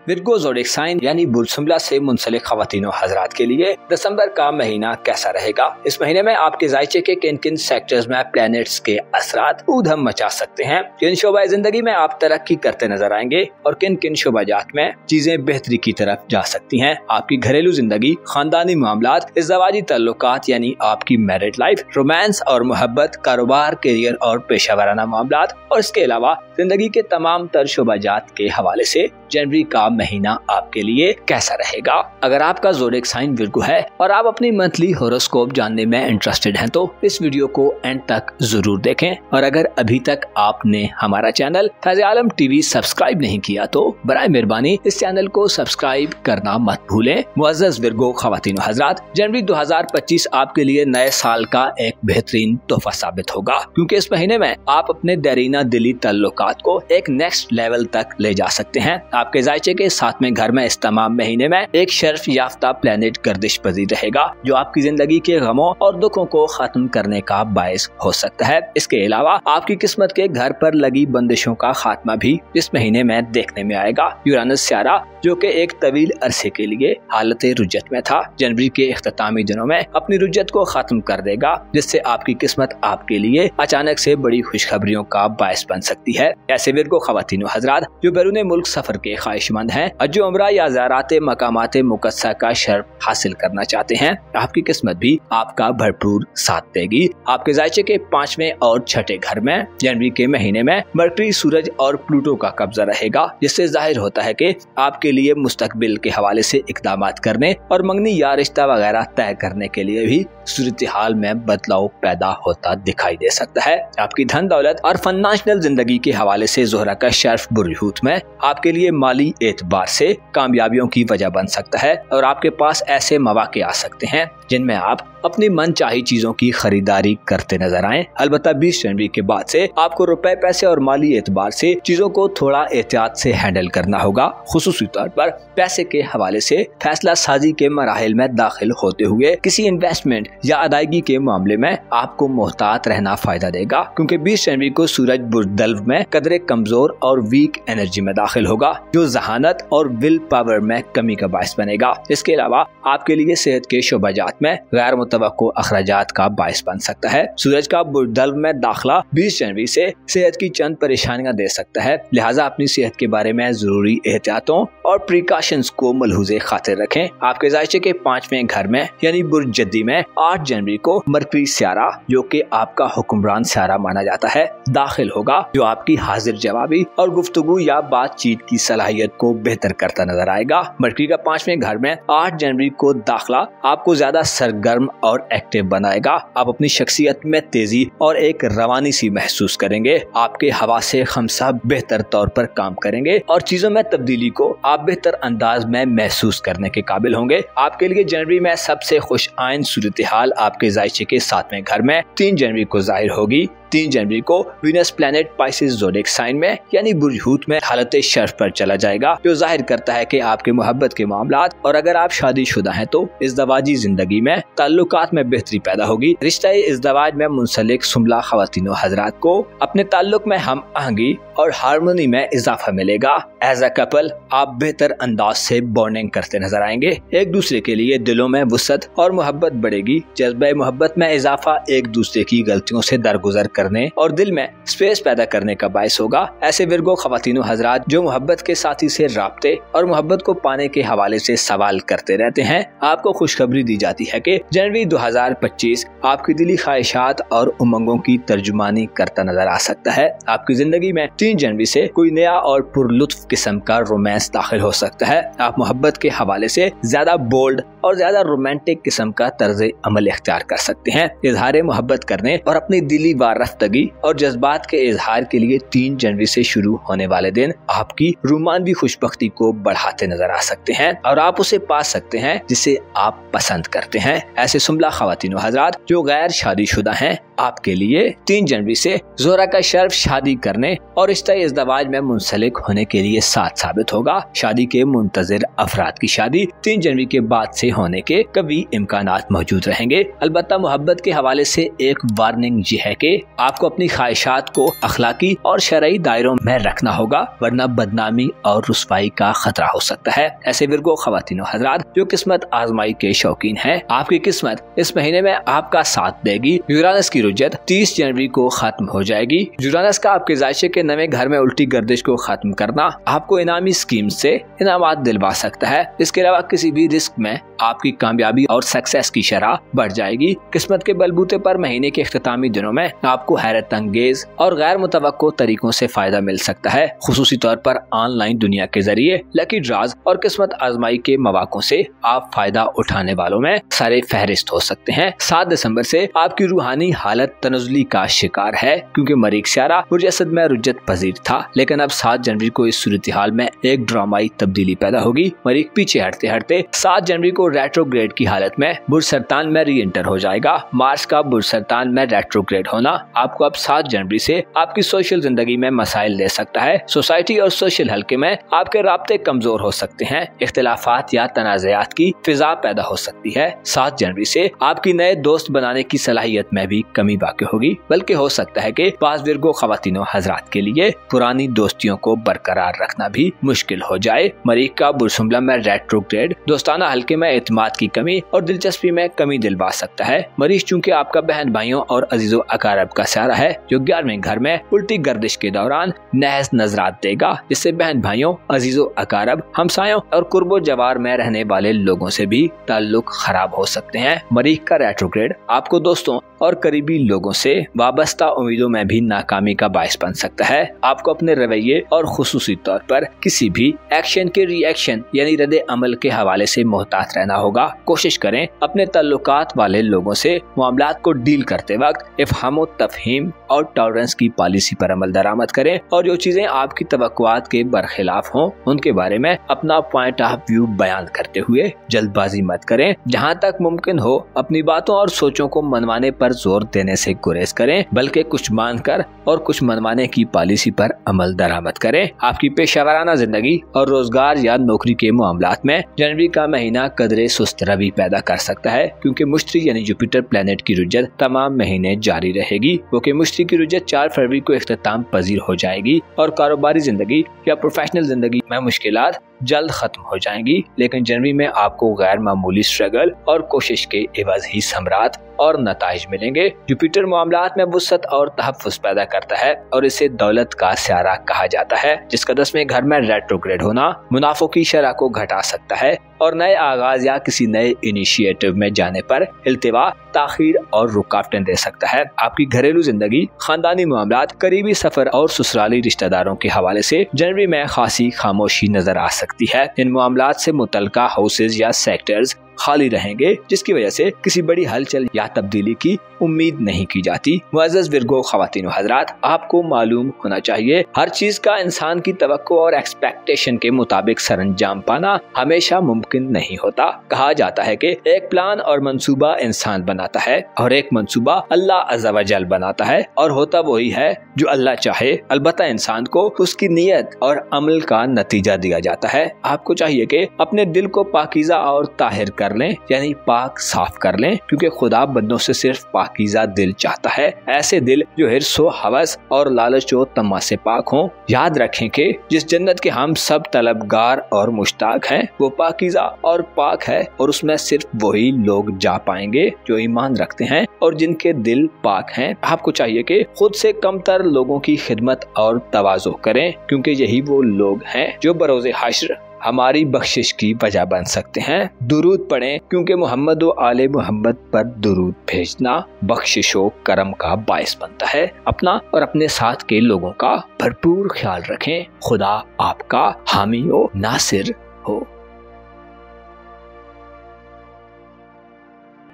विर्गो ज़ोडिक साइन यानी बुर्ज से मुंसलिक ख़वातीन व हज़रात के लिए दिसंबर का महीना कैसा रहेगा? इस महीने में आपके जायचे के किन किन सेक्टर्स में प्लैनेट्स के असरात ऊधम मचा सकते हैं? किन शोबा जिंदगी में आप तरक्की करते नजर आएंगे और किन किन शोबाजात में चीजें बेहतरी की तरफ जा सकती हैं? आपकी घरेलू जिंदगी, खानदानी मामलात, इज़्ज़वाजी ताल्लुकात यानी आपकी मैरिड लाइफ, रोमांस और मोहब्बत, कारोबार, करियर और पेशा मामलात और इसके अलावा जिंदगी के तमाम तर शोबाजात के हवाले से जनवरी का महीना आपके लिए कैसा रहेगा? अगर आपका ज़ोडिक साइन विर्गो है और आप अपनी मंथली होरोस्कोप जानने में इंटरेस्टेड हैं तो इस वीडियो को एंड तक जरूर देखें। और अगर अभी तक आपने हमारा चैनल ताज़े आलम टीवी सब्सक्राइब नहीं किया तो बराए मेहरबानी इस चैनल को सब्सक्राइब करना मत भूलें। मुअज़्ज़ज़ विर्गो ख़वातीन व हज़रात, जनवरी 2025 आपके लिए नए साल का एक बेहतरीन तोहफा साबित होगा, क्योंकि इस महीने में आप अपने देरीना दिली ताल्लुकात को एक नेक्स्ट लेवल तक ले जा सकते हैं। आपके जायचे के साथ में घर में इस तमाम महीने में एक शर्फ याफ्ता प्लेनेट गर्दिश पजीर रहेगा, जो आपकी जिंदगी के गमों और दुखों को खत्म करने का बायस हो सकता है। इसके अलावा आपकी किस्मत के घर पर लगी बंदिशों का खात्मा भी इस महीने में देखने में आएगा। यूरानस स्यारा, जो कि एक तवील अरसे के लिए हालत रुजत में था, जनवरी के इख्तितामी दिनों में अपनी रुजत को खत्म कर देगा, जिससे आपकी किस्मत आपके लिए अचानक से बड़ी खुशखबरियों का बायस बन सकती है। ऐसे विर्गो ख़वातीन व हज़रात जो बैरून मुल्क सफर के ख्वाहिशमंद हैं, हज उम्रा या ज़ियारत मकामात मुक़द्दसा का शर्फ हासिल करना चाहते हैं, आपकी किस्मत भी आपका भरपूर साथ देगी। आपके जायचे के 5वें और 6ठे घर में जनवरी के महीने में मरकरी, सूरज और प्लूटो का कब्जा रहेगा, जिससे जाहिर होता है कि आपके लिए मुस्तकबिल के हवाले से इक़दामात करने और मंगनी या रिश्ता वगैरह तय करने के लिए भी सूरत हाल में बदलाव पैदा होता दिखाई दे सकता है। आपकी धन दौलत और फाइनेंशियल जिंदगी के हवाले से ज़ोहरा का शर्फ बुर्ज हूत में आपके लिए माली एतबार से कामयाबियों की वजह बन सकता है और आपके पास ऐसे मौके आ सकते हैं जिनमें आप अपनी मनचाही चीजों की खरीदारी करते नजर आएं। अलबत्ता 20 जनवरी के बाद से आपको रुपए पैसे और माली एतबार से चीजों को थोड़ा एहतियात से हैंडल करना होगा। खुसूसी तौर पर पैसे के हवाले से फैसला साजी के मराहिल में दाखिल होते हुए किसी इन्वेस्टमेंट या अदायगी के मामले में आपको मोहतात रहना फायदा देगा, क्योंकि 20 जनवरी को सूरज बुर्दल्व में कदरे कमजोर और वीक एनर्जी में दाखिल होगा, जो जहानत और विल पावर में कमी का बायस बनेगा। इसके अलावा आपके लिए सेहत के शोबाजात में गैर मुतवक्को अखराजात का बायस बन सकता है। सूरज का बुर्दल्व में दाखिला 20 जनवरी से सेहत की चंद परेशानियां दे सकता है, लिहाजा अपनी सेहत के बारे में जरूरी एहतियातों और प्रिकॉशंस को मलहूज़े खातिर रखें। आपके जायचे के 5वें घर में यानी बुर्ज जद्दी में 8 जनवरी को मरकरी सियारा, जो कि आपका हुक्मरान सियारा माना जाता है, दाखिल होगा, जो आपकी हाजिर जवाबी और गुफ्तगू या बातचीत की सलाहियत को बेहतर करता नजर आएगा। मरकरी का 5वें घर में 8 जनवरी को दाखिला आपको ज्यादा सरगर्म और एक्टिव बनाएगा। आप अपनी शख्सियत में तेजी और एक रवानी सी महसूस करेंगे। आपके हवा से खमसा बेहतर तौर पर काम करेंगे और चीजों में तब्दीली को आप बेहतर अंदाज में महसूस करने के काबिल होंगे। आपके लिए जनवरी में सबसे खुश आइन सूरत हाल आपके जायचे के 7वें घर में 3 जनवरी को जाहिर होगी। 3 जनवरी को Venus planet Pisces zodiac sign में यानी बुर्ज हूत में हालत शर्फ पर चला जाएगा, जो जाहिर करता है कि आपके मोहब्बत के मामलात और अगर आप शादीशुदा हैं तो इज़्दवाजी जिंदगी में ताल्लुकात में बेहतरी पैदा होगी। रिश्ता इज़्दवाज में मुंसलिक सुमला ख़वातीनो हज़रात को अपने ताल्लुक में हम आहंगी और हारमोनी में इजाफा मिलेगा। एज अ कपल आप बेहतर अंदाज से बॉन्डिंग करते नजर आएंगे। एक दूसरे के लिए दिलों में वुसअत और मोहब्बत बढ़ेगी। जज्बे मोहब्बत में इजाफा एक दूसरे की गलतियों से दरगुजर करने और दिल में स्पेस पैदा करने का बायस होगा। ऐसे विर्गो ख़वातीनो हज़रात जो मोहब्बत के साथी से राब्ते और मोहब्बत को पाने के हवाले से सवाल करते रहते हैं, आपको खुशखबरी दी जाती है कि जनवरी 2025 आपकी दिली ख्वाहिशात और उमंगों की तर्जुमानी करता नजर आ सकता है। आपकी जिंदगी में 3 जनवरी से कोई नया और पुरलुत्फ किस्म का रोमांस दाखिल हो सकता है। आप मोहब्बत के हवाले से ज्यादा बोल्ड और ज्यादा रोमांटिक किस्म का तर्ज अमल इख्तियार कर सकते हैं। इजहार मोहब्बत करने और अपनी दिली वारफ्तगी और जज्बात के इजहार के लिए 3 जनवरी से शुरू होने वाले दिन आपकी रोमानवी खुशबख्ती को बढ़ाते नजर आ सकते हैं और आप उसे पा सकते हैं जिसे आप पसंद करते हैं। ऐसे सुमला ख़वातीनो हज़रात जो गैर शादीशुदा हैं, आपके लिए 3 जनवरी से ज़ोहरा का शर्फ शादी करने और रिश्ता इज़्दवाज में मुंसलिक होने के लिए साथ साबित होगा। शादी के मुंतज़िर अफराद की शादी 3 जनवरी के बाद से होने के कभी इम्कानात मौजूद रहेंगे। अलबत्ता मोहब्बत के हवाले से एक वार्निंग ये है कि आपको अपनी ख्वाहिशात को अखलाकी और शरई दायरों में रखना होगा, वरना बदनामी और रुसवाई का खतरा हो सकता है। ऐसे विर्गो ख़वातीनो हज़रात जो किस्मत आजमाई के शौकीन हैं, आपकी किस्मत इस महीने में आपका साथ देगी। यूरानस की रुजत 30 जनवरी को खत्म हो जाएगी। यूरानस का आपके जायचे के नवे घर में उल्टी गर्दिश को खत्म करना आपको इनामी स्कीम से इनामात दिलवा सकता है। इसके अलावा किसी भी रिस्क में आपकी कामयाबी और सक्सेस की शरह बढ़ जाएगी। किस्मत के बलबूते पर महीने के इख्तितामी दिनों में आपको हैरत अंगेज और गैर मुतवक्को तरीकों से फायदा मिल सकता है। खुसूसी तौर पर ऑनलाइन दुनिया के जरिए लकी ड्राज और किस्मत आजमाई के मौकों से आप फायदा उठाने वालों में सारे फहरिस्त हो सकते हैं। 7 दिसंबर से आपकी रूहानी हालत तनज़ुली का शिकार है, क्योंकि मरीख सियारा बुर्ज असद में रुजत पजीर था, लेकिन अब 7 जनवरी को इस सूरत हाल में एक ड्रामाई तब्दीली पैदा होगी। मरीख पीछे हटते हटते 7 जनवरी को रेट्रोग्रेड की हालत में बुर्ज सरतान में री एंटर हो जाएगा। मार्स का बुर्ज सरतान में रेट्रोग्रेड होना आपको अब 7 जनवरी से आपकी सोशल जिंदगी में मसाइल दे सकता है। सोसाइटी और सोशल हल्के में आपके राब्ते कमजोर हो सकते हैं। इख्तिलाफात या तनाज़ात की फिजा पैदा हो सकती है। 7 जनवरी से आपकी नए दोस्त बनाने की सलाहियत में भी कमी बाकी होगी, बल्कि हो सकता है कि बाज़ विर्गो ख़वातीनो हज़रात के लिए पुरानी दोस्तियों को बरकरार रखना भी मुश्किल हो जाए। मरीख का बुर्ज हुमला में रेट्रोग्रेड दोस्ताना हल्के में एतमाद की कमी और दिलचस्पी में कमी दिलवा सकता है। मरीख चूँकि आपका बहन भाइयों और अजीजो अकारब का सियारा है, जो 11वें घर में उल्टी गर्दिश के दौरान नहस नजरात देगा, जिससे बहन भाइयों, अजीजो अकारब, हमसायों और कुर्बो जवार में रहने वाले लोगों से भी ताल्लुक खराब हो सकते हैं। मरीख का रेट्रोग्रेड आपको दोस्तों और करीबी लोगों से वाबस्ता उम्मीदों में भी नाकामी का बायस बन सकता है। आपको अपने रवैये और खुसूसी तौर पर किसी भी एक्शन के रिएक्शन यानी रद्द अमल के हवाले से मोहतात रहना होगा। कोशिश करें अपने ताल्लुकात वाले लोगों से मामलात को डील करते वक्त इफ़हाम तफहीम और टॉलरेंस की पॉलिसी पर अमल दरामद करें और जो चीजें आपकी तवक्कुआत के बरखिलाफ हों उनके बारे में अपना पॉइंट ऑफ व्यू बयान करते हुए जल्दबाजी मत करें। जहां तक मुमकिन हो अपनी बातों और सोचों को मनवाने पर जोर देने से गुरेज करें, बल्कि कुछ मानकर और कुछ मनवाने की पॉलिसी पर अमल दरामद करें। आपकी पेशेवराना जिंदगी और रोजगार या नौकरी के मामलात में जनवरी का महीना कदरे सुस्त रवि पैदा कर सकता है, क्योंकि मुश्तरी यानी जुपिटर प्लेनेट की रुजत तमाम महीने जारी रहेगी। वो कि मुश्तरी की रुजत 4 फरवरी को इख्तिताम पजीर हो जाएगी और कारोबारी जिंदगी या प्रोफेशनल जिंदगी में मुश्किलात जल्द खत्म हो जाएंगी। लेकिन जनवरी में आपको गैर मामूली स्ट्रगल और कोशिश के एवज ही समरात और नताइज मिलेंगे। जुपिटर मामलात में वुसअत और तहफ़्फ़ुज़ पैदा करता है और इसे दौलत का स्यारा कहा जाता है, जिसका 10वें घर में रेट्रोग्रेड होना मुनाफों की शरह को घटा सकता है और नए आगाज या किसी नए इनिशिएटिव में जाने पर इल्तिवा, ताखीर और रुकावटें दे सकता है। आपकी घरेलू जिंदगी, खानदानी मामलात, करीबी सफर और ससुराली रिश्तेदारों के हवाले से जनवरी में खासी खामोशी नजर आ सकती है। इन मामलात से मुतल्लिका हाउसेज या सेक्टर्स खाली रहेंगे, जिसकी वजह से किसी बड़ी हलचल या तब्दीली की उम्मीद नहीं की जाती। मुअज़्ज़ज़ विर्गो ख़वातीन व हज़रात, आपको मालूम होना चाहिए हर चीज का इंसान की तवक्को और एक्सपेक्टेशन के मुताबिक सरअंजाम पाना हमेशा मुमकिन नहीं होता। कहा जाता है कि एक प्लान और मंसूबा इंसान बनाता है और एक मंसूबा अल्लाह अज़्ज़ा व जल बनाता है, और होता वही है जो अल्लाह चाहे। अलबत्ता इंसान को उसकी नीयत और अमल का नतीजा दिया जाता है। आपको चाहिए कि अपने दिल को पाकीज़ा और ताहिर कर लें, यानी पाक साफ कर लें, क्योंकि खुदा बंदों से सिर्फ पाकीज़ा दिल चाहता है। ऐसे दिल जो हिर्स व हवस और लालच व तमा से पाक हों। याद रखें कि जिस जन्नत के हम सब तलबगार और मुश्ताक हैं वो पाकीज़ा और पाक है, और उसमें सिर्फ वही लोग जा पाएंगे जो ईमान रखते हैं और जिनके दिल पाक हैं। आपको चाहिए कि खुद से कमतर लोगों की खिदमत और तवाज़ो करें, क्योंकि यही वो लोग हैं जो बरोज़े हश्र हमारी बख्शिश की वजह बन सकते हैं। दुरूद पढ़ें, क्योंकि मोहम्मद व आले मोहम्मद पर दुरूद भेजना बख्शिश व करम का बायस बनता है। अपना और अपने साथ के लोगों का भरपूर ख्याल रखें। खुदा आपका हामी व नासिर हो।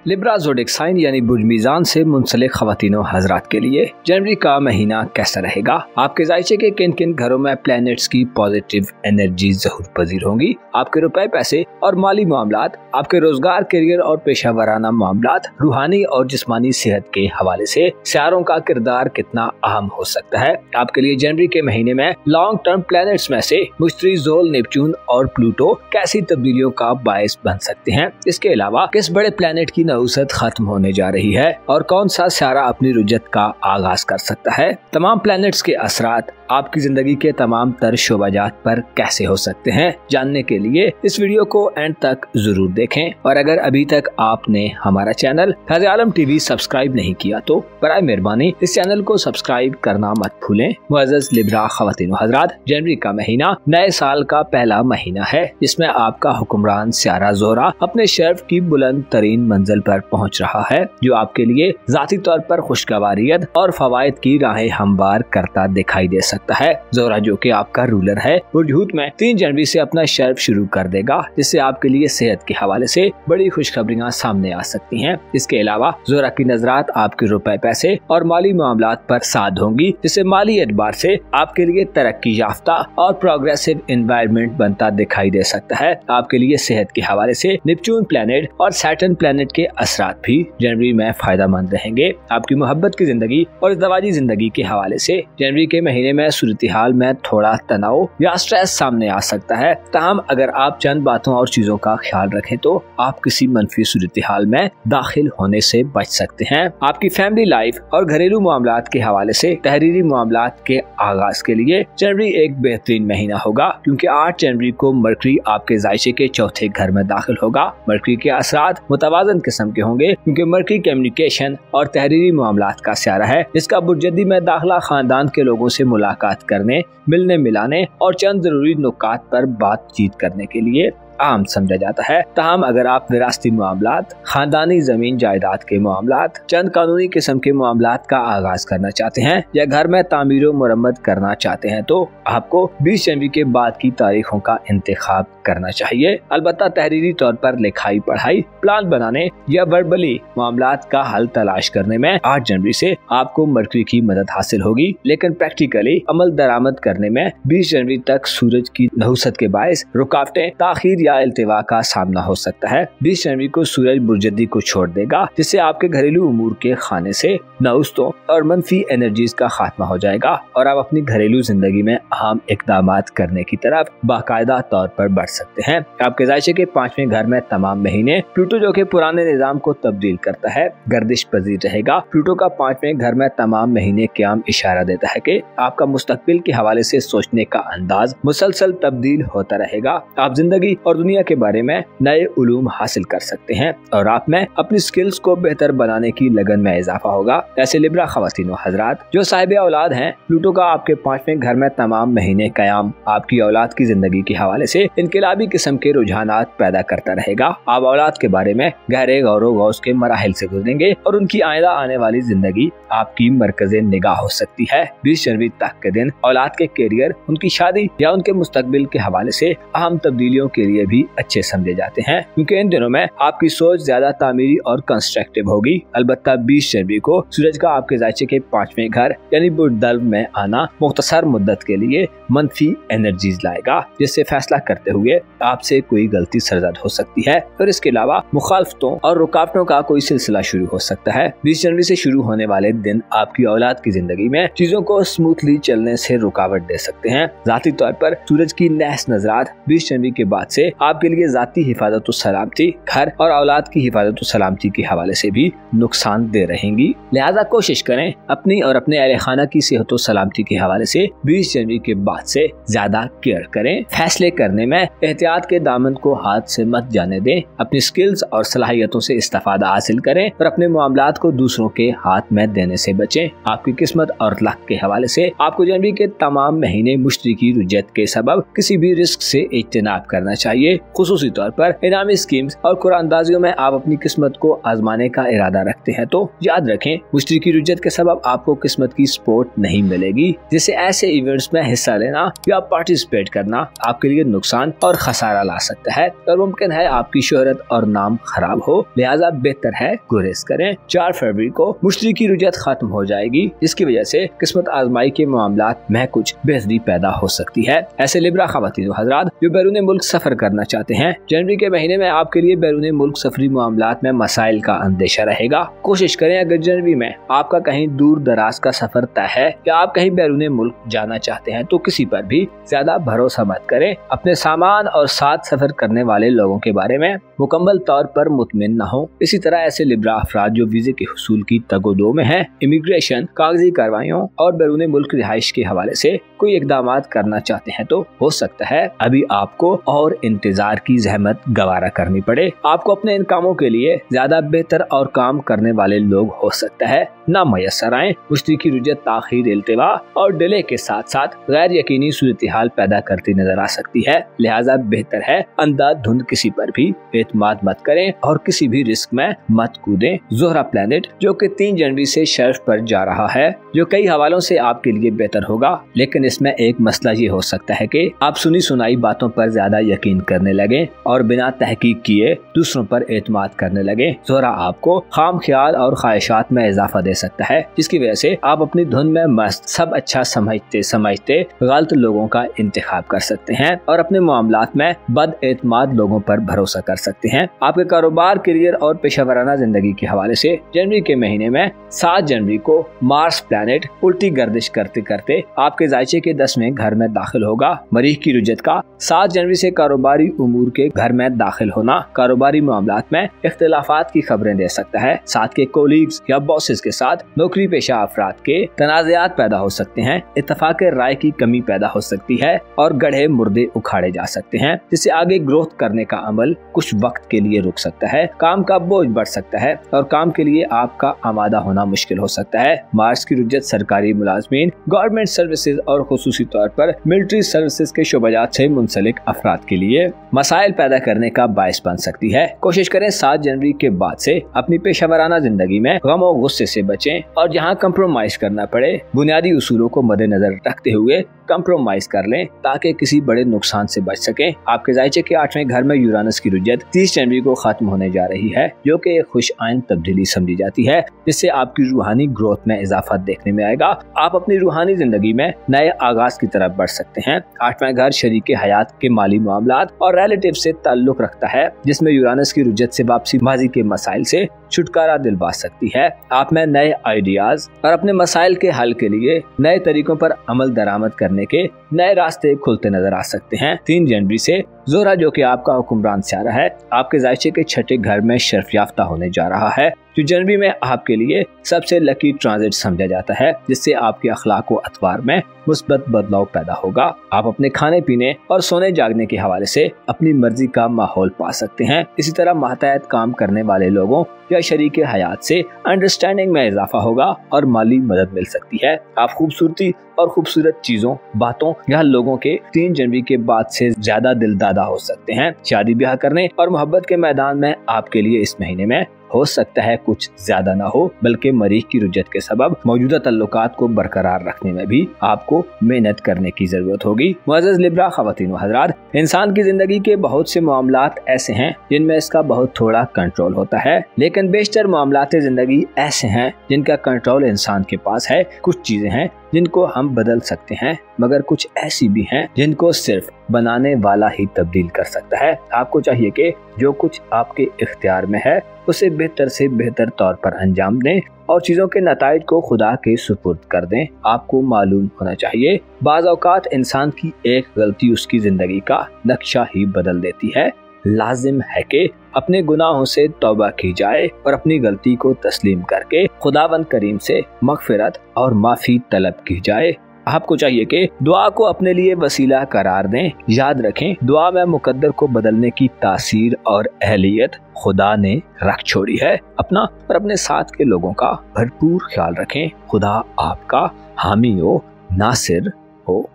लिब्रा ज़ोडिक साइन यानी बुर्ज मीज़ान से मुंसलिक ख़वातीनो हज़रात के लिए जनवरी का महीना कैसा रहेगा? आपके ज़ायचे के किन किन घरों में प्लैनेट्स की पॉजिटिव एनर्जी ज़हूर पजीर होंगी? आपके रुपए पैसे और माली मामलात, आपके रोजगार, करियर और पेशा वराना मामलात, रूहानी और जिस्मानी सेहत के हवाले से सियारों का किरदार कितना अहम हो सकता है? आपके लिए जनवरी के महीने में लॉन्ग टर्म प्लैनेट्स में से मुश्तरी, ज़ोल, नेपच्यून और प्लूटो कैसी तब्दीलियों का बायस बन सकते हैं? इसके अलावा किस बड़े प्लैनेट की नहुसत खत्म होने जा रही है और कौन सा सियारा अपनी रुजत का आगाज कर सकता है? तमाम प्लैनेट्स के असरात आपकी जिंदगी के तमाम तर शोबाजात पर कैसे हो सकते हैं? जानने के लिए इस वीडियो को एंड तक जरूर देखें, और अगर अभी तक आपने हमारा चैनल फैज़ आलम टीवी सब्सक्राइब नहीं किया तो बराए मेहरबानी इस चैनल को सब्सक्राइब करना मत भूलें। मुअज़्ज़ज़ लिब्रा ख़वातीन व हज़रात, जनवरी का महीना नए साल का पहला महीना है, जिसमें आपका हुक्मरान सियारा ज़ोहरा अपने शर्फ की बुलंद तरीन मंजिल पर पहुँच रहा है, जो आपके लिए जाती तौर पर खुशगवारियत और फवायद की राहें हमवार करता दिखाई दे सकता है। ज़ोहरा जो कि आपका रूलर है, बुर्ज हूत में 3 जनवरी से अपना शर्फ शुरू कर देगा, जिससे आपके लिए सेहत के हवाले से बड़ी खुशखबरियां सामने आ सकती हैं। इसके अलावा ज़ोहरा की नजरात आपके रुपए पैसे और माली मामलात पर साध होंगी, जिससे माली एतबार से आपके लिए तरक्की याफ्ता और प्रोग्रेसिव एनवायरनमेंट बनता दिखाई दे सकता है। आपके लिए सेहत के हवाले से नेपच्यून प्लैनेट और सैटर्न प्लैनेट के असरात भी जनवरी में फायदा मंद रहेंगे। आपकी मोहब्बत की जिंदगी और इज़दवाजी जिंदगी के हवाले से जनवरी के महीने में सूरत हाल में थोड़ा तनाव या स्ट्रेस सामने आ सकता है। ताहम अगर आप चंद बातों और चीजों का ख्याल रखें तो आप किसी मनफी सूरत हाल में दाखिल होने से बच सकते हैं। आपकी फैमिली लाइफ और घरेलू मामलात के हवाले से तहरीरी मामलात के आगाज के लिए जनवरी एक बेहतरीन महीना होगा, क्योंकि 8 जनवरी को मरकरी आपके जायचे के चौथे घर में दाखिल होगा। मरकरी के असरात मुतवाज़न किस्म के होंगे, क्योंकि मरकरी कम्युनिकेशन और तहरीरी मामलात का सियारा है, जिसका बुर्जदी में दाखिला खानदान के लोगों से मुलाकात करने, मिलने मिलाने और चंद जरूरी नुकात पर बातचीत करने के लिए आम समझा जाता है। ताहम अगर आप विरासती मामलात, खानदानी जमीन जायदाद के मामलात, चंद कानूनी किस्म के मामलात का आगाज करना चाहते हैं या घर में तामीर व मुरम्मत करना चाहते हैं तो आपको 20 जनवरी के बाद की तारीखों का इंतखाब करना चाहिए। अलबत्ता तहरीरी तौर पर लिखाई पढ़ाई, प्लान बनाने या वर्बली मामलात का हल तलाश करने में 8 जनवरी से आपको मरकरी की मदद हासिल होगी, लेकिन प्रैक्टिकली अमल दरामद करने में 20 जनवरी तक सूरज की नहुसत के बायस रुकावटें, ताखीर या इल्तिवा का सामना हो सकता है। 20 जनवरी को सूरज बुर्जदी को छोड़ देगा, जिससे आपके घरेलू उमूर के खाने से नहुस्तों और मनफी एनर्जीज का खात्मा हो जाएगा और आप अपनी घरेलू जिंदगी में अहम इकदामात करने की तरफ बाकायदा तौर पर बढ़ सकते हैं। आपके जायचे के 5वें घर में तमाम महीने प्लूटो, जो कि पुराने निजाम को तब्दील करता है, गर्दिश पजीर रहेगा। प्लूटो का 5वें घर में तमाम महीने क़याम इशारा देता है कि आपका मुस्तकबिल के हवाले से सोचने का अंदाज मुसलसल तब्दील होता रहेगा। आप जिंदगी और दुनिया के बारे में नए उलूम हासिल कर सकते हैं और आप में अपनी स्किल्स को बेहतर बनाने की लगन में इजाफा होगा। ऐसे लिब्रा ख़वातीन व हज़रात जो साहिब औलाद हैं, प्लूटो का आपके 5वें घर में तमाम महीने क़याम आपकी औलाद की जिंदगी के हवाले से इनकलाबी किस्म के रुझानात पैदा करता रहेगा। आप औलाद के बारे में गहरे गौर गौस के मराहिल से गुजरेंगे और उनकी आइंदा आने वाली जिंदगी आपकी मरकज़े निगाह हो सकती है। 20 जनवरी तक के दिन औलाद के कैरियर, उनकी शादी या उनके मुस्तकबिल के हवाले से अहम तब्दीलियों के लिए भी अच्छे समझे जाते हैं, क्योंकि इन दिनों में आपकी सोच ज्यादा तामीरी और कंस्ट्रक्टिव होगी। अलबत्ता 20 जनवरी को सूरज का आपके जायचे के 5वें घर यानी बुर्दल्व में आना मुख्तसर मुद्दत के लिए मनफी एनर्जीज लाएगा, जिससे फैसला करते हुए आपसे कोई गलती सरजद हो सकती है और इसके अलावा मुखालफतों और रुकावटों का कोई सिलसिला शुरू हो सकता है। 20 जनवरी से शुरू होने वाले दिन आपकी औलाद की जिंदगी में चीजों को स्मूथली चलने से रुकावट दे सकते हैं। जाती तौर पर सूरज की नहस नजरात 20 जनवरी के बाद से आपके लिए जाती हिफाजत सलामती, घर और औलाद की हिफाजत सलामती के हवाले से भी नुकसान दे रहेंगी। लिहाजा कोशिश करें अपनी और अपने अहले खाना की सेहत और सलामती के हवाले से 20 जनवरी के बाद से ज्यादा केयर करें। फैसले करने में एहतियात के दामन को हाथ से मत जाने दें। अपनी स्किल्स और सलाहियतों से इस्तेफादा हासिल करें और अपने मामलात को दूसरों के हाथ में देने से बचें। आपकी किस्मत और लक के हवाले से आपको जनवरी के तमाम महीने मुश्तरी की रुजत के सबब किसी भी रिस्क से इज्तनाब करना चाहिए। खुसूसी तौर पर इनामी स्कीम्स और कुरानदाजियों में आप अपनी किस्मत को आजमाने का इरादा रखते हैं तो याद रखें, मुश्तरी की रुजत के सबब आपको किस्मत की सपोर्ट नहीं मिलेगी, जिससे ऐसे इवेंट्स में हिस्सा लेना या पार्टिसिपेट करना आपके लिए नुकसान और खसारा ला सकता है और मुमकिन है आपकी शोहरत और नाम खराब हो। लिहाजा बेहतर है गुरेज करें। 4 फरवरी को मुश्तरी की रुजत खत्म हो जाएगी, जिसकी वजह से किस्मत आजमाई के मामलात में कुछ बेहतरी पैदा हो सकती है। ऐसे लिब्रा ख़वातीन व हज़रात जो बैरून मुल्क सफर करना चाहते हैं, जनवरी के महीने में आपके लिए बैरून मुल्क सफरी मामलात में मसाइल का अंदेशा रहेगा। कोशिश करें अगर जनवरी में आपका कहीं दूर दराज का सफर तय है या आप कहीं बैरून मुल्क जाना चाहते हैं तो किसी पर भी ज्यादा भरोसा मत करें। अपने सामान और साथ सफर करने वाले लोगों के बारे में मुकम्मल तौर पर मुतमिन न हो। इसी तरह ऐसे लिब्रा अफराद जो वीजे के हुसूल की तगोदो में हैं, इमिग्रेशन, कागजी कार्रवाइयों और बैरून मुल्क रिहाइश के हवाले से कोई इकदामात करना चाहते हैं तो हो सकता है अभी आपको और इंतजार की जहमत गवारा करनी पड़े। आपको अपने इन कामों के लिए ज्यादा बेहतर और काम करने वाले लोग हो सकता है ना मयसर आए। मुश्तरी की रुजत ताखीर, इल्तिवा और डिले के साथ साथ गैर यकीनी सूरत हाल पैदा करती नजर आ सकती है। लिहाजा बेहतर है अंधाधुंध किसी पर भी एतमाद मत करें और किसी भी रिस्क में मत कूदें। ज़ोहरा प्लैनेट जो कि 3 जनवरी से शर्फ पर जा रहा है, जो कई हवालों से आपके लिए बेहतर होगा, लेकिन इसमें एक मसला ये हो सकता है कि आप सुनी सुनाई बातों पर ज्यादा यकीन करने लगे और बिना तहकीक किए दूसरों पर एतमाद करने लगे। ज़ोहरा आपको खाम ख्याल और ख्वाहिशात में इजाफा दे सकता है, जिसकी वजह से आप अपनी धुन में मस्त सब अच्छा समझते गलत लोगों का इंतखाब कर सकते हैं और अपने मामलात में बद एतमाद लोगों पर भरोसा कर सकते हैं। आपके कारोबार, करियर और पेशेवराना जिंदगी के हवाले से जनवरी के महीने में 7 जनवरी को मार्स प्लैनेट उल्टी गर्दिश करते करते आपके जायचे के 10वें घर में दाखिल होगा। मरीख की रुजत का 7 जनवरी से कारोबारी उमूर के घर में दाखिल होना कारोबारी मामलात में इख्तिलाफात की खबरें दे सकता है। साथ के कोलीग्स या बॉसेस के साथ नौकरी पेशा अफराद के तनाज़ात पैदा हो सकते हैं, इत्तफाक राय की कमी पैदा हो सकती है और गढ़े मुर्दे उखाड़े जा सकते हैं, जिससे आगे ग्रोथ करने का अमल कुछ वक्त के लिए रुक सकता है। काम का बोझ बढ़ सकता है और काम के लिए आपका आमादा होना मुश्किल हो सकता है। मार्च की रुजत सरकारी मुलाजमीन, गवर्नमेंट सर्विसेज और खुसूसी तौर पर मिलिट्री सर्विसेज के शोबाजात से मुंसलिक अफराद के लिए में मसाइल पैदा करने का बायस बन सकती है। कोशिश करें 7 जनवरी के बाद से अपनी पेशेवराना जिंदगी में गम और गुस्से से बचें और जहां कंप्रोमाइज करना पड़े बुनियादी उसूलों को मद्देनजर रखते हुए कंप्रोमाइज कर लें ताकि किसी बड़े नुकसान से बच सकें। आपके जायचे के 8वें घर में यूरानस की रुजत 30 जनवरी को खत्म होने जा रही है, जो कि एक खुश आइंद तब्दीली समझी जाती है, जिससे आपकी रूहानी ग्रोथ में इजाफा देखने में आएगा। आप अपनी रूहानी जिंदगी में नए आगाज की तरफ बढ़ सकते हैं। 8वां घर शरीके हयात के माली मामलात और रिलेटिव से ताल्लुक रखता है, जिसमें यूरानस की रुजत से वापसी माजी के मसाइल से छुटकारा दिलवा सकती है। आप में नए आइडियाज और अपने मसाइल के हल के लिए नए तरीकों पर अमल दरामद करने के नए रास्ते खुलते नजर आ सकते हैं। 3 जनवरी से ज़ोहरा, जो कि आपका हुक्मरान सियारा है, आपके जायचे के 6ठे घर में शर्फ याफ्ता होने जा रहा है, जो जनवरी में आपके लिए सबसे लकी ट्रांजिट समझा जाता है, जिससे आपके अखलाक व अतवार में मुस्बत बदलाव पैदा होगा। आप अपने खाने पीने और सोने जागने के हवाले से अपनी मर्जी का माहौल पा सकते हैं। इसी तरह मातहत काम करने वाले लोगों या शरीके हयात से अंडरस्टैंडिंग में इजाफा होगा और माली मदद मिल सकती है। आप खूबसूरती और खूबसूरत चीजों, बातों या लोगों के 3 जनवरी के बाद से ज्यादा दिलदादा हो सकते हैं। शादी ब्याह करने और मोहब्बत के मैदान में आपके लिए इस महीने में हो सकता है कुछ ज्यादा ना हो, बल्कि मरीख की रुजत के सबब मौजूदा तल्लुकात को बरकरार रखने में भी आपको मेहनत करने की जरूरत होगी। मुअज़्ज़ज़ लिब्रा ख़वातीन व हज़रात, इंसान की जिंदगी के बहुत से मामलात ऐसे हैं जिनमें इसका बहुत थोड़ा कंट्रोल होता है, लेकिन बेशतर मामलात जिंदगी ऐसे हैं जिनका कंट्रोल इंसान के पास है। कुछ चीजें हैं जिनको हम बदल सकते हैं, मगर कुछ ऐसी भी हैं जिनको सिर्फ बनाने वाला ही तब्दील कर सकता है। आपको चाहिए कि जो कुछ आपके इख्तियार में है उसे बेहतर से बेहतर तौर पर अंजाम दें और चीजों के नताइज को खुदा के सुपुर्द कर दें। आपको मालूम होना चाहिए, बाज़ औक़ात इंसान की एक गलती उसकी जिंदगी का नक्शा ही बदल देती है। लाजिम है कि अपने गुनाहों से तौबा की जाए और अपनी गलती को तस्लीम करके खुदावंद करीम से मगफिरत और माफी तलब की जाए। आपको चाहिए कि दुआ को अपने लिए वसीला करार दें। याद रखें, दुआ में मुकद्दर को बदलने की तासीर और अहलियत खुदा ने रख छोड़ी है। अपना और अपने साथ के लोगों का भरपूर ख्याल रखें। खुदा आपका हामी हो, नासिर हो।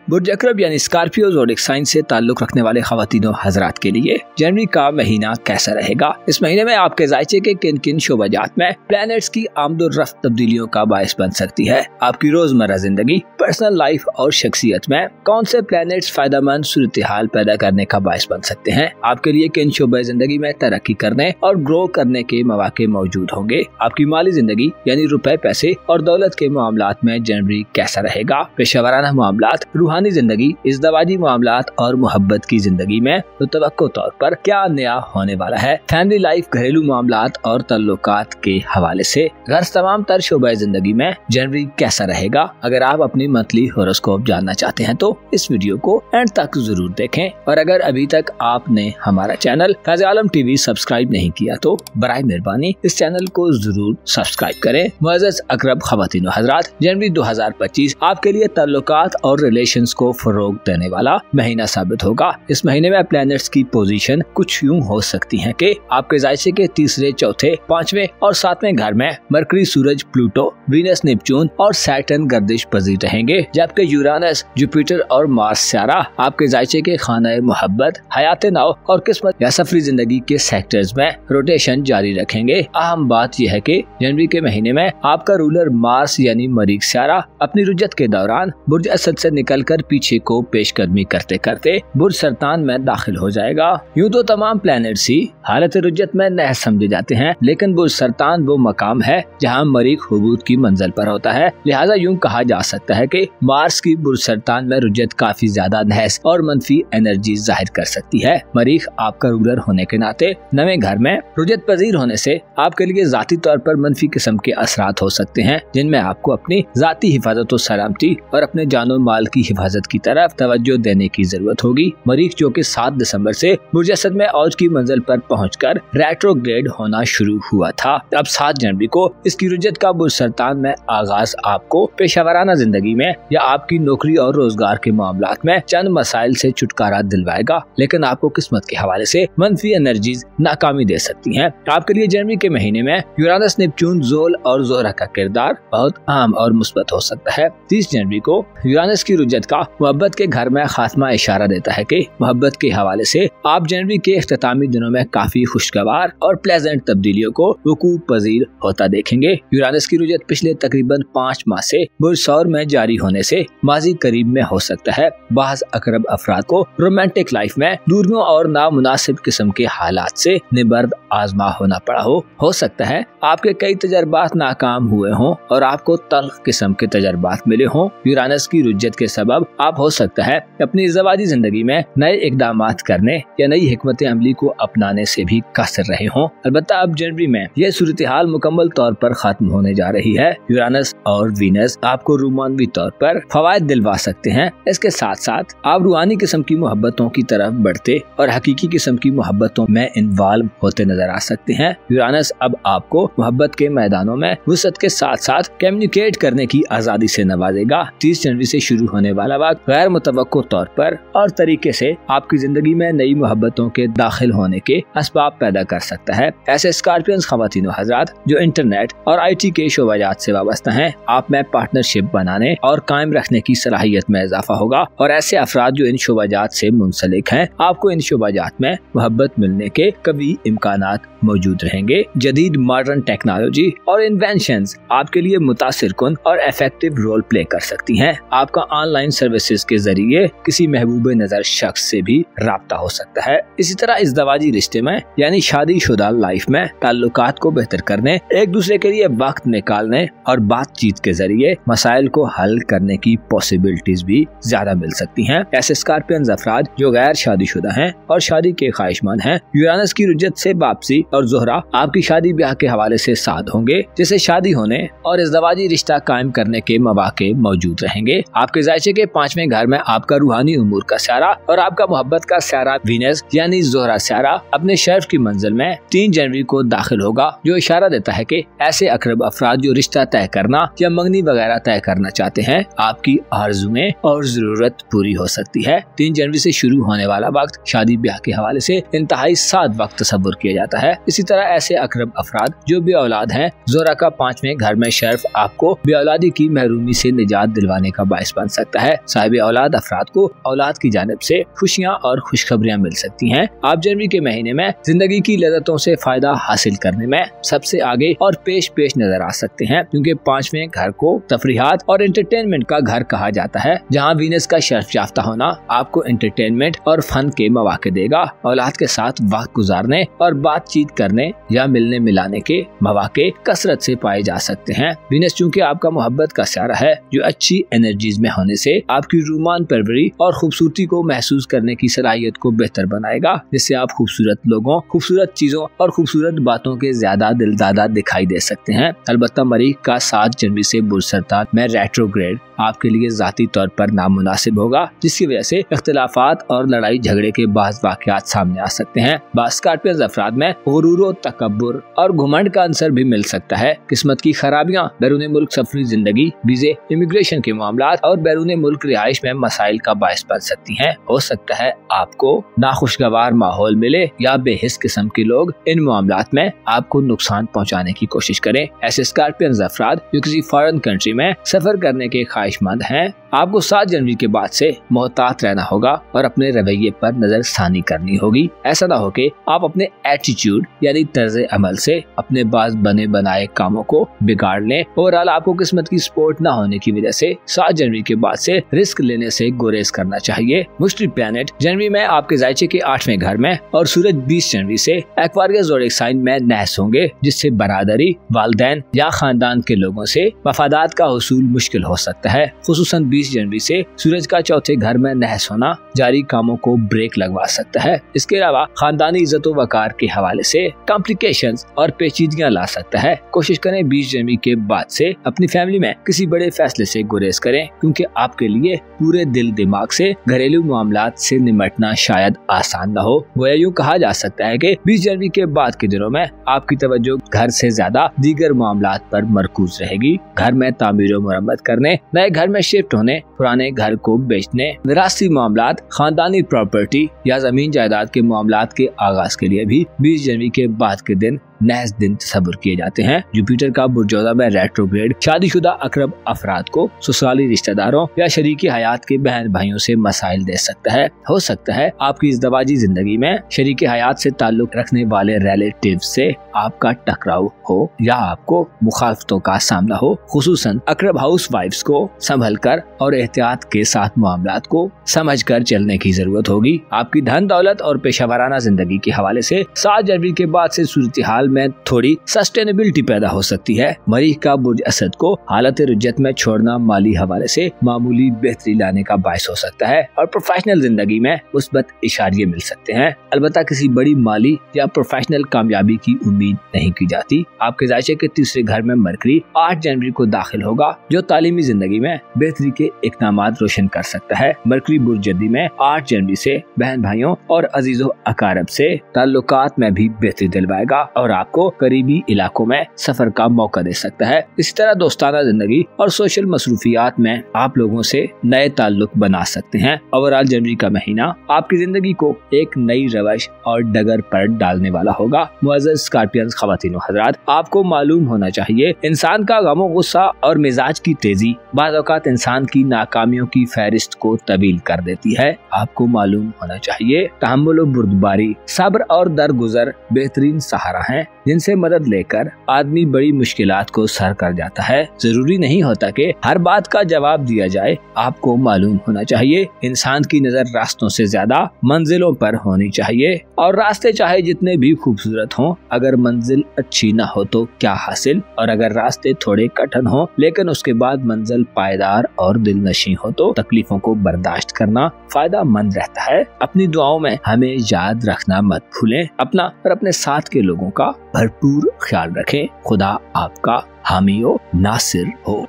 बुर्ज अकरब यानी स्कॉर्पियो ज़ोडिएक साइन से ताल्लुक रखने वाले ख़वातीनों हज़रात के लिए जनवरी का महीना कैसा रहेगा? इस महीने में आपके जायचे के किन किन शोबाजात में प्लैनेट्स की आमदोरफ्त तब्दीलियों का बायस बन सकती है? आपकी रोजमर्रा जिंदगी, पर्सनल लाइफ और शख्सियत में कौन से प्लैनेट्स फायदेमंद सूरत हाल पैदा करने का बायस बन सकते हैं? आपके लिए किन शोबे जिंदगी में तरक्की करने और ग्रो करने के मौके मौजूद होंगे? आपकी माली जिंदगी यानी रुपए, पैसे और दौलत के मामलात में जनवरी कैसा रहेगा? पेशेवराना मामलात, रूहानी जिंदगी, इज़्दवाजी मामलात और मोहब्बत की जिंदगी में मुतवक्को तौर पर क्या नया होने वाला है? फैमिली लाइफ, घरेलू मामलात और तल्लुकात के हवाले से गर्ज तमाम तर शोबे जिंदगी में जनवरी कैसा रहेगा? अगर आप अपनी मंथली होरोस्कोप जानना चाहते हैं तो इस वीडियो को एंड तक जरूर देखें, और अगर अभी तक आपने हमारा चैनल फैज़ आलम टीवी सब्सक्राइब नहीं किया तो बराए मेहरबानी इस चैनल को जरूर सब्सक्राइब करें। मुअज़्ज़ज़ अकरब ख़वातीन व हज़रात, जनवरी 2025 आपके लिए तल्लुकात और रिलेशन को फरोग देने वाला महीना साबित होगा। इस महीने में प्लैनेट्स की पोजीशन कुछ यूं हो सकती है कि आपके जायसे के 3रे, 4थे, 5वें और 7वें घर में मरकरी, सूरज, प्लूटो, वीनस, नेपच्यून और सैटर्न गर्दिश पजीर रहेंगे, जबकि यूरानस, जुपिटर और मार्स सियारा आपके जायचे के खाना मोहब्बत, हयात नाव और किस्मत या सफरी जिंदगी के सेक्टर्स में रोटेशन जारी रखेंगे। अहम बात यह है कि जनवरी के महीने में आपका रूलर मार्स यानी मरीख सियारा अपनी रुजत के दौरान बुर्ज असद से निकलकर पीछे को पेशकदमी करते करते बुर्ज सरतान में दाखिल हो जाएगा। यूं तो तमाम प्लैनेट्स ही हालत रुजत में नह समझे जाते हैं, लेकिन बुर्ज सरतान वो मकाम है जहां मरीख हुबूत की मंजिल पर होता है। लिहाजा यूं कहा जा सकता है कि मार्स की बुर्ज सरतान में रुजत काफी ज्यादा नहस और मनफी एनर्जी जाहिर कर सकती है। मरीख आपका रूलर होने के नाते नवे घर में रुजत पजीर होने से आपके लिए जाती तौर पर मनफी किस्म के असरात हो सकते हैं, जिनमें आपको अपनी जाती हिफाजत और सलामती और अपने जानो माल की हिफाजत की तरफ तवज्जो देने की जरूरत होगी। मरीख जो कि 7 दिसंबर से बुर्ज असद में औज की मंजिल पर पहुंचकर रेट्रोग्रेड होना शुरू हुआ था, अब 7 जनवरी को इसकी रुजत का बुर्ज सरतान में आगाज आपको पेशावराना जिंदगी में या आपकी नौकरी और रोजगार के मामलात में चंद मसाइल से छुटकारा दिलवाएगा, लेकिन आपको किस्मत के हवाले से मनफी एनर्जीज नाकामी दे सकती हैं। आपके लिए जनवरी के महीने में यूरानस, नेपच्यून, ज़ोल और ज़ोहरा का किरदार बहुत अहम और मुस्बत हो सकता है। 30 जनवरी को यूरानस की रुजत का मोहब्बत के घर में खात्मा इशारा देता है कि मोहब्बत के हवाले से आप जनवरी के इख्तितामी दिनों में काफी खुशगवार और प्लेजेंट तब्दीलियों को वकूअ पजीर होता देखेंगे। यूरानस की रुजत पिछले तकरीबन 5 माह से बुर्ज सौर में जारी होने से माजी करीब में हो सकता है बाज़ अकरब अफराद को रोमांटिक लाइफ में दूरियों और नामुनासिब किस्म के हालात से निबर्द आजमा होना पड़ा हो सकता है आपके कई तजर्बात नाकाम हुए हों और आपको तल्ख किस्म के तजर्बात मिले हों। यूरानस की रुज्जत के सबब आप हो सकता है अपनी ज़वाजी जिंदगी में नए इकदामात करने या नई हिकमत अमली को अपनाने से भी कसर रहे हों। अलबत्ता अब जनवरी में यह सूरत हाल मुकम्मल तौर पर खत्म होने जा रही है। यूरानस और वीनस आपको रूमानवी तौर पर फवायद दिलवा सकते हैं। इसके साथ साथ आप रूहानी किस्म की मोहब्बतों की तरफ बढ़ते और हकीकी किस्म की मोहब्बतों में इन्वॉल्व होते नजर आ सकते हैं। यूरानस अब आपको मोहब्बत के मैदानों में वसअत के साथ साथ कम्युनिकेट करने की आजादी से नवाजेगा। 30 जनवरी से शुरू होने वाला वक्त गैर मुतवक्को तौर पर और तरीके से आपकी जिंदगी में नई मोहब्बतों के दाखिल होने के असबाब पैदा कर सकता है। ऐसे स्कॉर्पियंस ख्वातीन व हज़रात जो इंटरनेट और IT के शोबाजात से वाबस्ता हैं, आप में पार्टनरशिप बनाने और कायम रखने की सलाहियत में इजाफा होगा। और ऐसे अफराद जो इन शोबाजात से मुंसलिक हैं, आपको इन शोबाजात में मोहब्बत मिलने के कभी इम्कानात मौजूद रहेंगे। जदीद मॉडर्न टेक्नोलॉजी और इन्वेंशंस आपके लिए मुतासिर कुन और इफेक्टिव रोल प्ले कर सकती हैं। आपका ऑनलाइन सर्विसेज के जरिए किसी महबूब नजर शख्स से भी राब्ता हो सकता है। इसी तरह इस दवाजी रिश्ते में यानी शादीशुदा लाइफ में ताल्लुकात को बेहतर करने, एक दूसरे के लिए वक्त निकालने और बातचीत के जरिए मसाइल को हल करने की पॉसिबिलिटीज भी ज्यादा मिल सकती हैं। ऐसे स्कॉर्पियंस अफराद जो गैर शादीशुदा हैं और शादी के ख्वाहिशमंद हैं, यूरानस की रुज्जत से वापसी और ज़ोहरा आपकी शादी ब्याह के हवाले से साथ होंगे, जिससे शादी होने और इज़दवाजी रिश्ता कायम करने के मौके मौजूद रहेंगे। आपके जायचे के 5वें घर में आपका रूहानी उमूर का स्यारा और आपका मोहब्बत का स्यारा वीनस यानी ज़ोहरा स्यारा अपने शर्फ की मंजिल में 3 जनवरी को दाखिल होगा, जो इशारा देता है कि ऐसे अकरब अफराद जो रिश्ता तय करना या मंगनी वगैरह तय करना चाहते हैं, आपकी आरज़ुएं और जरूरत पूरी हो सकती है। 3 जनवरी से शुरू होने वाला वक्त शादी ब्याह के हवाले से इंतहाई साद वक्त तस्वुर किया जाता है। इसी तरह ऐसे अकरब अफराद जो बे औलाद हैं, ज़ोहरा का 5वें घर में शर्फ आपको बे औलादी की महरूमी से निजात दिलवाने का बाइस बन सकता है। साहिब औलाद अफराद को औलाद की जानिब से खुशियाँ और खुशखबरियाँ मिल सकती हैं। आप जनवरी के महीने में जिंदगी की लज़्ज़तों से फायदा हासिल करने में सबसे आगे और पेश नजर आ सकते हैं, क्योंकि 5वें घर को तफरीहात और एंटरटेनमेंट का घर कहा जाता है, जहाँ वीनस का शर्फ याफ्ता होना आपको एंटरटेनमेंट और फन के मौके देगा। औलाद के साथ वक्त गुजारने और बातचीत करने या मिलने मिलाने के मौके कसरत से पाए जा सकते हैं। वीनस चूँकि आपका मोहब्बत का स्यारा है, जो अच्छी एनर्जीज में होने से आपकी रूमान परवरी और खूबसूरती को महसूस करने की सलाहियत को बेहतर बनाएगा, जिससे आप खूबसूरत लोगों, खूबसूरत चीजों और खूबसूरत बातों के ज्यादा दिलदादा दिखाई दे सकते हैं। अलबत्ता मरीख का 7 जनवरी से बुर्ज सरतान में रेट्रोग्रेड आपके लिए जाती तौर पर नामुनासिब होगा, जिसकी वजह से इख्तिलाफात और लड़ाई झगड़े के बाज़ वाक़यात सामने आ सकते हैं। बाज़ स्कॉर्पियंस अफराद में गुरूर, तकब्बुर और घुमंड का अंसर भी मिल सकता है। किस्मत की खराबियाँ, बैरून मुल्क सफरी जिंदगी, वीजे, इमिग्रेशन के मामलात और बैरून मुल्क रिहाइश में मसाइल का बायस बन सकती हैं। हो सकता है आपको नाखुशगवार माहौल मिले या बेहिस किस्म के लोग इन मामलात में आपको नुकसान पहुँचाने की कोशिश करें। ऐसे स्कॉर्पियंस अफराद जो किसी फॉरेन कंट्री में सफर करने के ख्वाहिशमंद हैं, आपको 7 जनवरी के बाद से मोहतात रहना होगा और अपने रवैये पर नजरसानी करनी होगी। ऐसा ना हो कि आप अपने एटीट्यूड यानी तर्ज अमल से अपने बाज बने बनाए कामों को बिगाड़ लें। ओवरऑल आपको किस्मत की सपोर्ट ना होने की वजह से 7 जनवरी के बाद से रिस्क लेने से गुरेज करना चाहिए। मुश्किल प्लैनेट जनवरी में आपके जायचे के 8वें घर में और सूरज 20 जनवरी से एक्वारियस ज़ोडिएक साइन में नहस होंगे, जिससे बरादरी, वालिदैन या खानदान के लोगों से मफादात का हुसूल मुश्किल हो सकता है। खुसूसन 20 जनवरी से सूरज का 4थे घर में नहस होना जारी कामों को ब्रेक लगवा सकता है। इसके अलावा खानदानी इज्जत व वकार के हवाले से कॉम्प्लिकेशंस और पेचीदगियां ला सकता है। कोशिश करें 20 जनवरी के बाद से अपनी फैमिली में किसी बड़े फैसले से गुरेज करें, क्योंकि आपके लिए पूरे दिल दिमाग से घरेलू मामलात से निमटना शायद आसान न हो। गोया यूँ कहा जा सकता है कि 20 जनवरी के बाद के दिनों में आपकी तवज्जो घर से ज्यादा दीगर मामलात पर मरकूज रहेगी। घर में तामीर और मरम्मत करने, नए घर में शिफ्ट होने, पुराने घर को बेचने, विरासती मामलात, खानदानी प्रॉपर्टी या जमीन जायदाद के मामलात के आगाज के लिए भी 20 जनवरी के बाद के दिन नहस दिन तस्वुर किए जाते हैं। जुपिटर का बुर्जोदा में रेट्रोग्रेड शादीशुदा अकरब अफराद को ससुराली रिश्तेदारों या शरीकी हयात के बहन भाइयों से मसाइल दे सकता है। हो सकता है आपकी इज़दवाजी जिंदगी में शरीकी हयात से ताल्लुक रखने वाले रिलेटिव से आपका टकराव हो या आपको मुखालफतों का सामना हो। खुसूसन अकरब हाउस वाइफ्स को संभल कर और एहतियात के साथ मामलात को समझ कर चलने की जरूरत होगी। आपकी धन दौलत और पेशावराना जिंदगी के हवाले से 7 जनवरी के बाद से सूरत हाल में थोड़ी सस्टेनेबिलिटी पैदा हो सकती है। मरीख का बुर्ज असद को हालत रुज्जत में छोड़ना माली हवाले से मामूली बेहतरी लाने का बायस हो सकता है और प्रोफेशनल जिंदगी में मुस्बत इशारे मिल सकते हैं। अलबत्ता किसी बड़ी माली या प्रोफेशनल कामयाबी की उम्मीद नहीं की जाती। आपके जायचे के तीसरे घर में मरकरी 8 जनवरी को दाखिल होगा, जो तालीमी जिंदगी में बेहतरी के इक़दामात रोशन कर सकता है। मरकरी बुर्ज जद्दी में 8 जनवरी से बहन भाइयों और अजीजों अकारब से ताल्लुकात में भी बेहतरी दिलवाएगा और आपको करीबी इलाकों में सफर का मौका दे सकता है। इसी तरह दोस्ताना जिंदगी और सोशल मसरूफियात में आप लोगों से नए ताल्लुक बना सकते हैं। ओवरऑल जनवरी का महीना आपकी जिंदगी को एक नई रवश और डगर पर डालने वाला होगा। मुअज़्ज़ज़ स्कॉर्पियंस ख़वातीन व हज़रात, आपको मालूम होना चाहिए इंसान का गमो गुस्सा और मिजाज की तेजी बाज़ औक़ात इंसान की नाकामियों की फहरिस्त को तवील कर देती है। आपको मालूम होना चाहिए तहम्मुल व बुर्दबारी, सब्र और दरगुजर बेहतरीन सहारा हैं जिनसे मदद लेकर आदमी बड़ी मुश्किलात को सर कर जाता है। जरूरी नहीं होता कि हर बात का जवाब दिया जाए। आपको मालूम होना चाहिए इंसान की नजर रास्तों से ज्यादा मंजिलों पर होनी चाहिए और रास्ते चाहे जितने भी खूबसूरत हों, अगर मंजिल अच्छी न हो तो क्या हासिल। और अगर रास्ते थोड़े कठिन हों लेकिन उसके बाद मंजिल पायदार और दिलनशी हो तो तकलीफों को बर्दाश्त करना फायदा मंद रहता है। अपनी दुआओं में हमें याद रखना मत भूलें। अपना और अपने साथ के लोगों का भरपूर ख्याल रखें। खुदा आपका हामी हो, नासिर हो।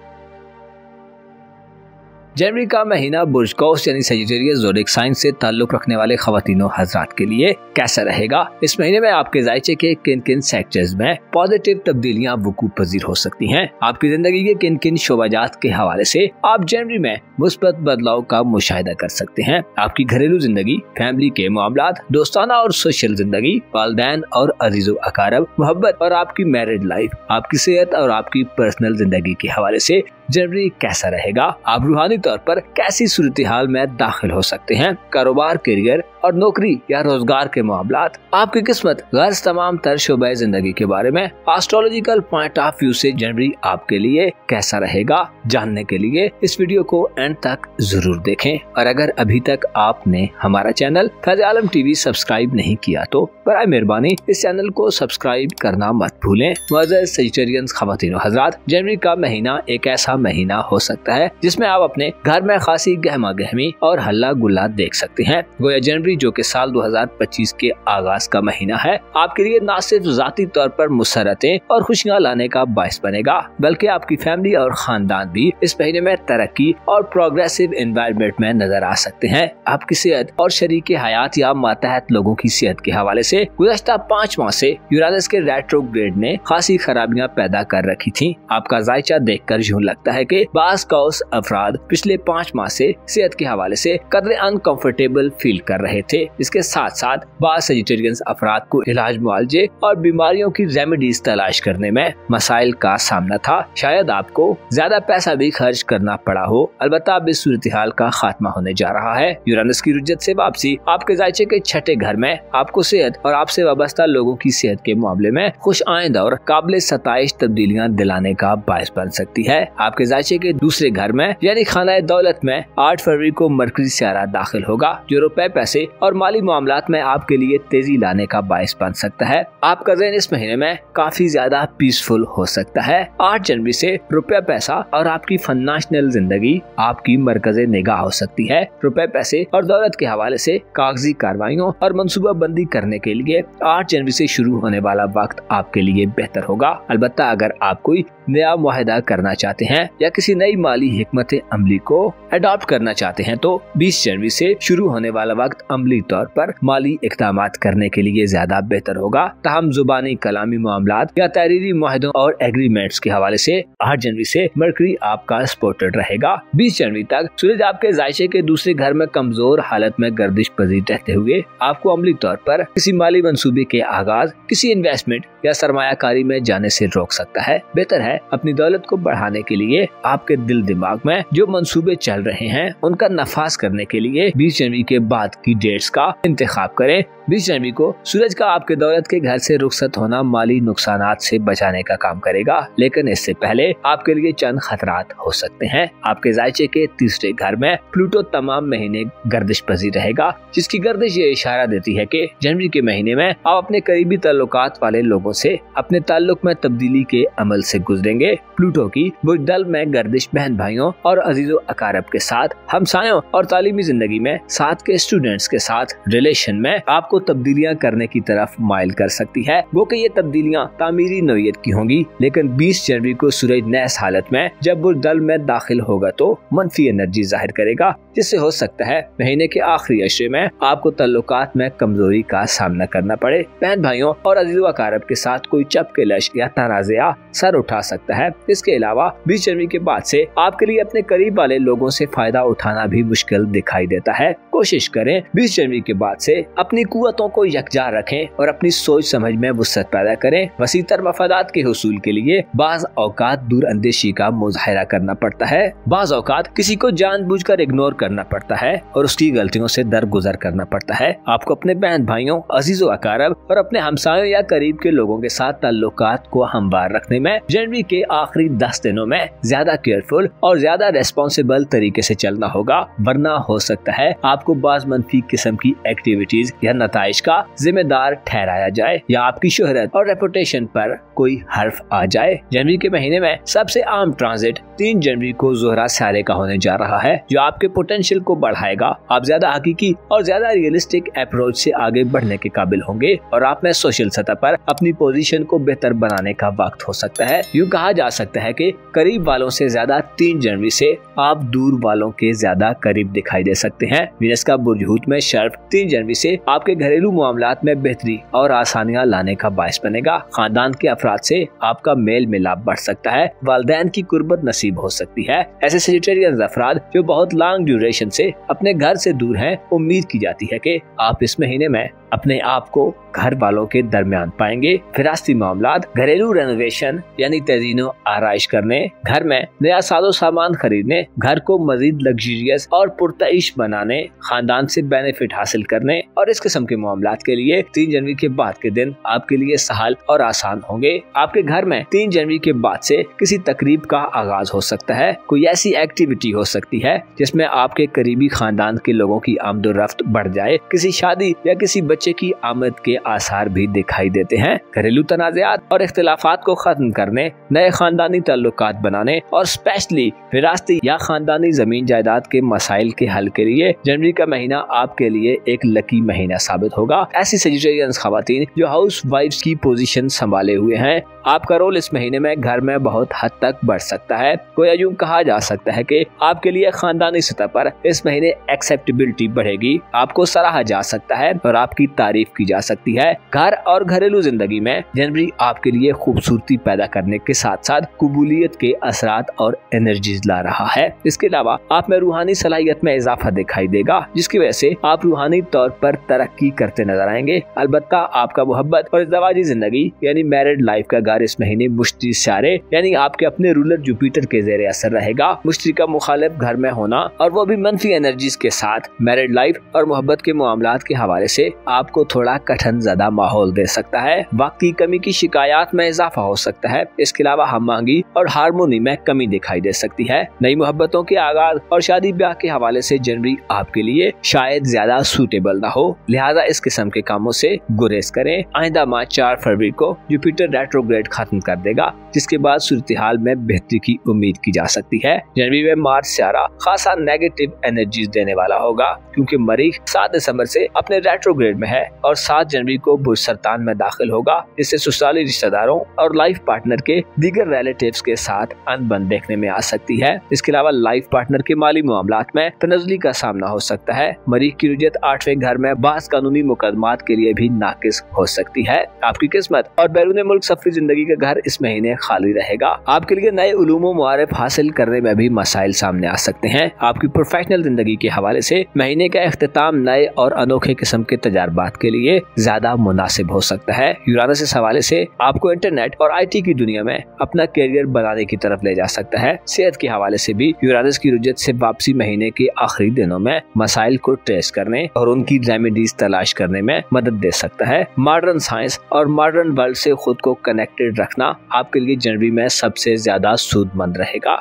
जनवरी का महीना बुर्ज कौस यानी सजिटेरियस ज़ोडिएक साइन से ताल्लुक रखने वाले ख़वातीनों हज़रात के लिए कैसा रहेगा? इस महीने में आपके जायचे के किन किन सेक्टर्स में पॉजिटिव तब्दीलियां वकूअ पजीर हो सकती हैं? आपकी जिंदगी के किन किन शोबाजात के हवाले से आप जनवरी में मुस्बत बदलाव का मुशाहिदा कर सकते हैं? आपकी घरेलू जिंदगी, फैमिली के मामलात, दोस्ताना और सोशल जिंदगी, वालिदैन और अजीजो अकारब, मोहब्बत और आपकी मैरिड लाइफ, आपकी सेहत और आपकी पर्सनल जिंदगी के हवाले से जनवरी कैसा रहेगा? आप रूहानी तौर पर कैसी सूरत हाल में दाखिल हो सकते हैं? कारोबार, करियर और नौकरी या रोजगार के मामलात, आपकी किस्मत, गर्ज तमाम तर शोबे जिंदगी के बारे में एस्ट्रोलॉजिकल पॉइंट ऑफ व्यू से जनवरी आपके लिए कैसा रहेगा? जानने के लिए इस वीडियो को एंड तक जरूर देखें। और अगर अभी तक आपने हमारा चैनल फैज़ आलम टीवी सब्सक्राइब नहीं किया तो बराए मेहरबानी इस चैनल को सब्सक्राइब करना मत भूलें। मुअज़्ज़ज़ सजिटेरियंस ख़वातीन व हज़रात, जनवरी का महीना एक ऐसा महीना हो सकता है जिसमें आप अपने घर में खासी गहमा गहमी और हल्ला गुल्ला देख सकते हैं। गोया जनवरी जो कि साल 2025 के आगाज का महीना है, आपके लिए न सिर्फ जाती तौर पर मुसरतें और खुशियां लाने का बायस बनेगा, बल्कि आपकी फैमिली और खानदान भी इस महीने में तरक्की और प्रोग्रेसिव एनवायरनमेंट में नजर आ सकते हैं। आपकी सेहत और शरीके हयात या मातहत लोगों की सेहत के हवाले से गुज़श्ता 5 माह से यूरानस के रेट्रोग्रेड ने खासी खराबियां पैदा कर रखी थी। आपका जायचा देखकर यूं लगता है कि बास कौस अफराद पिछले 5 माह से सेहत के हवाले से कदरे अनकंफर्टेबल फील कर रहे थे। इसके साथ साथ बास सजिटेरियंस अफराद को इलाज मुआलजे और बीमारियों की रेमेडीज तलाश करने में मसाइल का सामना था। शायद आपको ज्यादा पैसा भी खर्च करना पड़ा हो। अलबत्ता अब इस सूरत हाल का खात्मा होने जा रहा है। यूरानस की रुज्जत से वापसी आपके जायचे के छठे घर में आपको सेहत और आपसे वाबस्ता लोगों की सेहत के मामले में खुश आइंद और काबिल सताइश तब्दीलियां दिलाने का बायस बन सकती है। आपके जायचे के दूसरे घर में यानी खाना दौलत में 8 फरवरी को मरकरी सियारा दाखिल होगा, जो रुपए, पैसे और माली मामलात में आपके लिए तेजी लाने का बायस बन सकता है। आपका ज़हन इस महीने में काफी ज्यादा पीसफुल हो सकता है। 8 जनवरी से रुपया, पैसा और आपकी फाइनेंशियल जिंदगी आपकी मरकज़े निगाह हो सकती है। रुपए, पैसे और दौलत के हवाले से कागजी कार्रवाइयों और मंसूबा बंदी करने के लिए 8 जनवरी से शुरू होने वाला वक्त आपके लिए बेहतर होगा। अलबत्ता अगर आप कोई नया मुआहदा करना चाहते हैं या किसी नई माली हिकमत अमली को अडॉप्ट करना चाहते हैं तो 20 जनवरी से शुरू होने वाला वक्त अमली तौर पर माली इक़दामात करने के लिए ज्यादा बेहतर होगा। ताहम जुबानी कलामी मामलात या तहरीरी मुआहदों और एग्रीमेंट्स के हवाले से 8 जनवरी से मरकरी आपका सपोर्टेड रहेगा। 20 जनवरी तक सूरज आपके जायचे के दूसरे घर में कमजोर हालत में गर्दिश पजीर रहते हुए आपको अमली तौर पर किसी माली मंसूबे के आगाज, किसी इन्वेस्टमेंट या सरमायाकारी में जाने से रोक सकता है। बेहतर है अपनी दौलत को बढ़ाने के लिए लिए आपके दिल दिमाग में जो मंसूबे चल रहे हैं उनका नफाज करने के लिए 20 जनवरी के बाद की डेट्स का इंतखाब करें। 20 जनवरी को सूरज का आपके दौलत के घर से रुखसत होना माली नुकसानात से बचाने का काम करेगा, लेकिन इससे पहले आपके लिए चंद खतरात हो सकते हैं। आपके जायचे के तीसरे घर में प्लूटो तमाम महीने गर्दिश पजीर रहेगा, जिसकी गर्दिश ये इशारा देती है कि जनवरी के महीने में आप अपने करीबी ताल्लुकात वाले लोगों से अपने ताल्लुक में तब्दीली के अमल से गुजरेंगे। प्लूटो की बुजदल में गर्दिश बहन भाइयों और अजीजों अकारब के साथ, हमसायों और तालीमी जिंदगी में साथ के स्टूडेंट्स के साथ रिलेशन में आपको तब्दीलियां करने की तरफ माइल कर सकती है। वो कि ये तब्दीलियां तामीरी नौइयत की होंगी, लेकिन 20 जनवरी को सूरज नैस हालत में जब बुजदल में दाखिल होगा तो मनफी एनर्जी जाहिर करेगा, जिससे हो सकता है महीने के आखिरी अशरे में आपको ताल्लुकात में कमजोरी का सामना करना पड़े। बहन भाइयों और अजीजों अकारब के साथ कोई चपकेलश या तनाज़ा सर उठा सकता है। इसके अलावा 20 जनवरी के बाद से आपके लिए अपने करीब वाले लोगों से फायदा उठाना भी मुश्किल दिखाई देता है। कोशिश करें 20 जनवरी के बाद से अपनी कुव्वतों को यकजा रखें और अपनी सोच समझ में वुसअत पैदा करें। वसीतर मफादात के हुसूल के लिए बाज औकात दूर अंदेशी का मुजाहिरा करना पड़ता है। बाज औकात किसी को जानबूझकर इग्नोर करना पड़ता है और उसकी गलतियों से दरगुजर करना पड़ता है। आपको अपने बहन भाइयों, अजीजों अकारब और अपने हमसायों या करीब के लोगों के साथ ताल्लुकात को हमवार रखने में जनवरी के आखिरी 10 दिनों में ज्यादा केयरफुल और ज्यादा रेस्पॉन्सिबल तरीके से चलना होगा, वरना हो सकता है आपको बाज मनफी किस्म की एक्टिविटीज या नताइज का जिम्मेदार ठहराया जाए या आपकी शोहरत और रेपुटेशन पर कोई हर्फ आ जाए। जनवरी के महीने में सबसे आम ट्रांजिट 3 जनवरी को ज़ोहरा सारे का होने जा रहा है, जो आपके पोटेंशियल को बढ़ाएगा। आप ज्यादा हकीकी और ज्यादा रियलिस्टिक अप्रोच से आगे बढ़ने के काबिल होंगे और आप में सोशल सतह पर अपनी पोजीशन को बेहतर बनाने का वक्त हो सकता है। यूँ कहा जा सकता है कि करीब वालों से ज्यादा 3 जनवरी से आप दूर वालों के ज्यादा करीब दिखाई दे सकते हैं। वीनस का बुर्ज हूत में शर्फ 3 जनवरी से आपके घरेलू मामलात में बेहतरी और आसानियां लाने का बायस बनेगा। खानदान के अफराद से आपका मेल मिलाप बढ़ सकता है। वालिदैन की कुर्बत नसीब हो सकती है। ऐसे सेजिटेरियन अफराद जो बहुत लॉन्ग ड्यूरेशन से अपने घर से दूर हैं, उम्मीद की जाती है कि आप इस महीने में अपने आप को घर वालों के दरमियान पाएंगे। फिरासती मामलात, घरेलू रेनोवेशन यानी तज़ीनो आराइश करने, घर में नया साजो सामान खरीदने, घर को मजीद लग्जरियस और पुरतइश बनाने, खानदान से बेनिफिट हासिल करने और इस किस्म के मामलात के लिए 3 जनवरी के बाद के दिन आपके लिए सहल और आसान होंगे। आपके घर में 3 जनवरी के बाद से किसी तकरीब का आगाज हो सकता है। कोई ऐसी एक्टिविटी हो सकती है जिसमें आपके करीबी खानदान के लोगों की आमदोरफ्त बढ़ जाए। किसी शादी या किसी बच्चे की आमद के आसार भी दिखाई देते हैं। घरेलू तनाज़ात और इख्तिलाफात को खत्म करने, नए खानदानी ताल्लुकात बनाने और स्पेशली विरासती या खानदानी जमीन जायदाद के मसाइल के हल के लिए जनवरी का महीना आपके लिए एक लकी महीना साबित होगा। ऐसी सेजिटेरियन खवातीन जो हाउस वाइफ्स की पोजीशन संभाले हुए हैं, आपका रोल इस महीने में घर में बहुत हद तक बढ़ सकता है। कोई यूं कहा जा सकता है कि आपके लिए खानदानी सतह पर इस महीने एक्सेप्टेबिलिटी बढ़ेगी, आपको सराहा जा सकता है और आपकी तारीफ की जा सकती है। घर और घरेलू जिंदगी में जनवरी आपके लिए खूबसूरती पैदा करने के साथ साथ कबूलियत के असरात और एनर्जीज ला रहा है। इसके अलावा आप में रूहानी सलाहियत में इजाफा दिखाई देगा, जिसकी वजह से आप रूहानी तौर पर तरक्की करते नजर आएंगे। अलबत्ता आपका मोहब्बत और इज़्दिवाजी जिंदगी यानी मैरिड लाइफ का घर इस महीने मुश्तरी सारे यानी आपके अपने रूलर जुपिटर के ज़ेरे असर रहेगा। मुश्तरी का मुखालिफ घर में होना और वो भी मनफी एनर्जीज के साथ मैरिड लाइफ और मोहब्बत के मामलात के हवाले से आपको थोड़ा कठिन ज़्यादा माहौल दे सकता है। वक्त की कमी की शिकायत में इजाफा हो सकता है। इसके अलावा हमआहंगी और हारमोनी में कमी दिखाई दे सकती है। नई मोहब्बतों के आगाज और शादी ब्याह के हवाले से जनवरी आपके लिए शायद ज्यादा सूटेबल ना हो, लिहाजा इस किस्म के कामों से गुरेज करें। आइंदा माह 4 फरवरी को जुपिटर रेट्रोग्रेड खत्म कर देगा, जिसके बाद सूरत हाल में बेहतरी की उम्मीद की जा सकती है। जनवरी में मार्च सियारा खासा नेगेटिव एनर्जीज देने वाला होगा, क्योंकि मरीख 7 दिसंबर से अपने रेट्रोग्रेड में है और 7 जनवरी को बुर्ज सरतान में दाखिल होगा, जिससे ससुराली रिश्तेदारों और लाइफ पार्टनर के दीगर रिलेटिव्स के साथ अनबन देखने में आ सकती है। इसके अलावा लाइफ पार्टनर के माली मामलात में तनज़ुली का सामना हो सकता सकता है। मरीख की रुजत 8वें घर में बास कानूनी मुकदमात के लिए भी नाकिस हो सकती है। आपकी किस्मत और बैरून मुल्क सफरी जिंदगी का घर इस महीने खाली रहेगा। आपके लिए नए उलूम मुआरिफ हासिल करने में भी मसाइल सामने आ सकते हैं। आपकी प्रोफेशनल जिंदगी के हवाले से महीने का इख्तिताम नए और अनोखे किस्म के तजारबात के लिए ज्यादा मुनासिब हो सकता है। यूरानस इस हवाले से आपको इंटरनेट और IT की दुनिया में अपना कैरियर बनाने की तरफ ले जा सकता है। सेहत के हवाले से भी यूरानस की रुजत से वापसी महीने के आखिरी दिनों में मसाइल को ट्रेस करने और उनकी रेमेडीज तलाश करने में मदद दे सकता है। मॉडर्न साइंस और मॉडर्न वर्ल्ड से खुद को कनेक्टेड रखना आपके लिए जनवरी में सबसे ज्यादा सूदमंद रहेगा।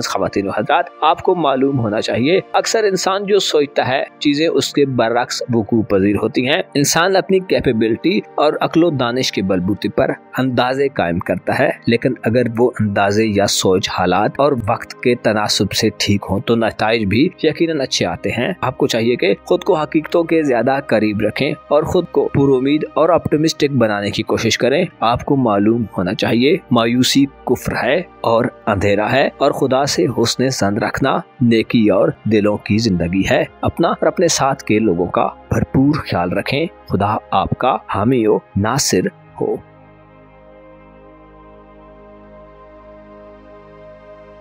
ख़वातीन व हज़रात, आपको मालूम होना चाहिए अक्सर इंसान जो सोचता है चीजें उसके बरअक्स वकूअ पजीर होती हैं। इंसान अपनी कैपेबिलिटी और अक्लो दानिश के बलबूते पर अंदाजे कायम करता है, लेकिन अगर वो अंदाजे या सोच हालात और वक्त के तनासुब से ठीक हो तो नताइज भी यकीनन अच्छे आते हैं। आपको चाहिए कि खुद को हकीकतों के ज्यादा करीब रखें और खुद को पुरुमीद और ऑप्टिमिस्टिक बनाने की कोशिश करें। आपको मालूम होना चाहिए मायूसी कुफ्र है और अंधेरा है और खुदा से हुस्न ज़न रखना नेकी और दिलों की जिंदगी है। अपना और अपने साथ के लोगों का भरपूर ख्याल रखें। खुदा आपका हामी हो, नासिर हो।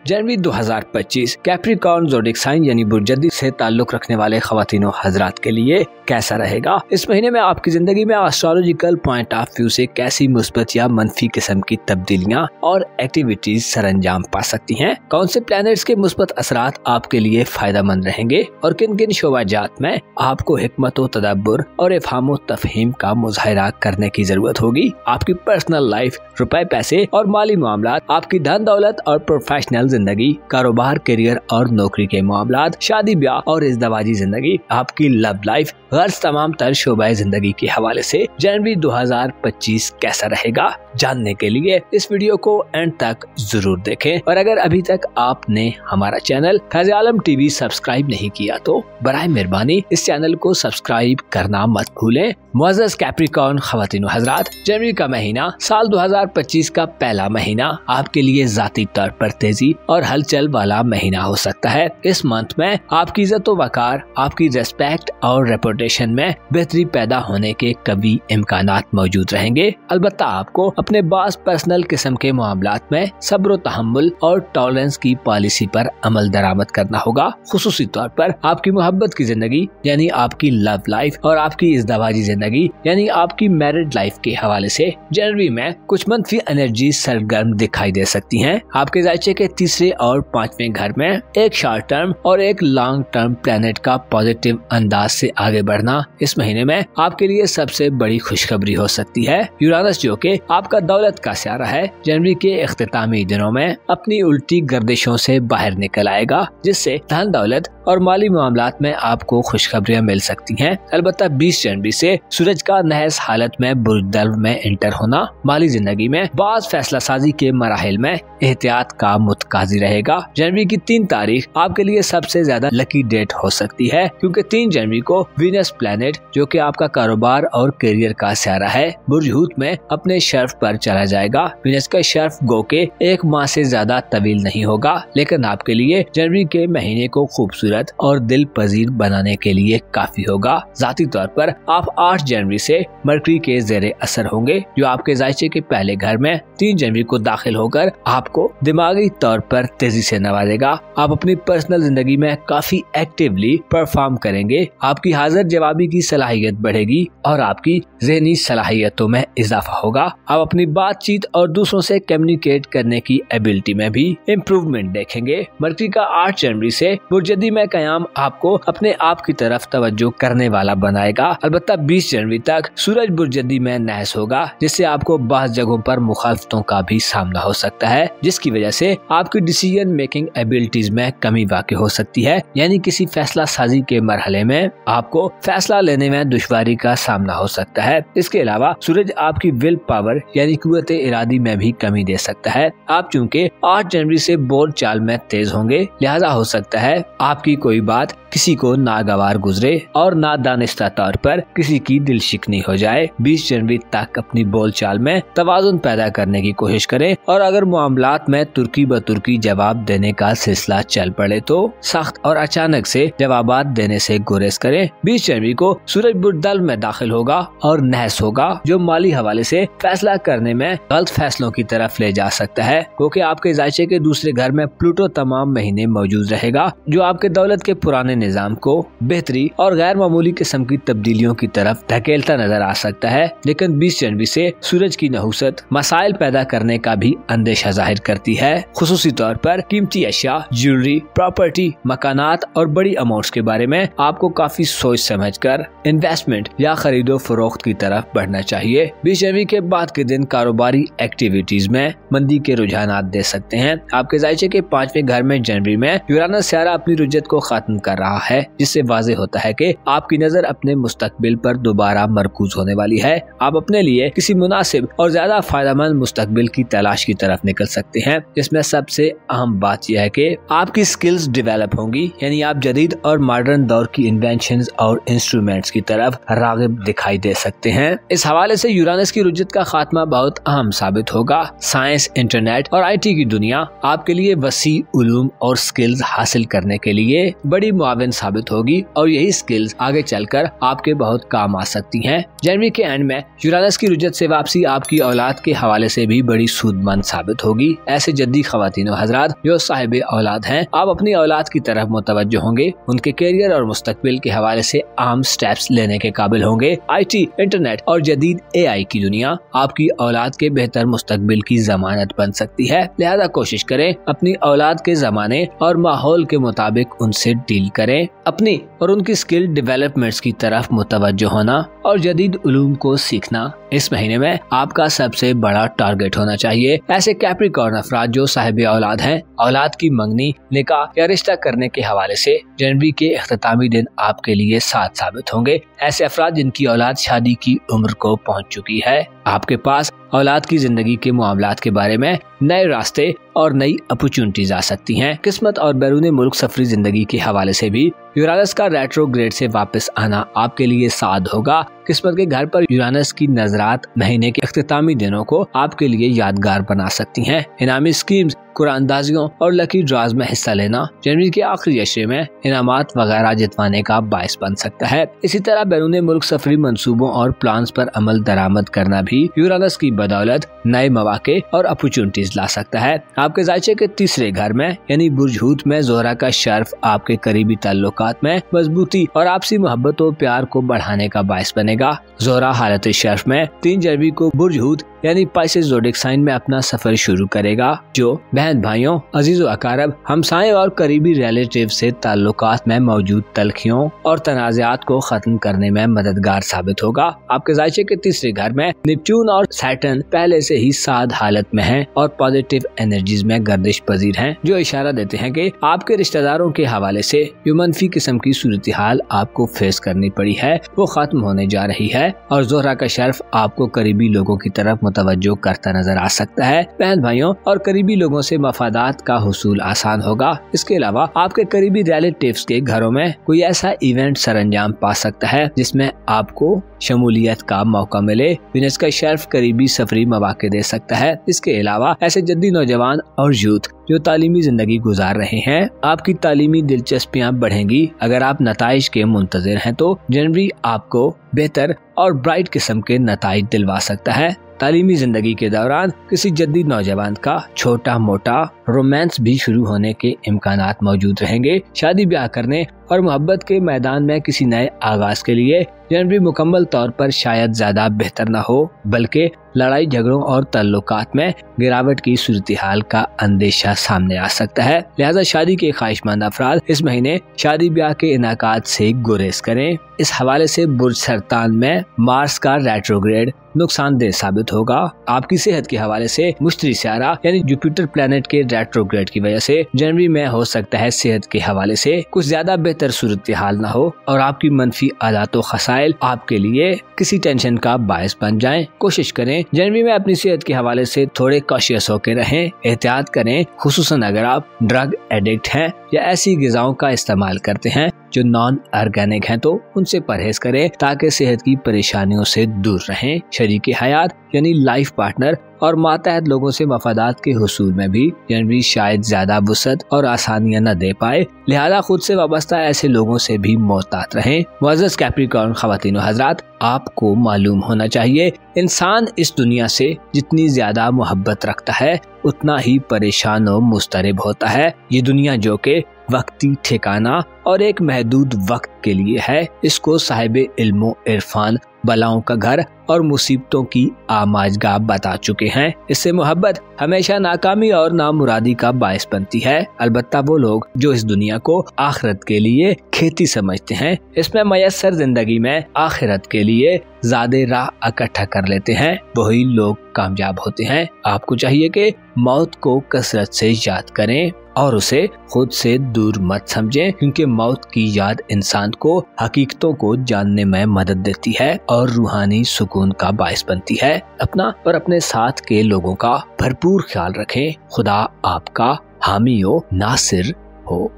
जनवरी 2025 कैप्रिकॉर्न ज़ोडिक साइन यानी बुर्जदी से ताल्लुक रखने वाले ख़वातीनो हजरात के लिए कैसा रहेगा? इस महीने में आपकी जिंदगी में एस्ट्रोलॉजिकल पॉइंट ऑफ व्यू से कैसी मुस्बत या मनफी किस्म की तब्दीलियां और एक्टिविटीज सरंजाम पा सकती हैं? कौन से प्लैनेट्स के मुस्बत असरात आपके लिए फायदेमंद रहेंगे और किन किन शोबाजात में आपको हिकमत व तदब्बुर और इफ़हाम व तफहीम का मुजाहिरा करने की जरूरत होगी? आपकी पर्सनल लाइफ, रुपए पैसे और माली मामलात, आपकी धन दौलत और प्रोफेशनल जिंदगी, कारोबार, करियर और नौकरी के मामलात, शादी ब्याह और इज़्दवाजी जिंदगी, आपकी लव लाइफ, गर्ज तमाम तर शोबाए जिंदगी के हवाले से जनवरी 2025 कैसा रहेगा? जानने के लिए इस वीडियो को एंड तक जरूर देखें और अगर अभी तक आपने हमारा चैनल फैज़ आलम टीवी सब्सक्राइब नहीं किया तो बराए मेहरबानी इस चैनल को सब्सक्राइब करना मत भूलें। मुअज़्ज़ज़ कैप्रिकॉर्न ख़वातीन व हज़रात, जनवरी का महीना साल 2025 का पहला महीना आपके लिए जाती तौर पर तेजी और हलचल वाला महीना हो सकता है। इस मंथ में आपकी इज्जत व वकार, आपकी रेस्पेक्ट और रेपुटेशन में बेहतरी पैदा होने के कभी इम्कानात मौजूद रहेंगे। अलबत्ता आपको अपने बास पर्सनल किस्म के मामलात में सब्र व तहम्मुल और टॉलरेंस की पॉलिसी पर अमल दरामद करना होगा। खुसूसी तौर पर आपकी मोहब्बत की जिंदगी यानी आपकी लव लाइफ और आपकी इज़्दवाजी जिंदगी यानी आपकी मैरिड लाइफ के हवाले से जनवरी में कुछ मनफी एनर्जी सरगर्म दिखाई दे सकती हैं। आपके जायचे के तीसरे और 5वें घर में एक शॉर्ट टर्म और एक लॉन्ग टर्म प्लेनेट का पॉजिटिव अंदाज से आगे बढ़ना इस महीने में आपके लिए सबसे बड़ी खुशखबरी हो सकती है। यूरानस जो कि आपका दौलत का स्यारा है, जनवरी के इख्तितामी दिनों में अपनी उल्टी गर्दिशों से बाहर निकल आएगा, जिससे धन दौलत और माली मामलात में आपको खुशखबरियां मिल सकती हैं। अलबत्ता 20 जनवरी से सूरज का नहस हालत में बुर्दल्व में एंटर होना माली जिंदगी में बाज फैसला साजी के मराहिल में एहतियात का मुतकाजी रहेगा। जनवरी की 3 तारीख आपके लिए सबसे ज्यादा लकी डेट हो सकती है, क्योंकि 3 जनवरी को वीनस प्लैनेट जो कि आपका कारोबार और करियर का स्यारा है, बुर्ज हूत में अपने शर्फ पर चला जाएगा। वीनस का शर्फ गो के 1 माह से ज्यादा तवील नहीं होगा, लेकिन आपके लिए जनवरी के महीने को खूबसूरत और दिल पजीर बनाने के लिए काफी होगा। जाती तौर पर आप 8 जनवरी से मरकरी के जेरे असर होंगे, जो आपके जायचे के पहले घर में 3 जनवरी को दाखिल होकर आपको दिमागी तौर पर तेजी से नवाजेगा। आप अपनी पर्सनल जिंदगी में काफी एक्टिवली परफॉर्म करेंगे। आपकी हाजिर जवाबी की सलाहियत बढ़ेगी और आपकी ज़हनी सलाहियतों में इजाफा होगा। आप अपनी बातचीत और दूसरों से कम्युनिकेट करने की एबिलिटी में भी इम्प्रूवमेंट देखेंगे। मरकरी का 8 जनवरी से बुर्जदी में कयाम आपको अपने आप की तरफ तवज्जो करने वाला बनाएगा। अलबत्ता 20 जनवरी तक सूरज बुर्जदी में नहस होगा, जिससे आपको बाज़ जगहों पर मुखालफतों का भी सामना हो सकता है, जिसकी वजह से आपकी डिसीजन मेकिंग एबिलिटीज में कमी वाक़ई हो सकती है। यानी किसी फैसला साजी के मरहले में आपको फैसला लेने में दुश्वारी का सामना हो सकता है। इसके अलावा सूरज आपकी विल पावर यानी कुव्वत इरादी में भी कमी दे सकता है। आप चूँकि 8 जनवरी से बोल चाल में तेज होंगे, लिहाजा हो सकता है आपकी कोई बात किसी को नागवार गुजरे और नादानिस्ता तौर पर किसी की दिल शिकनी हो जाए। 20 जनवरी तक अपनी बोल चाल में तवाज़ुन पैदा करने की कोशिश करें और अगर मामलात में तुर्की ब तुर्की की जवाब देने का सिलसिला चल पड़े तो सख्त और अचानक से जवाबात देने से गुरेज करें। 20 जनवरी को सूरज बुर्ज दल में दाखिल होगा और नहस होगा, जो माली हवाले से फैसला करने में गलत फैसलों की तरफ ले जा सकता है, क्योंकि आपके जायचे के दूसरे घर में प्लूटो तमाम महीने मौजूद रहेगा, जो आपके दौलत के पुराने निजाम को बेहतरी और गैर मामूली किस्म की तब्दीलियों की तरफ धकेलता नजर आ सकता है। लेकिन 20 जनवरी से सूरज की नहुसत मसाइल पैदा करने का भी अंदेशा जाहिर करती है, खुसूसी तौर पर कीमती अशिया, ज्वेलरी, प्रॉपर्टी, मकानात और बड़ी अमाउंट्स के बारे में आपको काफी सोच समझकर इन्वेस्टमेंट या खरीदो फरोख्त की तरफ बढ़ना चाहिए। 20 जनवरी के बाद के दिन कारोबारी एक्टिविटीज में मंदी के रुझानात दे सकते हैं। आपके जायचे के 5वें घर में जनवरी में यूरानस सियारा अपनी रुजत को खत्म कर रहा है, जिससे वाज़ेह होता है कि आपकी नजर अपने मुस्तकबिल पर दोबारा मरकूज होने वाली है। आप अपने लिए किसी मुनासिब और ज्यादा फायदेमंद मुस्तकबिल की तलाश की तरफ निकल सकते हैं, जिसमें सबसे अहम बात यह है कि आपकी स्किल्स डेवलप होंगी, यानी आप जदीद और मॉडर्न दौर की इन्वेंशंस और इंस्ट्रूमेंट्स की तरफ रागिब दिखाई दे सकते हैं। इस हवाले से यूरानस की रुजत का खात्मा बहुत अहम साबित होगा। साइंस, इंटरनेट और IT की दुनिया आपके लिए वसी उलूम और स्किल्स हासिल करने के लिए बड़ी मुआविन साबित होगी और यही स्किल्स आगे चलकर आपके बहुत काम आ सकती हैं। जनवरी के एंड में यूरानस की रुजत से वापसी आपकी औलाद के हवाले से भी बड़ी सूदमंद साबित होगी। ऐसे जद्दी ख्वातीन और हजरात जो साहिब औलाद हैं, आप अपनी औलाद की तरफ मुतवज्जो होंगे, उनके कैरियर और मुस्तकबिल के हवाले से अहम स्टेप्स लेने के काबिल होंगे। IT, इंटरनेट और जदीद AI की दुनिया आपकी औलाद के बेहतर मुस्तकबिल की जमानत बन सकती है। लिहाजा कोशिश करें अपनी औलाद के जमाने और माहौल के मुताबिक उनसे डील करें। अपनी और उनकी स्किल डेवलपमेंट्स की तरफ मुतवज्जो होना और जदीद उलूम को सीखना इस महीने में आपका सबसे बड़ा टारगेट होना चाहिए। ऐसे कैप्रिकॉर्न अफराद जो साहिब औलाद हैं, औलाद की मंगनी, निकाह या रिश्ता करने के हवाले से जनवरी के इख्तितामी दिन आपके लिए साथ साबित होंगे। ऐसे अफराद जिनकी औलाद शादी की उम्र को पहुंच चुकी है, आपके पास औलाद की जिंदगी के मामलात के बारे में नए रास्ते और नई अपॉर्चुनिटीज आ सकती हैं। किस्मत और बैरून मुल्क सफरी जिंदगी के हवाले से भी यूरानस का रेट्रोग्रेड से वापस आना आपके लिए साद होगा। किस्मत के घर पर यूरानस की नजरात महीने के इख्तितामी दिनों को आपके लिए यादगार बना सकती हैं। इनामी स्कीम्स, कुरानदाजियों और लकी ड्रॉज में हिस्सा लेना जनवरी के आखिरी अशरे में इनामात वगैरह जितवाने का बायस बन सकता है। इसी तरह बैरून मुल्क सफरी मंसूबों और प्लान्स पर अमल दरामद करना भी यूरानस की बदौलत नए मौके और अपॉर्चुनिटीज ला सकता है। आपके जायचे के तीसरे घर में यानी बुर्ज हूत में ज़ोहरा का शर्फ आपके करीबी ताल्लुकात में मजबूती और आपसी मोहब्बत और प्यार को बढ़ाने का बायस बनेगा। ज़ोहरा हालत शर्फ में 3 जनवरी को बुर्ज हूत यानी पाइसेस ज़ोडिएक साइन में अपना सफर शुरू करेगा, जो बहन भाइयों, अजीज व अकारब, हमसाये और करीबी रिलेटिव से ताल्लुकात में मौजूद तलखियों और तनाज़ात को खत्म करने में मददगार साबित होगा। आपके जायचे के तीसरे घर में नेपच्यून और सैटर्न पहले से ही साद हालत में हैं और पॉजिटिव एनर्जीज में गर्दिश पजीर हैं, जो इशारा देते हैं कि आपके रिश्तेदारों के हवाले से जो मनफी किस्म की सूरत हाल आपको फेस करनी पड़ी है वो खत्म होने जा रही है और ज़ोहरा का शर्फ आपको करीबी लोगों की तरफ मुतवज्जो करता नजर आ सकता है। बहन भाइयों और करीबी लोगों से मफादात का हुसूल आसान होगा। इसके अलावा आपके करीबी रिलेटिव्स के घरों में कोई ऐसा इवेंट सरंजाम पा सकता है जिसमें आपको शमूलियत का मौका मिले। वीनस का शर्फ करीबी सफरी मौके दे सकता है। इसके अलावा ऐसे जद्दी नौजवान और यूथ जो तालीमी जिंदगी गुजार रहे हैं, आपकी तालीमी दिलचस्पियां बढ़ेंगी। अगर आप नताइज के मुंतजिर हैं तो जनवरी आपको बेहतर और ब्राइट किस्म के नताइज दिलवा सकता है। तालीमी जिंदगी के दौरान किसी जद्दी नौजवान का छोटा मोटा रोमांस भी शुरू होने के इम्कानात मौजूद रहेंगे। शादी ब्याह करने और मोहब्बत के मैदान में किसी नए आगाज के लिए जनवरी मुकम्मल तौर पर शायद ज्यादा बेहतर न हो, बल्कि लड़ाई झगड़ों और ताल्लुकात में गिरावट की सूरत हाल का अंदेशा सामने आ सकता है। लिहाजा शादी के ख्वाहिशमंद अफराद इस महीने शादी ब्याह के इनाकात से गुरेज करें। इस हवाले से बुर्ज सरतान में मार्स का रेट्रोग्रेड नुकसानदेह साबित होगा। आपकी सेहत के हवाले से मुश्तरी सियारा यानी जुपिटर प्लेनेट के रेट्रोग्रेड की वजह से जनवरी में हो सकता है सेहत के हवाले से कुछ ज्यादा बेहतर सूरत हाल न हो और आपकी मनफी आदत व खसाइल आपके लिए किसी टेंशन का बायस बन जाएं। कोशिश करें जनवरी में अपनी सेहत के हवाले से थोड़े कॉशियस होकर रहें, एहतियात करें, खुसूसन अगर आप ड्रग एडिक्ट हैं या ऐसी ग़िज़ाओं का इस्तेमाल करते हैं जो नॉन ऑर्गेनिक हैं तो उनसे परहेज करें ताकि सेहत की परेशानियों से दूर रहें। शरीके हयात यानी लाइफ पार्टनर और मातहत लोगों से मफादात के हुसूल में भी जनवरी शायद ज्यादा वुसअत और आसानियां न दे पाए, लिहाजा खुद से वाबस्ता ऐसे लोगों से भी मोहतात रहें। मुअज़्ज़ज़ कैप्रिकॉर्न ख़वातीन व हज़रात, आपको मालूम होना चाहिए इंसान इस दुनिया से जितनी ज्यादा मोहब्बत रखता है उतना ही परेशान और मुस्तरब होता है। ये दुनिया जो के वक्ती ठिकाना और एक महदूद वक्त के लिए है, इसको साहिब इल्मो इरफान बलाओं का घर और मुसीबतों की आमाजगाह बता चुके हैं। इससे मोहब्बत हमेशा नाकामी और नामुरादी का बायस बनती है। अलबत्ता वो लोग जो इस दुनिया को आखिरत के लिए खेती समझते हैं, इसमें मयस्सर जिंदगी में आखिरत के लिए ज़्यादा राह इकट्ठा कर लेते हैं, वही लोग कामयाब होते हैं। आपको चाहिए कि मौत को कसरत से याद करें और उसे खुद से दूर मत समझें, क्योंकि मौत की याद इंसान को हकीकतों को जानने में मदद देती है और रूहानी सुकून का बायस बनती है। अपना और अपने साथ के लोगों का भरपूर ख्याल रखें। खुदा आपका हामी हो, नासिर हो।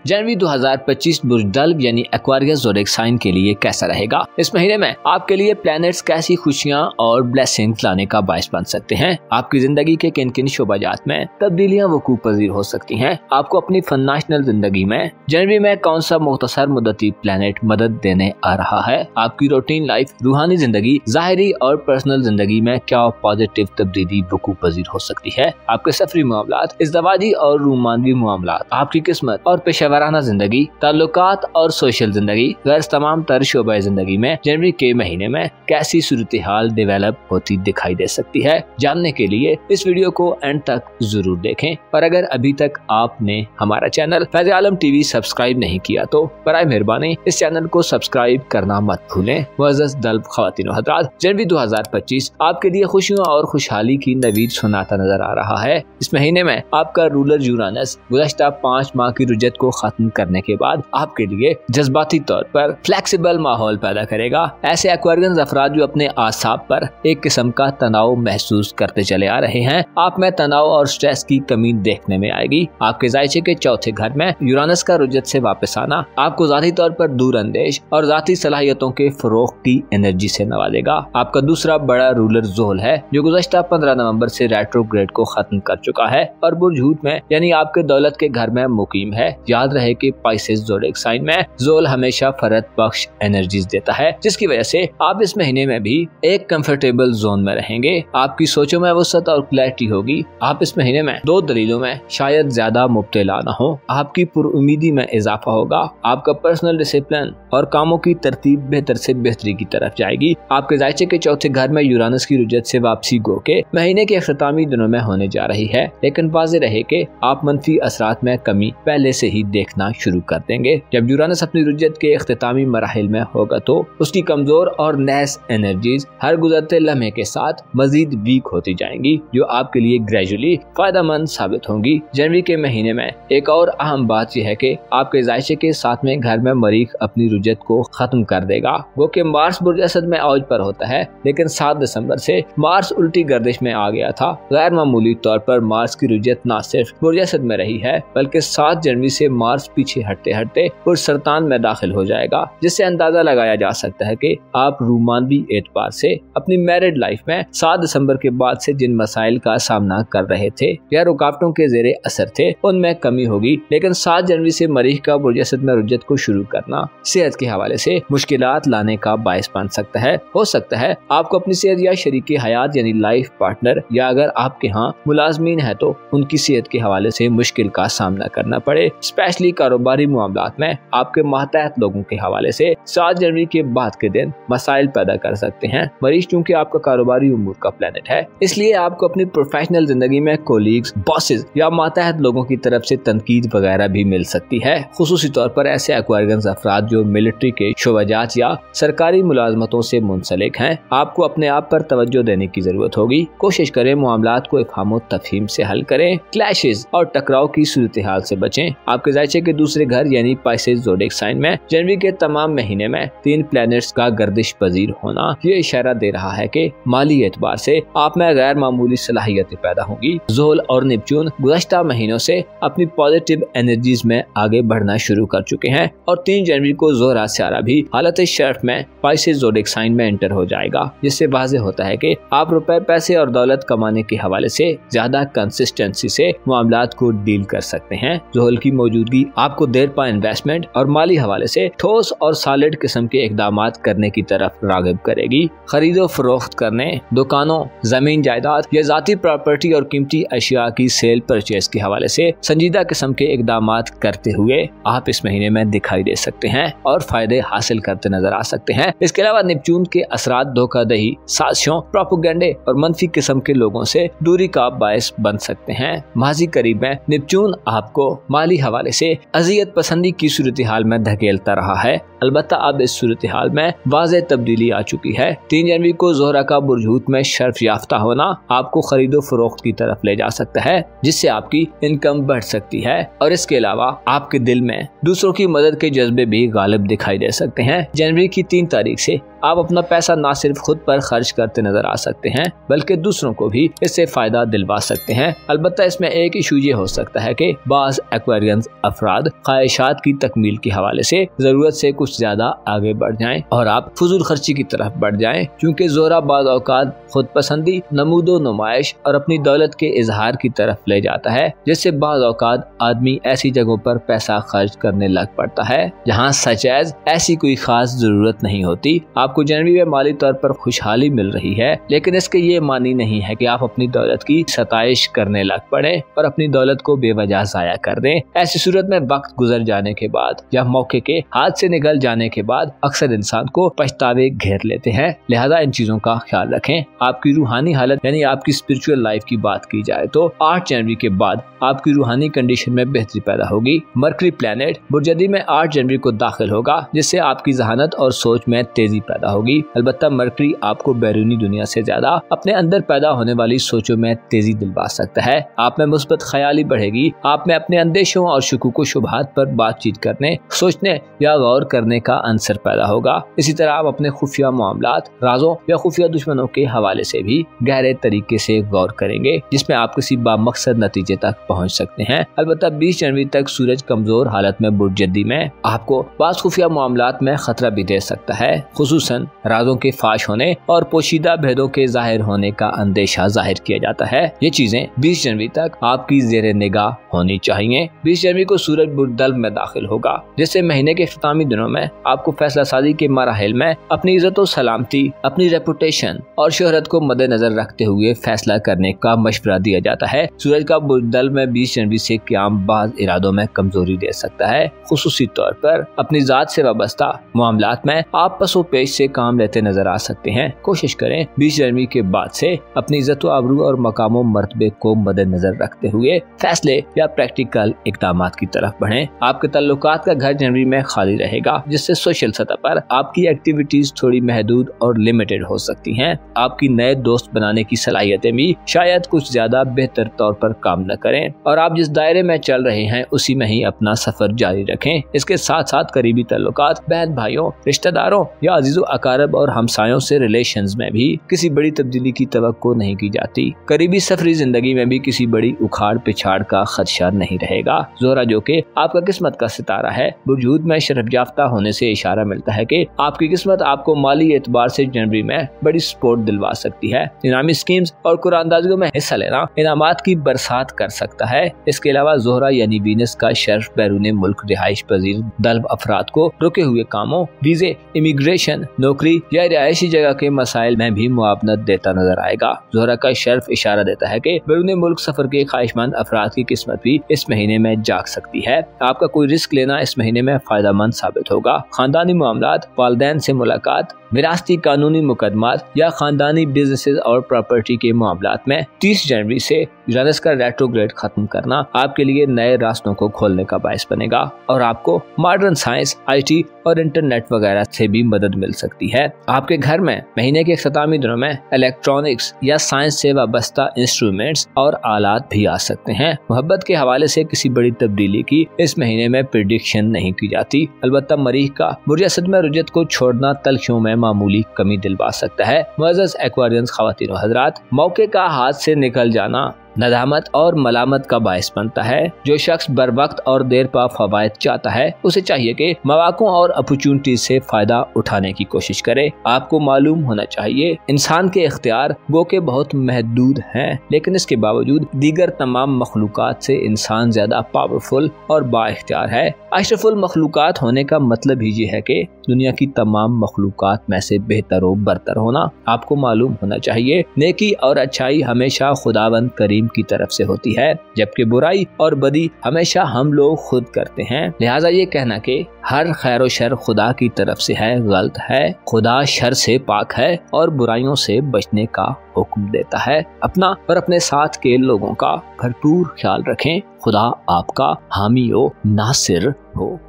जनवरी 2025 बुर्ज डल्ब यानी एक्वारियस ज़ोडिएक साइन के लिए कैसा रहेगा? इस महीने में आपके लिए प्लैनेट्स कैसी खुशियां और ब्लेसिंग्स लाने का बायस बन सकते हैं? आपकी जिंदगी के किन किन शोबाजात में तब्दीलियां वकूअ पजीर हो सकती हैं? आपको अपनी फन्नाशनल जिंदगी में जनवरी में कौन सा मुख्तसर मुद्दती प्लैनेट मदद देने आ रहा है? आपकी रूटीन लाइफ, रूहानी जिंदगी, ज़ाहिरी और पर्सनल जिंदगी में क्या पॉजिटिव तब्दीली वकूअ पजीर हो सकती है? आपके सफरी मामलात, इज़्दवाजी और रूमानवी मामलात, आपकी किस्मत और पेशा वराना जिंदगी, ताल्लुकात और सोशल जिंदगी, गर्ज तमाम तर शोबा जिंदगी में जनवरी के महीने में कैसी सूरत हाल डेवलप होती दिखाई दे सकती है? जानने के लिए इस वीडियो को एंड तक जरूर देखें। और अगर अभी तक आपने हमारा चैनल फैज़ आलम टीवी सब्सक्राइब नहीं किया तो बराए मेहरबानी इस चैनल को सब्सक्राइब करना मत भूलें। मुअज़्ज़ज़ डल्ब ख़वातीन व हज़रात, जनवरी 2025 आपके लिए खुशियों और खुशहाली की नवीद सुनाता नजर आ रहा है। इस महीने में आपका रूलर यूरानस गुज़श्ता 5 माह की रुजत को खत्म करने के बाद आपके लिए जज्बाती तौर पर फ्लेक्सिबल माहौल पैदा करेगा। ऐसे एक्वेरियंस अफराद जो अपने आसाब पर एक किस्म का तनाव महसूस करते चले आ रहे हैं, आप में तनाव और स्ट्रेस की कमी देखने में आएगी। आपके जायचे के चौथे घर में यूरानस का रुजत से वापस आना आपको जाती तौर पर दूर अंदेश और जाती सलाहियतों के फरोग की एनर्जी से नवाजेगा। आपका दूसरा बड़ा रूलर ज़ोल है जो गुज़श्ता 15 नवंबर से रेट्रोग्रेड को खत्म कर चुका है और बुर्ज हूत में यानी आपके दौलत के घर में मुकीम है। याद रहे कि पाइसेस ज़ोडिएक साइन में ज़ोल हमेशा फरत बख्श एनर्जीज देता है, जिसकी वजह से आप इस महीने में भी एक कंफर्टेबल जोन में रहेंगे। आपकी सोचों में वसअत और क्लैरिटी होगी। आप इस महीने में 2 दलीलों में शायद ज्यादा मुब्तला न हो। आपकी पुरुमीदी में इजाफा होगा। आपका पर्सनल डिसिप्लिन और कामों की तरतीब बेहतर से बेहतरी की तरफ जाएगी। आपके जायचे के चौथे घर में यूरानस की रुजत से वापसी गो के महीने के अख्तामी दिनों में होने जा रही है, लेकिन वाज़ेह रहे कि आप मनफी असरात में कमी पहले से ही देखना शुरू कर देंगे। जब यूरानस अपनी रुजत के इख्तितामी मराहिल में होगा तो उसकी कमजोर और नहस एनर्जीज हर गुजरते लम्हे के साथ मजीद वीक होती जाएंगी, जो आपके लिए ग्रेजुअली फायदेमंद साबित होंगी। जनवरी के महीने में एक और अहम बात यह है कि आपके जायचे के साथ में घर में मरीख अपनी रुजत को खत्म कर देगा। वो कि मार्स बुर्ज असद में औज पर होता है, लेकिन 7 दिसंबर से मार्स उल्टी गर्दिश में आ गया था। गैर मामूली तौर पर मार्स की रुजत न सिर्फ बुर्ज असद में रही है, बल्कि 7 जनवरी से मार्स पीछे हटते हटते बुर्ज सरतान में दाखिल हो जाएगा, जिससे अंदाजा लगाया जा सकता है कि आप रूमानवी एतबार से अपनी मैरिड लाइफ में 7 दिसंबर के बाद से जिन मसाइल का सामना कर रहे थे या रुकावटों के जेरे असर थे, उनमें कमी होगी। लेकिन 7 जनवरी से मरीख का बुर्ज असद में रुजत को शुरू करना सेहत के हवाले से मुश्किलात लाने का बायस बन सकता है। हो सकता है आपको अपनी सेहत या शरीके हयात यानी लाइफ पार्टनर या अगर आपके यहाँ मुलाजमीन है तो उनकी सेहत के हवाले से मुश्किल का सामना करना पड़े। स्पेशली कारोबारी मामलात में आपके मातहत लोगों के हवाले से 7 जनवरी के बाद के दिन मसाइल पैदा कर सकते हैं। मरीज चूंकि आपका कारोबारी उमूर का प्लेनेट है, इसलिए आपको अपनी प्रोफेशनल जिंदगी में कोलीग्स, बॉसेस या मातहत लोगों की तरफ से तनकीद वगैरह भी मिल सकती है। खुसूसी तौर पर ऐसे एक्वारियंस अफराद जो मिलिट्री के शोबाजात या सरकारी मुलाजमतों से मुंसलिक हैं, आपको अपने आप पर तवज्जो देने की जरूरत होगी। कोशिश करें मामलात को इफ़हाम व तफहीम से हल करें। क्लैशेस और टकराव की सूरत हाल से बचें। आपके ढांचे के दूसरे घर यानी पाइसेस ज़ोडिएक साइन में जनवरी के तमाम महीने में 3 प्लैनेट्स का गर्दिश पजीर होना ये इशारा दे रहा है कि माली एतबार से आप में गैर मामूली सलाहियतें पैदा होंगी। ज़ोहल और नेपच्यून गुज़श्ता महीनों से अपनी पॉजिटिव एनर्जीज में आगे बढ़ना शुरू कर चुके हैं और 3 जनवरी को ज़ोहरा सियारा भी हालत शर्फ में पाइसेस ज़ोडिएक साइन में एंटर हो जाएगा, जिससे वाज़ेह होता है कि आप रुपए, पैसे और दौलत कमाने के हवाले से ज्यादा कंसिस्टेंसी से मामलात को डील कर सकते हैं। ज़ोहल की मौजूदगी आपको देर पा इन्वेस्टमेंट और माली हवाले से ठोस और सॉलिड किस्म के इकदामात करने की तरफ राग़िब करेगी। खरीदो फरोख्त करने, दुकानों, जमीन जायदाद या ज़ाती प्रॉपर्टी और कीमती अशिया की सेल परचेज के हवाले से संजीदा किस्म के इकदामात करते हुए आप इस महीने में दिखाई दे सकते हैं और फायदे हासिल करते नजर आ सकते हैं। इसके अलावा नेपच्यून के असरात धोखाधड़ी, साजिशों, प्रोपेगेंडे और मनफी किस्म के लोगों से दूरी का बायस बन सकते हैं। माजी करीब में नेपच्यून आपको माली हवाले से अजियत पसंदी की सूरत हाल में धकेलता रहा है। अलबत्ता अब इस सूरत हाल में वाज़ेह तब्दीली आ चुकी है। 3 जनवरी को ज़ोहरा का बुरजूत में शर्फ याफ्ता होना आपको खरीदो फरोख्त की तरफ ले जा सकता है, जिससे आपकी इनकम बढ़ सकती है और इसके अलावा आपके दिल में दूसरों की मदद के जज्बे भी गालिब दिखाई दे सकते हैं। जनवरी की 3 तारीख से आप अपना पैसा न सिर्फ खुद पर खर्च करते नजर आ सकते हैं बल्कि दूसरों को भी इससे फायदा दिलवा सकते हैं। अलबत्ता इसमें एक इशू ये हो सकता है कि बाज़ एक्वेरियंस अफराद ख्वाहिशात की तकमील के हवाले से जरूरत से कुछ ज्यादा आगे बढ़ जाएं और आप फजूल खर्ची की तरफ बढ़ जाएं, क्योंकि ज़ोहरा बाज़ औक़ात खुद पसंदी, नमूदो नुमाइश और अपनी दौलत के इजहार की तरफ ले जाता है, जिससे बाज़ औक़ात आदमी ऐसी जगहों पर पैसा खर्च करने लग पड़ता है जहाँ सच एज ऐसी कोई खास जरूरत नहीं होती। आपको जनवरी में माली तौर पर खुशहाली मिल रही है, लेकिन इसके ये मानी नहीं है कि आप अपनी दौलत की सताइश करने लग पड़े और अपनी दौलत को बेवजह जाया कर दें। ऐसी सूरत में वक्त गुजर जाने के बाद या मौके के हाथ से निकल जाने के बाद अक्सर इंसान को पछतावे घेर लेते हैं। लिहाजा इन चीजों का ख्याल रखें। आपकी रूहानी हालत यानी आपकी स्पिरिचुअल लाइफ की बात की जाए तो 8 जनवरी के बाद आपकी रूहानी कंडीशन में बेहतरी पैदा होगी। मरकरी प्लैनेट बुर्जदी में 8 जनवरी को दाखिल होगा, जिससे आपकी जहानत और सोच में तेजी पैदा होगी। अलबत्ता मरकरी आपको बैरूनी दुनिया से ज्यादा अपने अंदर पैदा होने वाली सोचों में तेजी दिलवा सकता है। आप में मुस्बत ख्याली बढ़ेगी। आप में अपने अंदेशों और शुकूक व शुबहात पर बातचीत करने, सोचने या गौर करने का अंसर पैदा होगा। इसी तरह आप अपने खुफिया मामलात, राजों या खुफिया दुश्मनों के हवाले से भी गहरे तरीके से गौर करेंगे, जिसमें आप किसी बामकसद नतीजे तक पहुंच सकते हैं। अलबत्ता 20 जनवरी तक सूरज कमजोर हालत में बुर्जदी में आपको बाज़ खुफिया मामलात में खतरा भी दे सकता है, खुसूसन राजों के फाश होने और पोशीदा भेदों के जाहिर होने का अंदेशा जाहिर किया जाता है। ये चीजें 20 जनवरी तक आपकी ज़ेरे निगाह होनी चाहिए। 20 जनवरी को सूरज बुर्दल्ब में दाखिल होगा, जिससे महीने के इख्तितामी दिनों में आपको फैसला साजी के मराहिल में अपनी इज्जत और सलामती, अपनी रेपुटेशन और शोहरत को मद्देनजर रखते हुए फैसला करने का मशवरा दिया जाता है। सूरज का बुर्दल्ब में 20 जनवरी से क़याम बाज़ इरादों में कमजोरी दे सकता है, खुसूसी तौर पर अपनी जात से वाबस्ता मामलात में आप पसो पेश से काम लेते नजर आ सकते हैं। कोशिश करें 20 जनवरी के बाद से अपनी इज्जत आबरू और मकाम मर्तबे को मद्देनजर रखते हुए फैसले या प्रैक्टिकल इक़दामात की तरफ बढ़ें। आपके ताल्लुकात का घर जनवरी में खाली रहेगा, जिससे सोशल सतह पर आपकी एक्टिविटीज थोड़ी महदूद और लिमिटेड हो सकती हैं। आपकी नए दोस्त बनाने की सलाहियतें भी शायद कुछ ज्यादा बेहतर तौर पर काम न करें और आप जिस दायरे में चल रहे हैं उसी में ही अपना सफर जारी रखें। इसके साथ साथ करीबी ताल्लुकात, बहन भाइयों, रिश्तेदारों या अजीजो अकारब और हमसायों से रिलेशंस में भी किसी बड़ी तब्दीली की तवक्को नहीं की जाती। करीबी सफरी जिंदगी में भी किसी बड़ी उखाड़ पिछाड़ का खदशा नहीं रहेगा। ज़ोहरा जो कि आपका किस्मत का सितारा है, वजूद में शरफ याफ्ता होने से इशारा मिलता है कि आपकी किस्मत आपको माली एतबार से जनवरी में बड़ी सपोर्ट दिलवा सकती है। इनामी स्कीम्स और कुरानदाजियों में हिस्सा लेना इनामात की बरसात कर सकता है। इसके अलावा ज़ोहरा यानी वीनस का शर्फ बैरून मुल्क रिहाइश पजीर दल्ब अफराद को रुके हुए कामों, वीजे, इमिग्रेशन, नौकरी या रिहायशी जगह के मसाइल में भी मुआवनत देता नजर आएगा। ज़ोहरा का शर्फ इशारा देता है कि बैरून मुल्क सफर के ख्वाहिशमंद अफराद की किस्मत भी इस महीने में जाग सकती है। आपका कोई रिस्क लेना इस महीने में फायदेमंद साबित होगा। खानदानी मामलात, वालिदैन से मुलाकात, विरासती कानूनी मुकदमात या खानदानी बिजनेसेस और प्रॉपर्टी के मामलात में 30 जनवरी से यूरानस का रेट्रोग्रेड खत्म करना आपके लिए नए रास्तों को खोलने का बायस बनेगा और आपको मॉडर्न साइंस, IT और इंटरनेट वगैरह से भी मदद मिल सकती है। आपके घर में महीने के इख्तितामी दिनों में इलेक्ट्रॉनिक्स या साइंस से वाबस्ता इंस्ट्रूमेंट्स और आलात भी आ सकते हैं। मोहब्बत के हवाले से किसी बड़ी तब्दीली की इस महीने में प्रिडिक्शन नहीं की जाती। अलबत्ता मरीख का बुर्ज असद में रुजत को छोड़ना तलखियों में मामूली कमी दिलवा सकता है। मुअज़्ज़ज़ एक्वेरियंस ख़वातीन व हज़रात, मौके का हाथ से निकल जाना नदामत और मलामत का बायस बनता है। जो शख्स बर वक्त और देर पा फवायद चाहता है उसे चाहिए कि मौक़ों और अपॉर्चुनिटीज से फायदा उठाने की कोशिश करे। आपको मालूम होना चाहिए इंसान के इख्तियार गो के बहुत महदूद हैं, लेकिन इसके बावजूद दीगर तमाम मखलूक़ात से इंसान ज्यादा पावरफुल और बाइख्तियार है। अशरफुल मखलूक़ात होने का मतलब ही ये है कि दुनिया की तमाम मखलूक़ात में से बेहतर व बरतर होना। आपको मालूम होना चाहिए नेकी और अच्छाई हमेशा खुदावंद करीम की तरफ से होती है, जबकि बुराई और बदी हमेशा हम लोग खुद करते हैं। लिहाजा ये कहना कि हर खैर व शर खुदा की तरफ से है गलत है। खुदा शर से पाक है और बुराइयों से बचने का हुक्म देता है। अपना और अपने साथ के लोगों का भरपूर ख्याल रखें। खुदा आपका हामी व नासिर हो।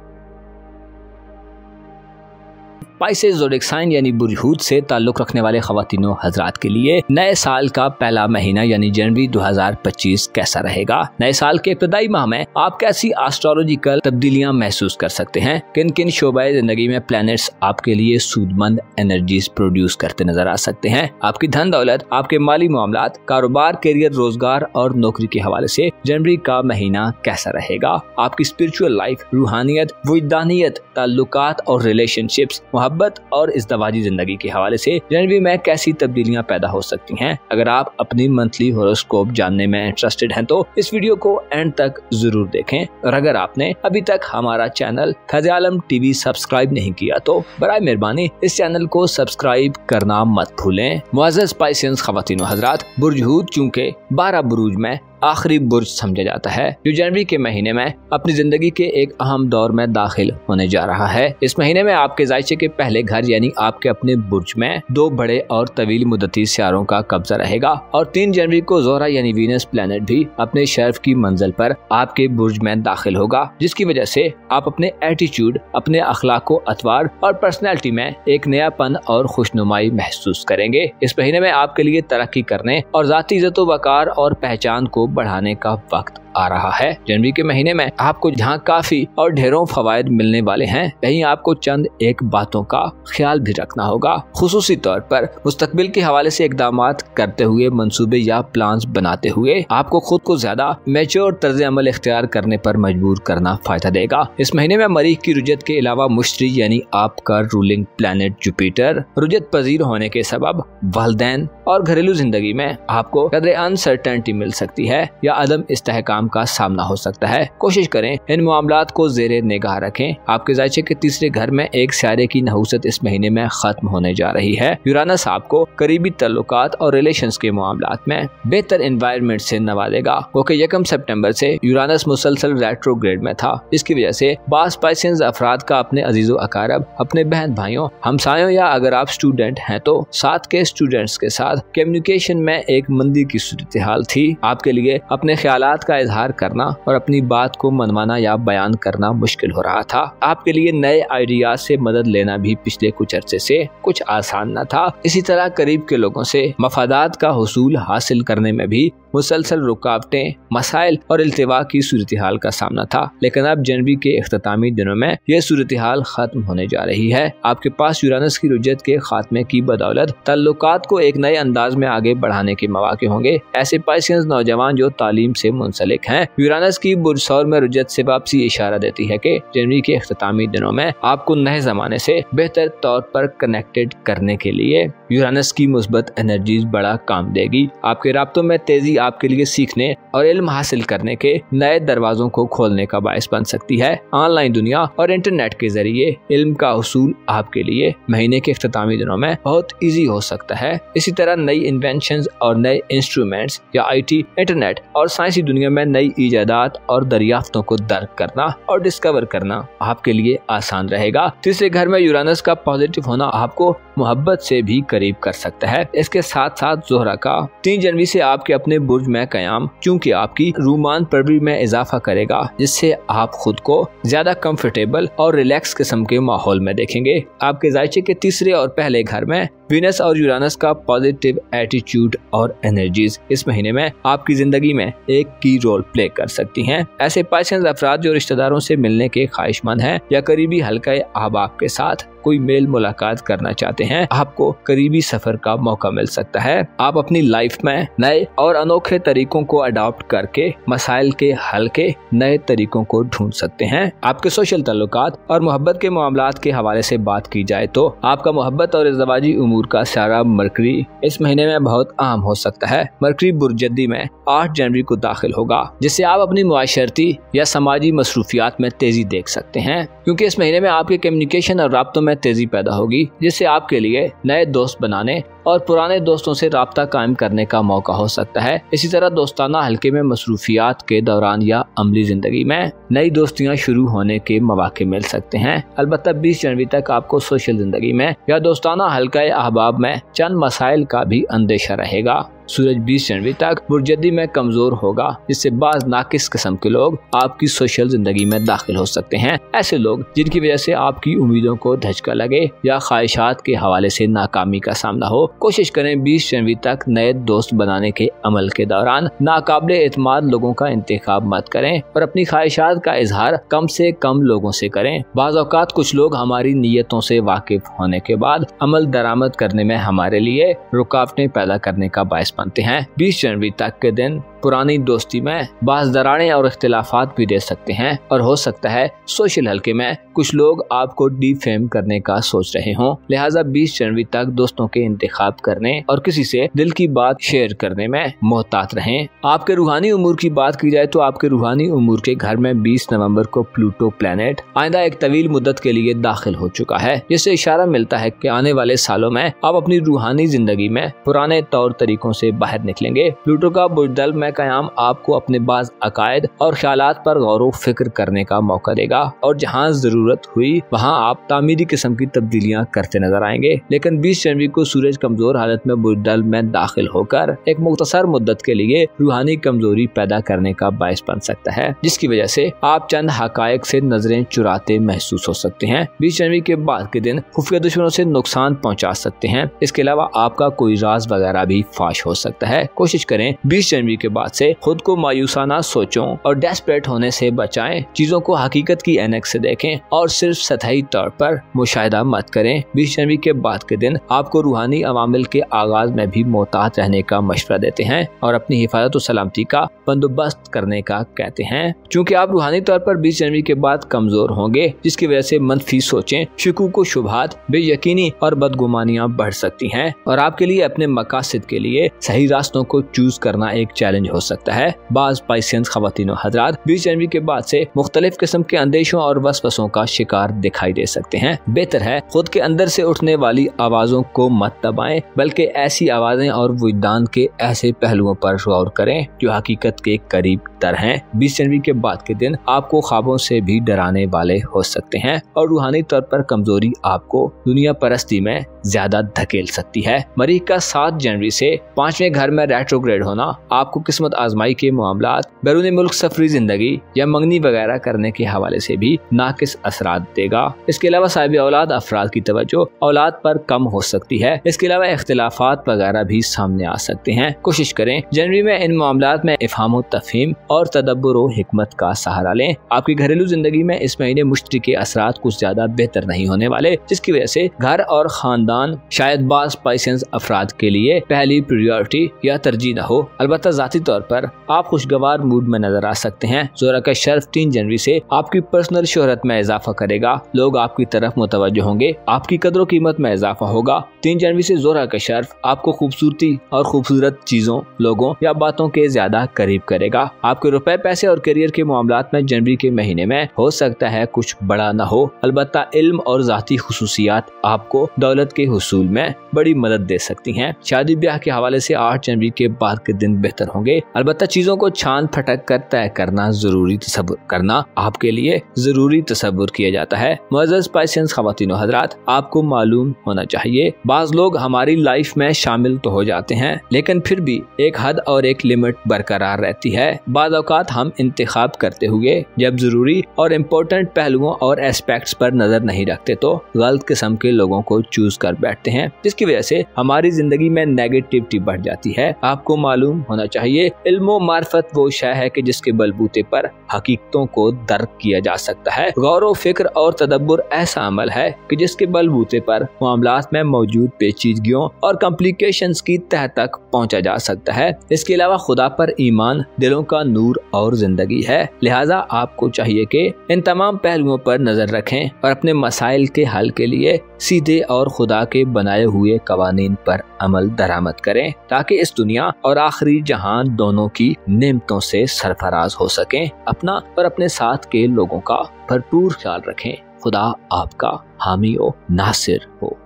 स्पाइसेस ज़ोडिएक साइन यानी बुर्ज हूत से ताल्लुक़ रखने वाले ख़वातीनो हज़रात के लिए नए साल का पहला महीना यानी जनवरी 2025 कैसा रहेगा? नए साल के इब्तिदाई माह में आप कैसी एस्ट्रोलॉजिकल तब्दीलियां महसूस कर सकते हैं? किन किन शोबाए ज़िंदगी में प्लैनेट्स आपके लिए सूदमंद एनर्जीज प्रोड्यूस करते नजर आ सकते हैं? आपकी धन दौलत, आपके माली मामलात, कारोबार, करियर, रोजगार और नौकरी के हवाले से जनवरी का महीना कैसा रहेगा? आपकी स्पिरिचुअल लाइफ, रूहानियत, वजदानियत, ताल्लुकात और रिलेशनशिप्स, मोहब्बत और इज़्दवाजी जिंदगी के हवाले से जनवरी में कैसी तब्दीलियां पैदा हो सकती हैं? अगर आप अपनी मंथली होरोस्कोप जानने में इंटरेस्टेड हैं तो इस वीडियो को एंड तक जरूर देखें। और अगर आपने अभी तक हमारा चैनल खज़े-आलम TV सब्सक्राइब नहीं किया तो बराए मेहरबानी इस चैनल को सब्सक्राइब करना मत भूलें। मुअज़्ज़ज़ स्पाइसेस ख़वातीन व हज़रात, बुर्ज हूत चूँकि 12 बुरूज में आखिरी बुर्ज समझा जाता है जो जनवरी के महीने में अपनी जिंदगी के एक अहम दौर में दाखिल होने जा रहा है। इस महीने में आपके जायचे के पहले घर यानी आपके अपने बुर्ज में 2 बड़े और तवील मुद्दती सियारों का कब्जा रहेगा और 3 जनवरी को ज़ोहरा यानी वीनस प्लैनेट भी अपने शर्फ की मंजिल पर आपके बुर्ज में दाखिल होगा, जिसकी वजह से आप अपने एटीट्यूड, अपने अखलाक व अतवार और पर्सनैलिटी में एक नयापन और खुशनुमाई महसूस करेंगे। इस महीने में आपके लिए तरक्की करने और जाती इज्जत व वकार और पहचान को बढ़ाने का वक्त आ रहा है। जनवरी के महीने में आपको जहाँ काफी और ढेरों फवायद मिलने वाले हैं, वहीं आपको चंद एक बातों का ख्याल भी रखना होगा। खुसूसी तौर पर मुस्तकबिल के हवाले से इकदामात करते हुए, मंसूबे या प्लान्स बनाते हुए आपको खुद को ज्यादा मैच्योर तर्ज अमल इख्तियार करने पर मजबूर करना फायदा देगा। इस महीने में मरीख की रुजत के अलावा मुश्तरी यानी आपका रूलिंग प्लैनेट जुपिटर रुजत पजीर होने के सबब वालिदैन और घरेलू जिंदगी में आपको कदरे अनसर्टेनिटी मिल सकती है या अदम इस्तेहकाम का सामना हो सकता है। कोशिश करें इन मामलात को ज़ेरे निगाह रखें। आपके जायचे के तीसरे घर में एक सियारे की नहूसत इस महीने में खत्म होने जा रही है। यूरानस आपको करीबी ताल्लुकात और रिलेशंस के मामलात में बेहतर एनवायरनमेंट से नवाजेगा। क्योंकि 1 सितंबर से यूरानस मुसलसल रेट्रोग्रेड में था, जिसकी वजह से बास स्पाइसेस अफराद का अपने अजीजो अकारब, अपने बहन भाइयों, हमसायों या अगर आप स्टूडेंट हैं तो साथ के स्टूडेंट्स के साथ कम्युनिकेशन में एक मंदी की सूरत हाल थी। आपके लिए अपने ख्यालात का इजहार करना और अपनी बात को मनवाना या बयान करना मुश्किल हो रहा था। आपके लिए नए आइडियाज से मदद लेना भी पिछले कुछ अरसे से कुछ आसान न था। इसी तरह करीब के लोगों से मफादात का हुसूल हासिल करने में भी मुसलसल रुकावटें, मसाइल और इल्तिवा की सूरत हाल का सामना था। लेकिन अब जनवरी के इख्तितामी दिनों में यह सूरत हाल खत्म होने जा रही है। आपके पास यूरानस की रुजत के खात्मे की बदौलत ताल्लुकात को एक नए अंदाज में आगे बढ़ाने के मौके होंगे। ऐसे पाइसेंस नौजवान जो तालीम से मुंसलिक हैं, यूरानस की बुर्ज सौर में रुजत से वापसी इशारा देती है कि जनवरी के इख्तितामी दिनों में आपको नए जमाने से बेहतर तौर पर कनेक्टेड करने के लिए यूरानस की मुस्बत एनर्जीज बड़ा काम देगी। आपके राब्तों में तेजी आपके लिए सीखने और इल्म हासिल करने के नए दरवाजों को खोलने का बायस बन सकती है। ऑनलाइन दुनिया और इंटरनेट के जरिए इल्म का उसूल आपके लिए महीने के इख्तितामी दिनों में बहुत इजी हो सकता है। इसी तरह नई इन्वेंशंस और नए इंस्ट्रूमेंट्स या आईटी, इंटरनेट और साइंसी दुनिया में नई इजादात और दरियाफ्तों को दर्क करना और डिस्कवर करना आपके लिए आसान रहेगा। तीसरे घर में यूरानस का पॉजिटिव होना आपको मोहब्बत से भी करीब कर सकता है। इसके साथ साथ ज़ोहरा का 3 जनवरी से आपके अपने बुर्ज में कयाम क्योंकि आपकी रूमान परवरी में इजाफा करेगा, जिससे आप खुद को ज्यादा कंफर्टेबल और रिलैक्स किस्म के माहौल में देखेंगे। आपके जायचे के तीसरे और पहले घर में वीनस और यूरानस का पॉजिटिव एटीट्यूड और एनर्जीज इस महीने में आपकी जिंदगी में एक की रोल प्ले कर सकती हैं। ऐसे पाइसेंस अफराद जो रिश्तेदारों से मिलने के ख्वाहिशमंद हैं या करीबी हल्के अहबाब के साथ कोई मेल मुलाकात करना चाहते हैं, आपको करीबी सफर का मौका मिल सकता है। आप अपनी लाइफ में नए और अनोखे तरीकों को अडॉप्ट करके मसाइल के हल के नए तरीकों को ढूंढ सकते हैं। आपके सोशल ताल्लुकात और मोहब्बत के मामलात के हवाले से बात की जाए तो आपका मोहब्बत और इज़्दिवाजी उमूर का सारा मरकरी इस महीने में बहुत अहम हो सकता है। मरकरी बुर्जद्दी में 8 जनवरी को दाखिल होगा, जिससे आप अपनी मुआशरती या समाजी मसरूफियात में तेजी देख सकते हैं, क्योंकि इस महीने में आपके कम्युनिकेशन और राब्तों में तेजी पैदा होगी, जिससे आपके लिए नए दोस्त बनाने और पुराने दोस्तों से राब्ता कायम करने का मौका हो सकता है। इसी तरह दोस्ताना हल्के में मसरूफियात के दौरान या अमली जिंदगी में नई दोस्तियां शुरू होने के मौके मिल सकते हैं। अलबत्ता 20 जनवरी तक आपको सोशल जिंदगी में या दोस्ताना हल्का अहबाब में चंद मसाइल का भी अंदेशा रहेगा। सूरज 20 जनवरी तक बुर्जद्दी में कमजोर होगा, जिससे बाज नाकिस किस्म के लोग आपकी सोशल जिंदगी में दाखिल हो सकते हैं। ऐसे लोग जिनकी वजह से आपकी उम्मीदों को धचका लगे या ख्वाहिशात के हवाले से नाकामी का सामना हो, कोशिश करें 20 जनवरी तक नए दोस्त बनाने के अमल के दौरान नाकाबिले एतमाद लोगों का इंतखाब मत करें और अपनी ख्वाहिशात का इजहार कम से कम लोगों से करें। बाज़ औक़ात कुछ लोग हमारी नीयतों से वाकिफ होने के बाद अमल दरामद करने में हमारे लिए रुकावटें पैदा करने का बायस बनते हैं। 20 जनवरी तक के दिन पुरानी दोस्ती में बाज़ दरारें और इख्तिलाफात भी दे सकते हैं और हो सकता है सोशल हल्के में कुछ लोग आपको डिफेम करने का सोच रहे हों। लिहाजा 20 जनवरी तक दोस्तों के इंतखाब करने और किसी से दिल की बात शेयर करने में मोहतात रहें। आपके रूहानी उमूर की बात की जाए तो आपके रूहानी उमूर के घर में 20 नवंबर को प्लूटो प्लैनेट आइंदा एक तवील मुद्दत के लिए दाखिल हो चुका है, जिससे इशारा मिलता है कि आने वाले सालों में आप अपनी रूहानी जिंदगी में पुराने तौर तरीकों से बाहर निकलेंगे। प्लूटो का बुज़दल में कयाम आपको अपने बाज़ अकायद और ख्यालात पर गौर फिक्र करने का मौका देगा और जहाँ जरूरत हुई वहाँ आप तामीरी किस्म की तब्दीलियाँ करते नजर आएंगे। लेकिन 20 जनवरी को सूरज कमजोर हालत में बुज़दल में दाखिल होकर एक मुख्तसर मुद्दत के लिए रूहानी कमजोरी पैदा करने का बायस बन सकता है, जिसकी वजह से आप चंद हकायक से नजरें चुराते महसूस हो सकते हैं। 20 जनवरी के बाद के दिन खुफिया दुश्मनों से नुकसान पहुँचा सकते हैं। इसके अलावा आपका कोई राज वगैरह भी फाश हो सकता है। कोशिश करें 20 जनवरी के बाद से खुद को मायूसाना सोचों और डेस्परेट होने से बचाएं। चीजों को हकीकत की ऐनक से देखें और सिर्फ सतही तौर पर मुशाहिदा मत करें। 20 जनवरी के बाद के दिन आपको रूहानी अवामिल के आगाज में भी मोहतात रहने का मशवरा देते हैं और अपनी हिफाजत और सलामती का बंदोबस्त करने का कहते हैं। चूँकि आप रूहानी तौर पर 20 जनवरी के बाद कमजोर होंगे, जिसकी वजह से मनफी सोचें, शुकूक व शुबहात, बेयकीनी और बदगुमानियां बढ़ सकती हैं और आपके लिए अपने मकासद के लिए सही रास्तों को चूज करना एक चैलेंज हो सकता है। बाज़ पाइसेंस ख़वातीन व हज़रात 20 जनवरी के बाद से मुख्तलिफ किस्म के अंदेशों और वसवसों का शिकार दिखाई दे सकते हैं। बेहतर है खुद के अंदर से उठने वाली आवाज़ों को मत दबाएं, बल्कि ऐसी आवाज़ें और विजदान के ऐसे पहलुओं पर गौर करें जो हकीकत के करीब तर हैं। 20 जनवरी के बाद के दिन आपको ख्वाबों से भी डराने वाले हो सकते हैं और रूहानी तौर पर कमजोरी आपको दुनिया परस्ती में ज्यादा धकेल सकती है। मरीख का 7 जनवरी से 5वें घर में रेट्रोग्रेड होना आपको किस्मत आजमाई के मामलात, बैरून मुल्क सफरी जिंदगी या मंगनी वगैरह करने के हवाले से भी नाकिस असरात देगा। इसके अलावा साहिब औलाद अफराद की तवज्जो औलाद पर कम हो सकती है। इसके अलावा इख्तिलाफात वगैरह भी सामने आ सकते हैं। कोशिश करें जनवरी में इन मामलात में इफ़हाम तफहीम और तदब्बुर व हिकमत का सहारा लें। आपकी घरेलू जिंदगी में इस महीने मुश्तरी के असरात कुछ ज्यादा बेहतर नहीं होने वाले, जिसकी वजह से घर और खानदान शायद बाज़ पाइसेंस अफराद के लिए पहली प्रायोरिटी या तरजीह न हो। अलबत्ता ज़ाती तौर पर आप खुशगवार मूड में नजर आ सकते हैं। ज़ोरा का शर्फ 3 जनवरी से आपकी पर्सनल शोहरत में इजाफा करेगा। लोग आपकी तरफ मुतवज्जो होंगे, आपकी कदर कीमत में इजाफा होगा। 3 जनवरी से ज़ोरा का शर्फ आपको खूबसूरती और खूबसूरत चीजों, लोगों या बातों के ज्यादा करीब करेगा। आपके रुपए, पैसे और करियर के मामलात में जनवरी के महीने में हो सकता है कुछ बड़ा न हो, अलबत्ता इल्म और जाती खुसूसियात आपको दौलत के हुसूल में बड़ी मदद दे सकती हैं। शादी ब्याह के हवाले से 8 जनवरी के बाद के दिन बेहतर होंगे, अलबत्ता चीजों को छान फटक कर तय करना जरूरी तसव्वुर करना आपके लिए जरूरी तसव्वुर किया जाता है। मुअज़्ज़ज़ पाइसेंस ख़वातीन व हज़रात, आपको मालूम होना चाहिए बाज़ लोग हमारी लाइफ में शामिल तो हो जाते हैं, लेकिन फिर भी एक हद और एक लिमिट बरकरार रहती है। बाज़ औक़ात हम इंतखाब करते हुए जब जरूरी और इम्पोर्टेंट पहलुओं और एस्पेक्ट्स पर नजर नहीं रखते तो गलत किस्म के लोगों को चूज कर बैठते हैं, जिसकी वजह से हमारी जिंदगी में नेगेटिविटी बढ़ जाती है। आपको मालूम होना चाहिए इल्म मार्फत वो शय है कि जिसके बलबूते पर हकीकतों को दर्क किया जा सकता है। गौर फिक्र और तदब्बुर ऐसा अमल है कि जिसके बलबूते पर मामलात में मौजूद पेचीदगियों और कॉम्प्लिकेशंस की तह तक पहुंचा जा सकता है। इसके अलावा खुदा पर ईमान दिलों का नूर और जिंदगी है। लिहाजा आपको चाहिए कि इन तमाम पहलुओं पर नजर रखें और अपने मसाइल के हल के लिए सीधे और खुदा के बनाए हुए कवानीन पर अमल दरामद करें, ताकि इस दुनिया और आखिरी जहान दोनों की नेमतों से सरफराज हो सकें। अपना और अपने साथ के लोगों का भरपूर ख्याल रखें। खुदा आपका हामी व नासिर हो।